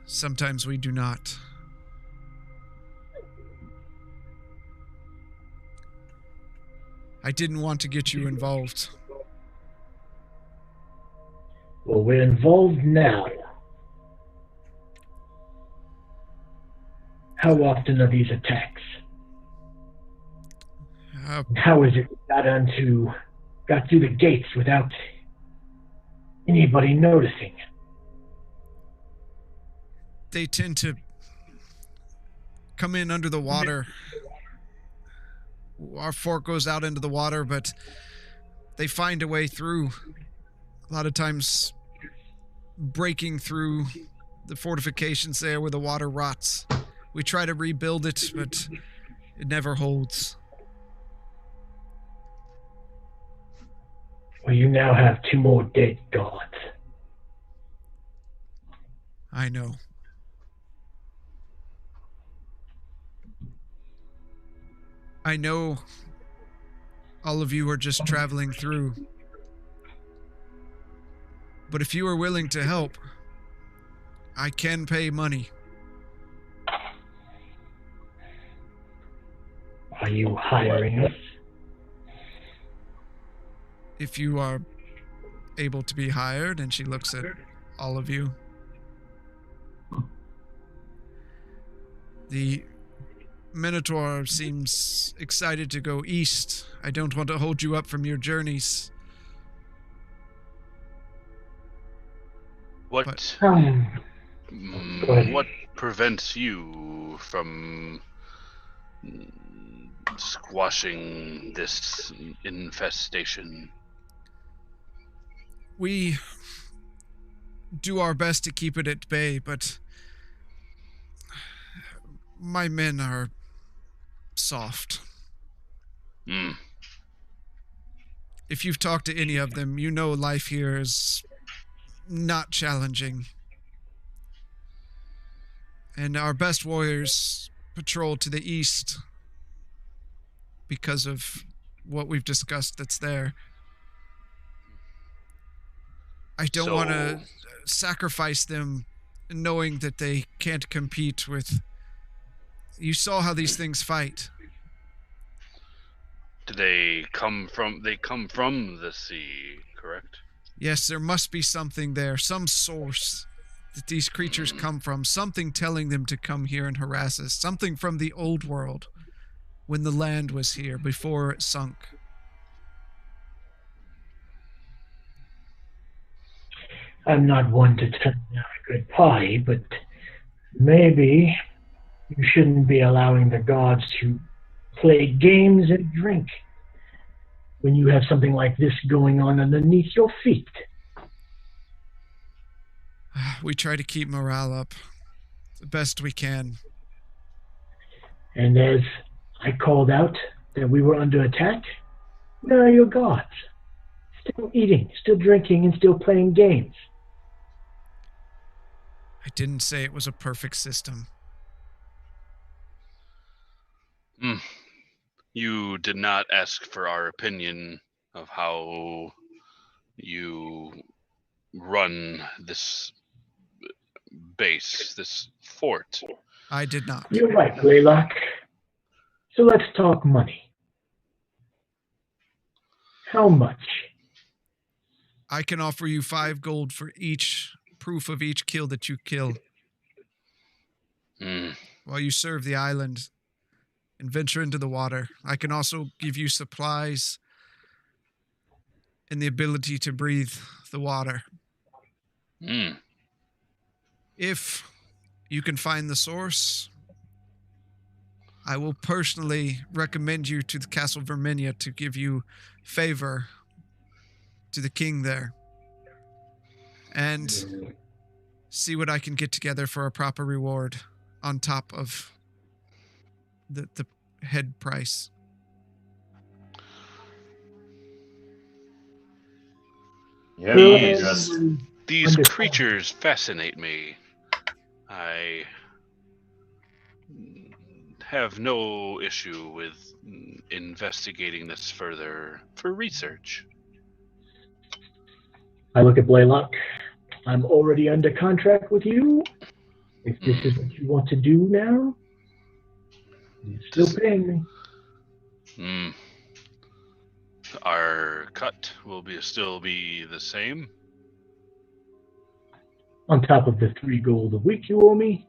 sometimes we do not. I didn't want to get you involved. Well, we're involved now. How often are these attacks? How is it we got through the gates without anybody noticing? They tend to come in under the water. Our fort goes out into the water, but they find a way through. A lot of times breaking through the fortifications there where the water rots. We try to rebuild it, but it never holds. Well, you now have 2 more dead gods. I know. I know all of you are just traveling through. But if you are willing to help, I can pay money. Are you hiring us? If you are able to be hired, and she looks at all of you. The Minotaur seems excited to go east. I don't want to hold you up from your journeys. What what prevents you from squashing this infestation? We do our best to keep it at bay, but my men are soft. If you've talked to any of them, you know life here is not challenging. And our best warriors patrol to the east because of what we've discussed that's there. I don't want to sacrifice them knowing that they can't compete with... You saw how these things fight. Do they come from the sea, correct? Yes, there must be something there, some source that these creatures come from, something telling them to come here and harass us, something from the old world when the land was here before it sunk. I'm not one to turn down a good pie, but maybe you shouldn't be allowing the gods to play games and drink when you have something like this going on underneath your feet. We try to keep morale up the best we can. And as I called out that we were under attack, where are your gods? Still eating, still drinking, and still playing games. I didn't say it was a perfect system. You did not ask for our opinion of how you run this base, this fort. I did not. You're right, Greylock. So let's talk money. How much? I can offer you 5 gold for each proof of each kill that you kill. While you serve the island and venture into the water. I can also give you supplies and the ability to breathe the water. Hmm. If you can find the source, I will personally recommend you to the Castle Verminia to give you favor to the king there. And see what I can get together for a proper reward on top of the head price. Yeah, These- just These Understand. creatures fascinate me. I have no issue with investigating this further for research. I look at Blaylock. I'm already under contract with you. If this is what you want to do now, you're still paying me. Hmm. Our cut will still be the same. On top of the 3 gold a week you owe me.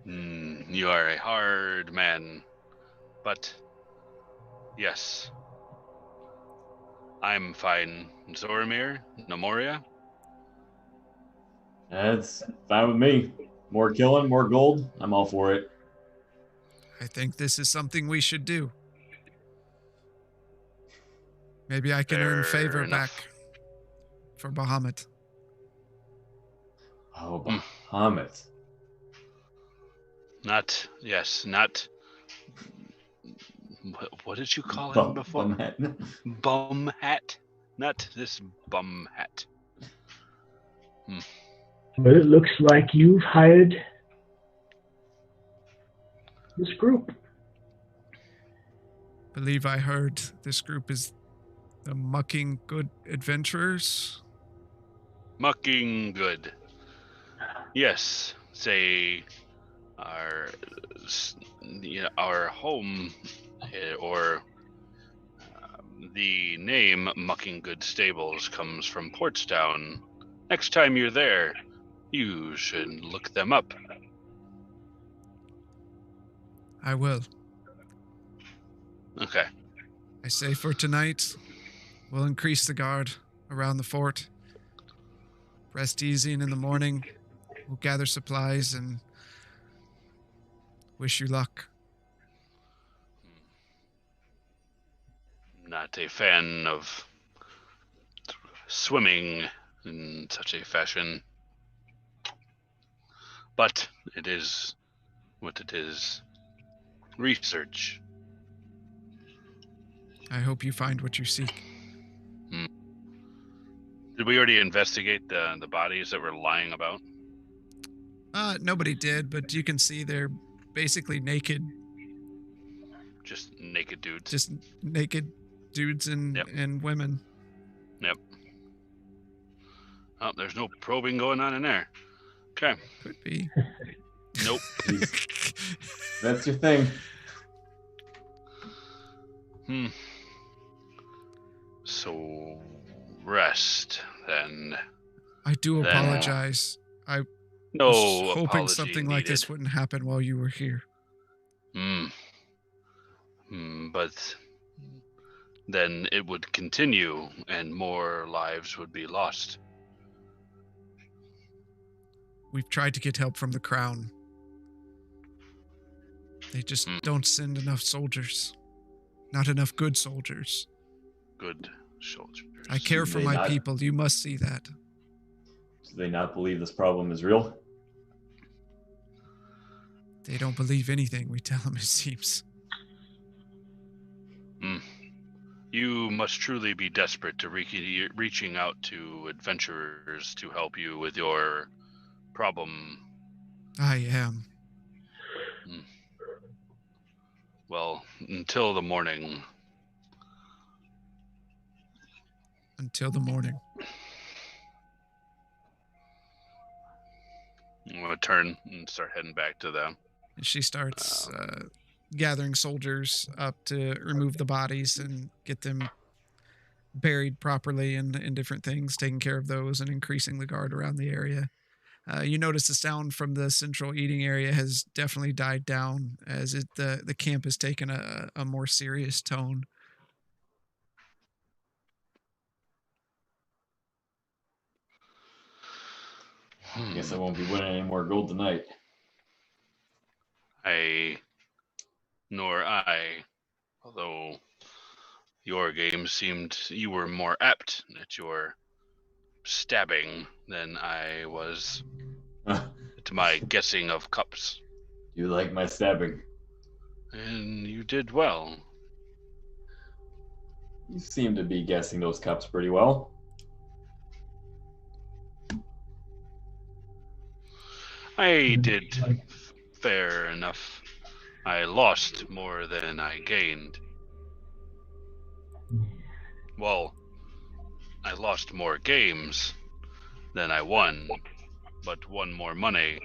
You are a hard man, but yes, I'm fine. Zoramir, Namoria. that's fine with me. More killing, more gold. I'm all for it. I think this is something we should do. Maybe I can earn Fair favor enough. back for Bahamut. Oh, Hmm. Bahamut. Not what did you call him before? Bumhead. Bum hat. Not this bum hat. Well, it looks like you've hired this group. Believe I heard this group is the Mucking Good Adventurers. Mucking good. Yes, say our our home or the name Mucking Good Stables comes from Portstown. Next time you're there, you should look them up. I will. Okay. I say for tonight, we'll increase the guard around the fort. Rest easy, and in the morning, we'll gather supplies and wish you luck. Not a fan of swimming in such a fashion. But it is what it is. Research. I hope you find what you seek. Did we already investigate the bodies that were lying about? Nobody did, but you can see they're basically naked. Just naked dudes. Just naked dudes and, Yep. and women. Yep. Oh, there's no probing going on in there. Okay. Could be. Nope. That's your thing. So rest then. I do Then- apologize. I No was hoping apology something like this needed. wouldn't happen while you were here. But then it would continue and more lives would be lost. We've tried to get help from the crown. They just don't send enough soldiers. Not enough good soldiers. Good soldiers. I care for They my not- people. You must see that. Do they not believe this problem is real? They don't believe anything we tell them, it seems. You must truly be desperate to reaching out to adventurers to help you with your problem. I am. Well, until the morning. Until the morning. I'm going to turn and start heading back to them. And she starts gathering soldiers up to remove the bodies and get them buried properly and different things, taking care of those and increasing the guard around the area. You notice the sound from the central eating area has definitely died down as the camp has taken a more serious tone. Guess I won't be winning any more gold tonight. Nor I. Although your game seemed you were more apt at your stabbing than I was to my guessing of cups. You like my stabbing? And you did well. You seem to be guessing those cups pretty well. I did fair enough. I lost more than I gained. Well, I lost more games than I won, but won more money.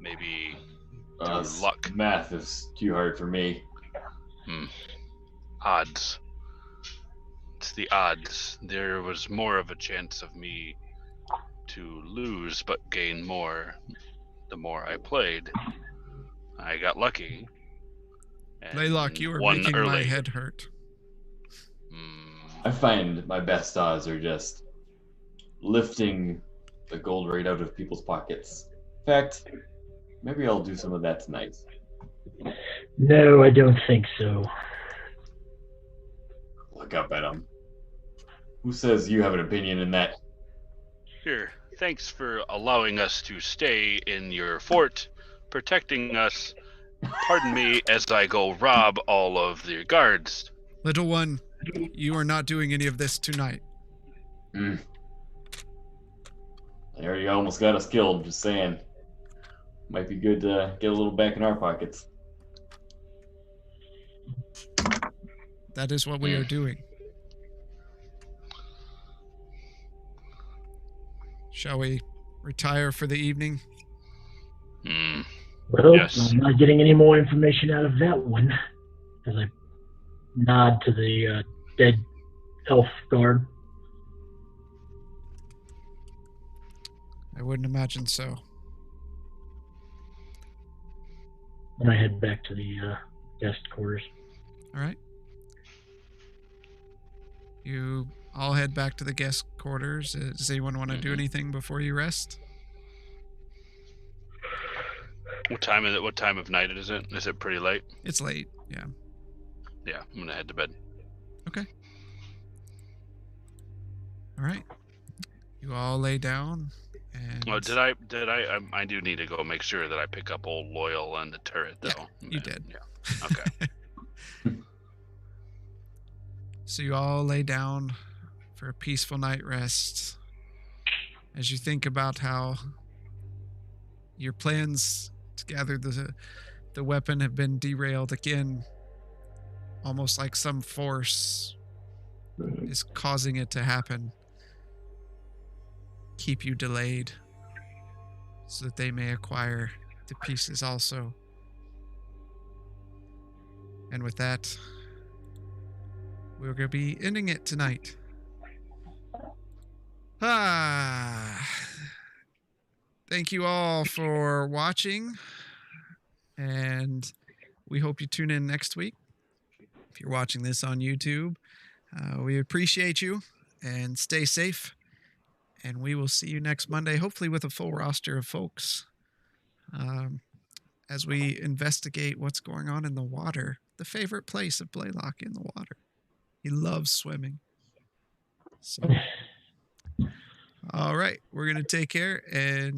Maybe through luck. Math is too hard for me. Odds. It's the odds. There was more of a chance of me to lose but gain more the more I played. I got lucky. Laylock, you are making my head hurt. I find my best odds are just lifting the gold right out of people's pockets. In fact, maybe I'll do some of that tonight. No, I don't think so. Look up at him. Who says you have an opinion in that? Here, thanks for allowing us to stay in your fort, protecting us. Pardon me as I go rob all of the guards. Little one, you are not doing any of this tonight. There you almost got us killed, just saying. Might be good to get a little back in our pockets. That is what we are doing. Shall we retire for the evening? Well, Yes. I'm not getting any more information out of that one. As I nod to the dead elf guard. I wouldn't imagine so. And I head back to the guest quarters. All right. You all head back to the guest quarters. Does anyone want to do anything before you rest? What time is it? What time of night is it? Is it pretty late? It's late, yeah. Yeah, I'm gonna head to bed. Okay. All right. You all lay down. And Oh, I do need to go make sure that I pick up old Loyal and the turret, though. Yeah, you did. Yeah. Okay. So you all lay down for a peaceful night rest as you think about how your plans to gather the weapon have been derailed again, almost like some force is causing it to happen. Keep you delayed so that they may acquire the pieces also. And with that, we're going to be ending it tonight. Thank you all for watching, and we hope you tune in next week. If you're watching this on YouTube, we appreciate you, and stay safe. And we will see you next Monday, hopefully with a full roster of folks, as we investigate what's going on in the water, the favorite place of Blaylock, in the water. He loves swimming. So, all right, we're going to take care, and